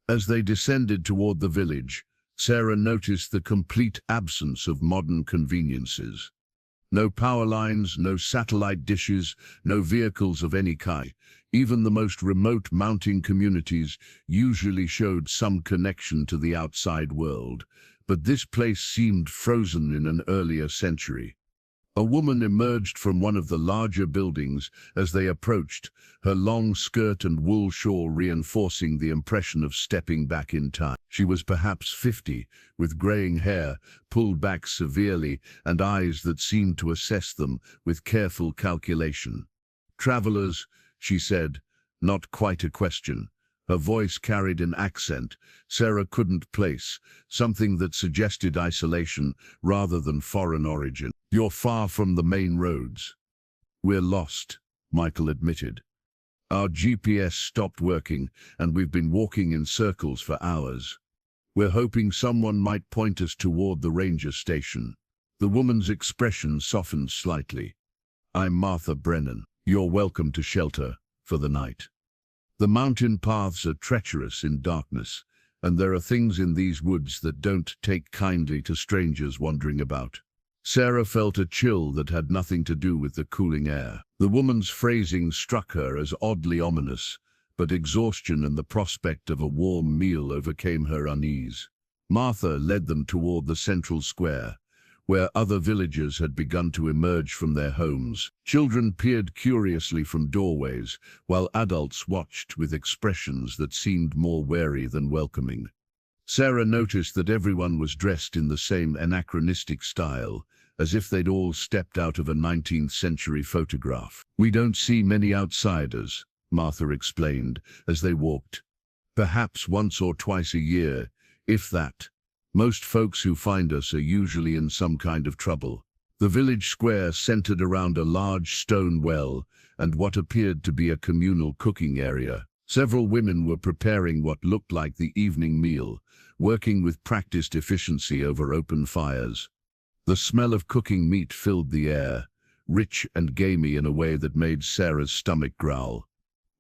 As they descended toward the village, Sarah noticed the complete absence of modern conveniences. No power lines, no satellite dishes, no vehicles of any kind. Even the most remote mountain communities usually showed some connection to the outside world, but this place seemed frozen in an earlier century. A woman emerged from one of the larger buildings as they approached, her long skirt and wool shawl reinforcing the impression of stepping back in time. She was perhaps 50, with graying hair, pulled back severely, and eyes that seemed to assess them with careful calculation. "Travelers," she said, not quite a question. Her voice carried an accent Sarah couldn't place, something that suggested isolation rather than foreign origin. "You're far from the main roads." "We're lost," Michael admitted. "Our GPS stopped working, and we've been walking in circles for hours. We're hoping someone might point us toward the ranger station." The woman's expression softened slightly. "I'm Martha Brennan. You're welcome to shelter for the night. The mountain paths are treacherous in darkness, and there are things in these woods that don't take kindly to strangers wandering about." Sarah felt a chill that had nothing to do with the cooling air. The woman's phrasing struck her as oddly ominous, but exhaustion and the prospect of a warm meal overcame her unease. Martha led them toward the central square, where other villagers had begun to emerge from their homes. Children peered curiously from doorways, while adults watched with expressions that seemed more wary than welcoming. Sarah noticed that everyone was dressed in the same anachronistic style, as if they'd all stepped out of a 19th century photograph. "We don't see many outsiders," Martha explained as they walked. "Perhaps once or twice a year, if that. Most folks who find us are usually in some kind of trouble." The village square centered around a large stone well and what appeared to be a communal cooking area. Several women were preparing what looked like the evening meal, working with practiced efficiency over open fires. The smell of cooking meat filled the air, rich and gamey in a way that made Sarah's stomach growl.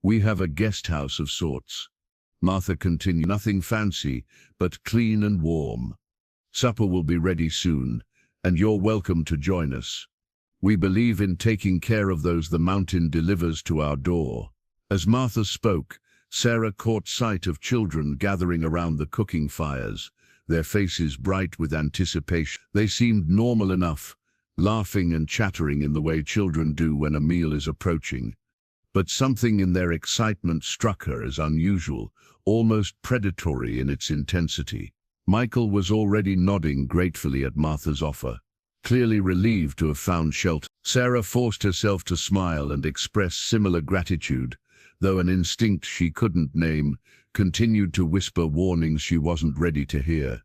"We have a guest house of sorts," Martha continued. "Nothing fancy, but clean and warm. Supper will be ready soon, and you're welcome to join us. We believe in taking care of those the mountain delivers to our door." As Martha spoke, Sarah caught sight of children gathering around the cooking fires, their faces bright with anticipation. They seemed normal enough, laughing and chattering in the way children do when a meal is approaching. But something in their excitement struck her as unusual, almost predatory in its intensity. Michael was already nodding gratefully at Martha's offer, clearly relieved to have found shelter. Sarah forced herself to smile and express similar gratitude, though an instinct she couldn't name continued to whisper warnings she wasn't ready to hear.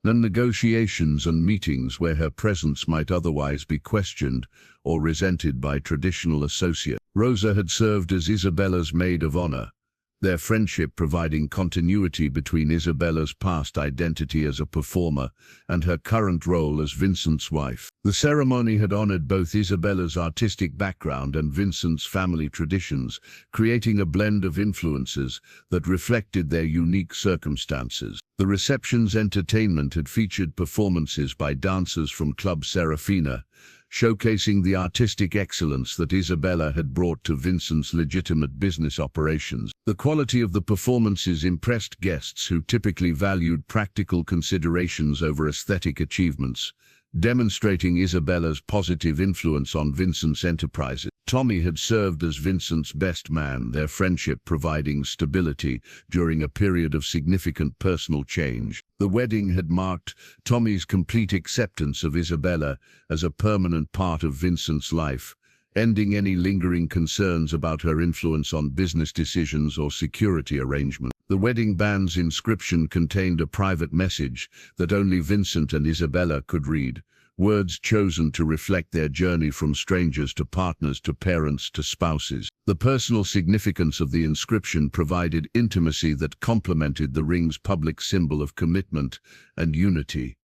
The negotiations and meetings where her presence might otherwise be questioned or resented by traditional associates. Rosa had served as Isabella's maid of honor, their friendship providing continuity between Isabella's past identity as a performer and her current role as Vincent's wife. The ceremony had honored both Isabella's artistic background and Vincent's family traditions, creating a blend of influences that reflected their unique circumstances. The reception's entertainment had featured performances by dancers from Club Serafina, showcasing the artistic excellence that Isabella had brought to Vincent's legitimate business operations. The quality of the performances impressed guests who typically valued practical considerations over aesthetic achievements, demonstrating Isabella's positive influence on Vincent's enterprises. Tommy had served as Vincent's best man, their friendship providing stability during a period of significant personal change. The wedding had marked Tommy's complete acceptance of Isabella as a permanent part of Vincent's life, ending any lingering concerns about her influence on business decisions or security arrangements. The wedding band's inscription contained a private message that only Vincent and Isabella could read, words chosen to reflect their journey from strangers to partners to parents to spouses. The personal significance of the inscription provided intimacy that complemented the ring's public symbol of commitment and unity.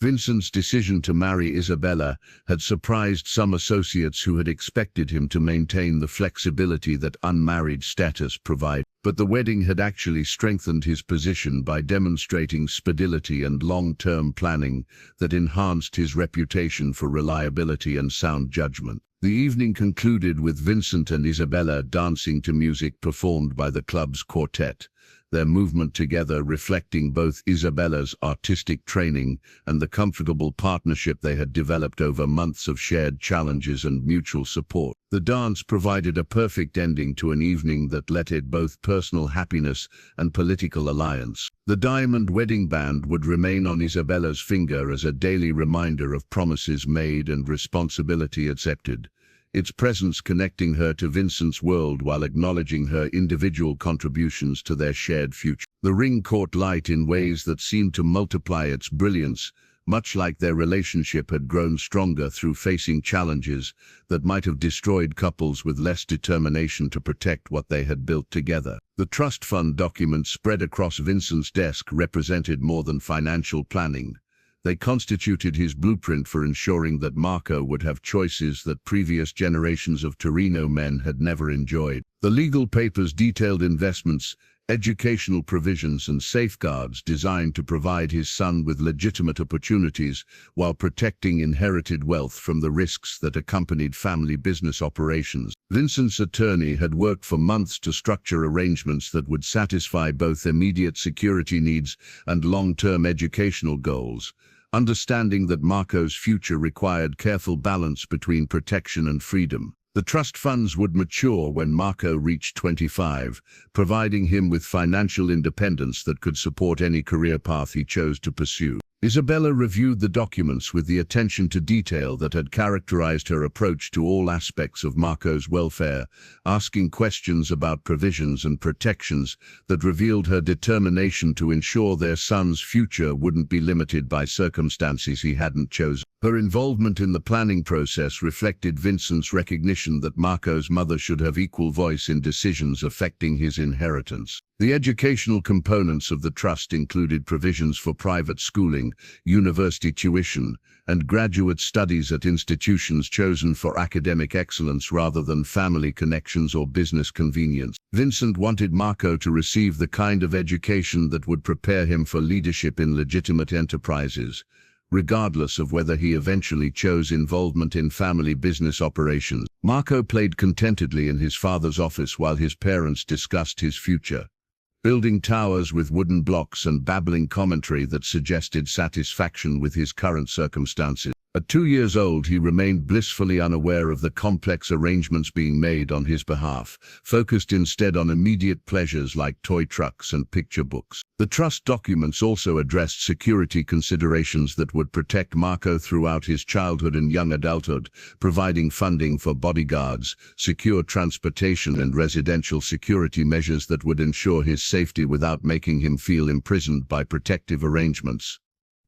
Vincent's decision to marry Isabella had surprised some associates who had expected him to maintain the flexibility that unmarried status provided. But the wedding had actually strengthened his position by demonstrating stability and long-term planning that enhanced his reputation for reliability and sound judgment. The evening concluded with Vincent and Isabella dancing to music performed by the club's quartet, their movement together reflecting both Isabella's artistic training and the comfortable partnership they had developed over months of shared challenges and mutual support. The dance provided a perfect ending to an evening that lettered both personal happiness and political alliance. The diamond wedding band would remain on Isabella's finger as a daily reminder of promises made and responsibility accepted, its presence connecting her to Vincent's world while acknowledging her individual contributions to their shared future. The ring caught light in ways that seemed to multiply its brilliance, much like their relationship had grown stronger through facing challenges that might have destroyed couples with less determination to protect what they had built together. The trust fund documents spread across Vincent's desk represented more than financial planning. They constituted his blueprint for ensuring that Marco would have choices that previous generations of Torino men had never enjoyed. The legal papers detailed investments, educational provisions and safeguards designed to provide his son with legitimate opportunities while protecting inherited wealth from the risks that accompanied family business operations. Vincent's attorney had worked for months to structure arrangements that would satisfy both immediate security needs and long-term educational goals, understanding that Marco's future required careful balance between protection and freedom. The trust funds would mature when Marco reached 25, providing him with financial independence that could support any career path he chose to pursue. Isabella reviewed the documents with the attention to detail that had characterized her approach to all aspects of Marco's welfare, asking questions about provisions and protections that revealed her determination to ensure their son's future wouldn't be limited by circumstances he hadn't chosen. Her involvement in the planning process reflected Vincent's recognition that Marco's mother should have equal voice in decisions affecting his inheritance. The educational components of the trust included provisions for private schooling, university tuition, and graduate studies at institutions chosen for academic excellence rather than family connections or business convenience. Vincent wanted Marco to receive the kind of education that would prepare him for leadership in legitimate enterprises, regardless of whether he eventually chose involvement in family business operations. Marco played contentedly in his father's office while his parents discussed his future, building towers with wooden blocks and babbling commentary that suggested satisfaction with his current circumstances. At 2 years old, he remained blissfully unaware of the complex arrangements being made on his behalf, focused instead on immediate pleasures like toy trucks and picture books. The trust documents also addressed security considerations that would protect Marco throughout his childhood and young adulthood, providing funding for bodyguards, secure transportation and residential security measures that would ensure his safety without making him feel imprisoned by protective arrangements.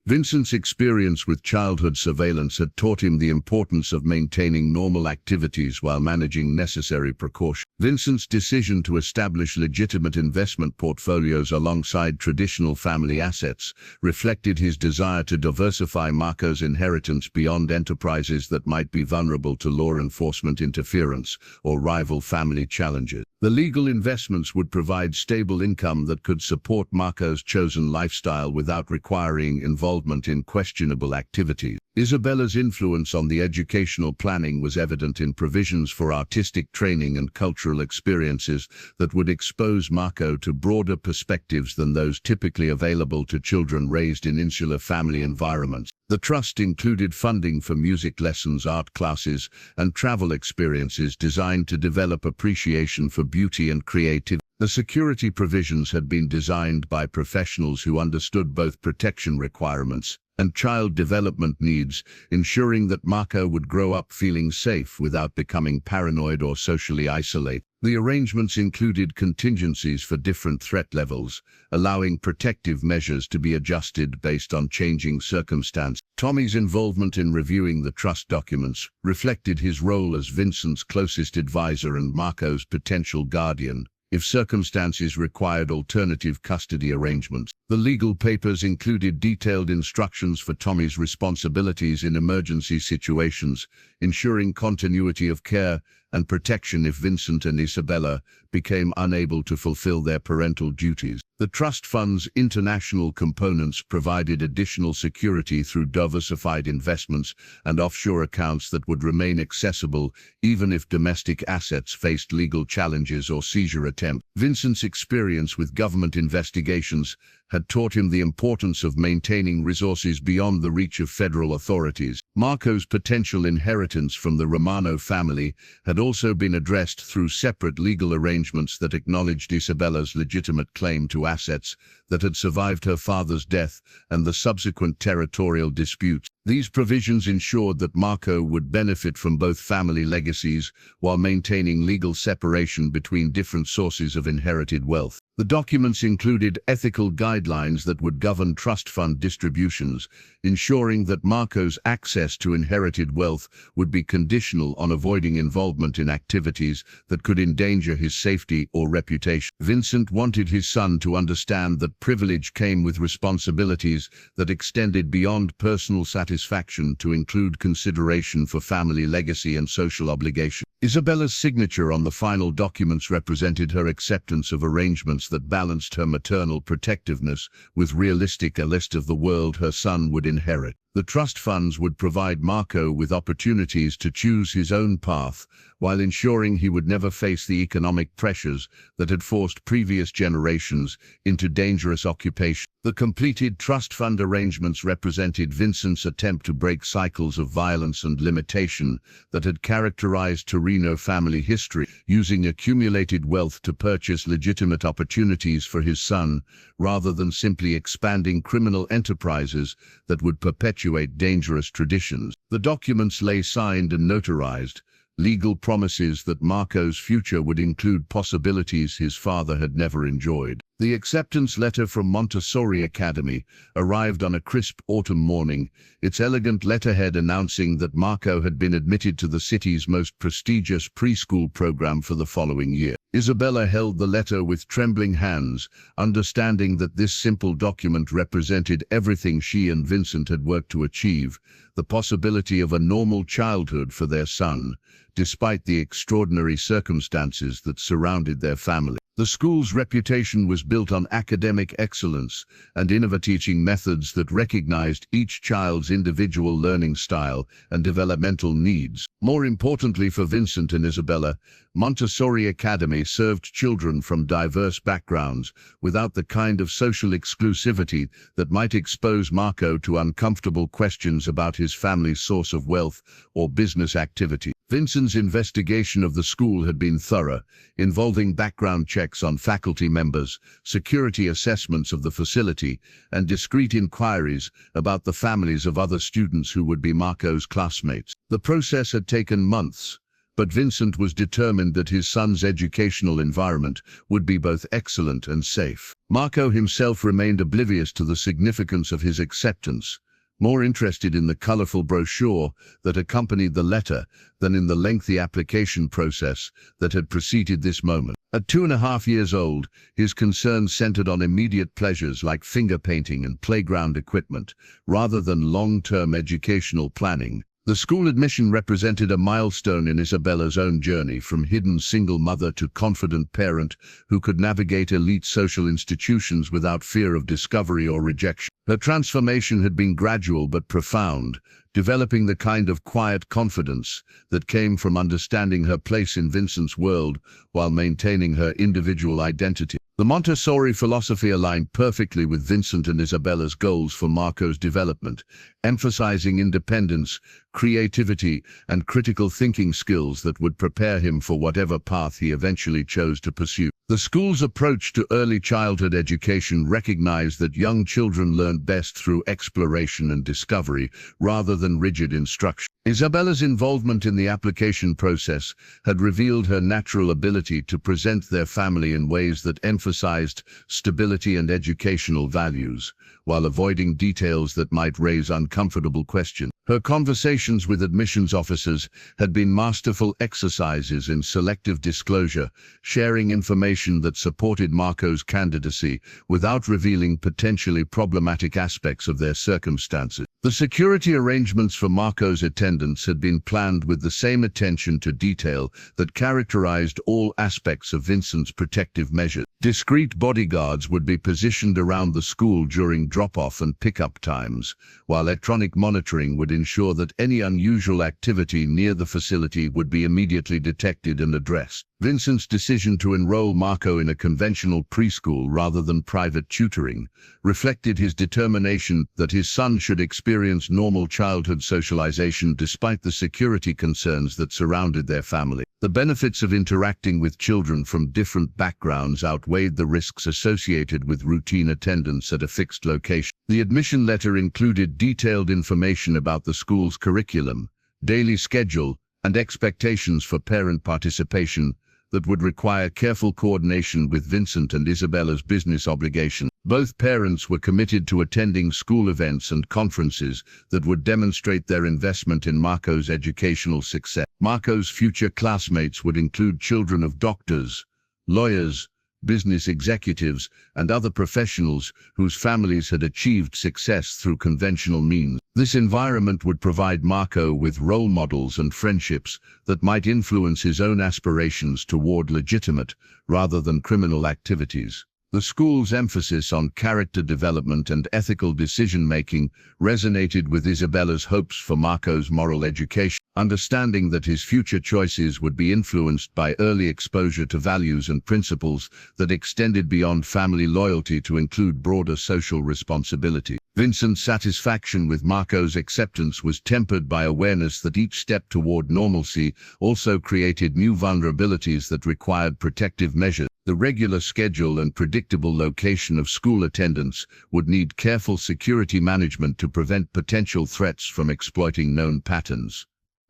Vincent's experience with childhood surveillance had taught him the importance of maintaining normal activities while managing necessary precautions. Vincent's decision to establish legitimate investment portfolios alongside traditional family assets reflected his desire to diversify Marco's inheritance beyond enterprises that might be vulnerable to law enforcement interference or rival family challenges. The legal investments would provide stable income that could support Marco's chosen lifestyle without requiring involvement in questionable activities. Isabella's influence on the educational planning was evident in provisions for artistic training and cultural experiences that would expose Marco to broader perspectives than those typically available to children raised in insular family environments. The trust included funding for music lessons, art classes, and travel experiences designed to develop appreciation for beauty and creativity. The security provisions had been designed by professionals who understood both protection requirements and child development needs, ensuring that Mako would grow up feeling safe without becoming paranoid or socially isolated. The arrangements included contingencies for different threat levels, allowing protective measures to be adjusted based on changing circumstances. Tommy's involvement in reviewing the trust documents reflected his role as Vincent's closest advisor and Mako's potential guardian, if circumstances required alternative custody arrangements. The legal papers included detailed instructions for Tommy's responsibilities in emergency situations, ensuring continuity of care and protection if Vincent and Isabella became unable to fulfill their parental duties. The trust fund's international components provided additional security through diversified investments and offshore accounts that would remain accessible even if domestic assets faced legal challenges or seizure attempts. Vincent's experience with government investigations had taught him the importance of maintaining resources beyond the reach of federal authorities. Mako's potential inheritance from the Romano family had also been addressed through separate legal arrangements that acknowledged Isabella's legitimate claim to assets that had survived her father's death and the subsequent territorial disputes. These provisions ensured that Mako would benefit from both family legacies while maintaining legal separation between different sources of inherited wealth. The documents included ethical guidelines that would govern trust fund distributions, ensuring that Mako's access to inherited wealth would be conditional on avoiding involvement in activities that could endanger his safety or reputation. Vincent wanted his son to understand that privilege came with responsibilities that extended beyond personal satisfaction to include consideration for family legacy and social obligation. Isabella's signature on the final documents represented her acceptance of arrangements that balanced her maternal protectiveness with realistic a list of the world her son would inherit. The trust funds would provide Mako with opportunities to choose his own path, while ensuring he would never face the economic pressures that had forced previous generations into dangerous occupation. The completed trust fund arrangements represented Vincent's attempt to break cycles of violence and limitation that had characterized Torino family history, using accumulated wealth to purchase legitimate opportunities for his son, rather than simply expanding criminal enterprises that would perpetuate dangerous traditions. The documents lay signed and notarized, legal promises that Mako's future would include possibilities his father had never enjoyed. The acceptance letter from Montessori Academy arrived on a crisp autumn morning, its elegant letterhead announcing that Mako had been admitted to the city's most prestigious preschool program for the following year. Isabella held the letter with trembling hands, understanding that this simple document represented everything she and Vincent had worked to achieve, the possibility of a normal childhood for their son, despite the extraordinary circumstances that surrounded their family. The school's reputation was built on academic excellence and innovative teaching methods that recognized each child's individual learning style and developmental needs. More importantly for Vincent and Isabella, Montessori Academy served children from diverse backgrounds without the kind of social exclusivity that might expose Mako to uncomfortable questions about his family's source of wealth or business activity. Vincent's investigation of the school had been thorough, involving background checks on faculty members, security assessments of the facility, and discreet inquiries about the families of other students who would be Mako's classmates. The process had taken months, but Vincent was determined that his son's educational environment would be both excellent and safe. Mako himself remained oblivious to the significance of his acceptance, more interested in the colorful brochure that accompanied the letter than in the lengthy application process that had preceded this moment. At 2.5 years old, his concerns centered on immediate pleasures like finger painting and playground equipment, rather than long-term educational planning. The school admission represented a milestone in Isabella's own journey from hidden single mother to confident parent who could navigate elite social institutions without fear of discovery or rejection. Her transformation had been gradual but profound, developing the kind of quiet confidence that came from understanding her place in Vincent's world while maintaining her individual identity. The The Montessori philosophy aligned perfectly with Vincent and Isabella's goals for Marco's development, emphasizing independence, creativity, and critical thinking skills that would prepare him for whatever path he eventually chose to pursue. The school's approach to early childhood education recognized that young children learn best through exploration and discovery, rather than rigid instruction. Isabella's involvement in the application process had revealed her natural ability to present their family in ways that emphasized stability and educational values, while avoiding details that might raise uncomfortable questions. Her conversations with admissions officers had been masterful exercises in selective disclosure, sharing information that supported Marco's candidacy without revealing potentially problematic aspects of their circumstances. The security arrangements for Marco's attendance had been planned with the same attention to detail that characterized all aspects of Vincent's protective measures. Discreet bodyguards would be positioned around the school during drop-off and pick-up times, while electronic monitoring would ensure that any unusual activity near the facility would be immediately detected and addressed. Vincent's decision to enroll Marco in a conventional preschool rather than private tutoring reflected his determination that his son should experience normal childhood socialization despite the security concerns that surrounded their family. The benefits of interacting with children from different backgrounds outweighed the risks associated with routine attendance at a fixed location. The admission letter included detailed information about the school's curriculum, daily schedule, and expectations for parent participation that would require careful coordination with Vincent and Isabella's business obligations. Both parents were committed to attending school events and conferences that would demonstrate their investment in Marco's educational success. Marco's future classmates would include children of doctors, lawyers, business executives, and other professionals whose families had achieved success through conventional means. This environment would provide Marco with role models and friendships that might influence his own aspirations toward legitimate, rather than criminal activities. The school's emphasis on character development and ethical decision-making resonated with Isabella's hopes for Marco's moral education. Understanding that his future choices would be influenced by early exposure to values and principles that extended beyond family loyalty to include broader social responsibility. Vincent's satisfaction with Marco's acceptance was tempered by awareness that each step toward normalcy also created new vulnerabilities that required protective measures. The regular schedule and predictable location of school attendance would need careful security management to prevent potential threats from exploiting known patterns.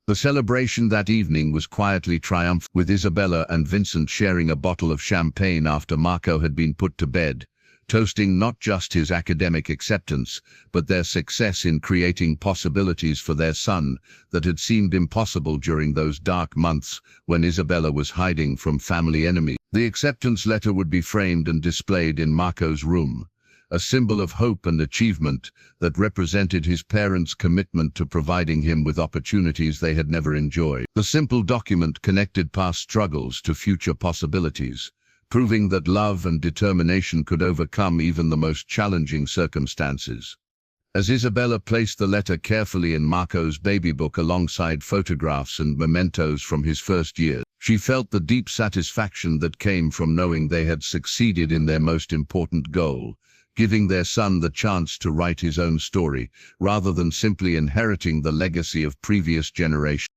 The celebration that evening was quietly triumphant, with Isabella and Vincent sharing a bottle of champagne after Marco had been put to bed, toasting not just his academic acceptance, but their success in creating possibilities for their son that had seemed impossible during those dark months when Isabella was hiding from family enemies. The acceptance letter would be framed and displayed in Marco's room, a symbol of hope and achievement that represented his parents' commitment to providing him with opportunities they had never enjoyed. The simple document connected past struggles to future possibilities, proving that love and determination could overcome even the most challenging circumstances. As Isabella placed the letter carefully in Marco's baby book alongside photographs and mementos from his first year, she felt the deep satisfaction that came from knowing they had succeeded in their most important goal, giving their son the chance to write his own story, rather than simply inheriting the legacy of previous generations.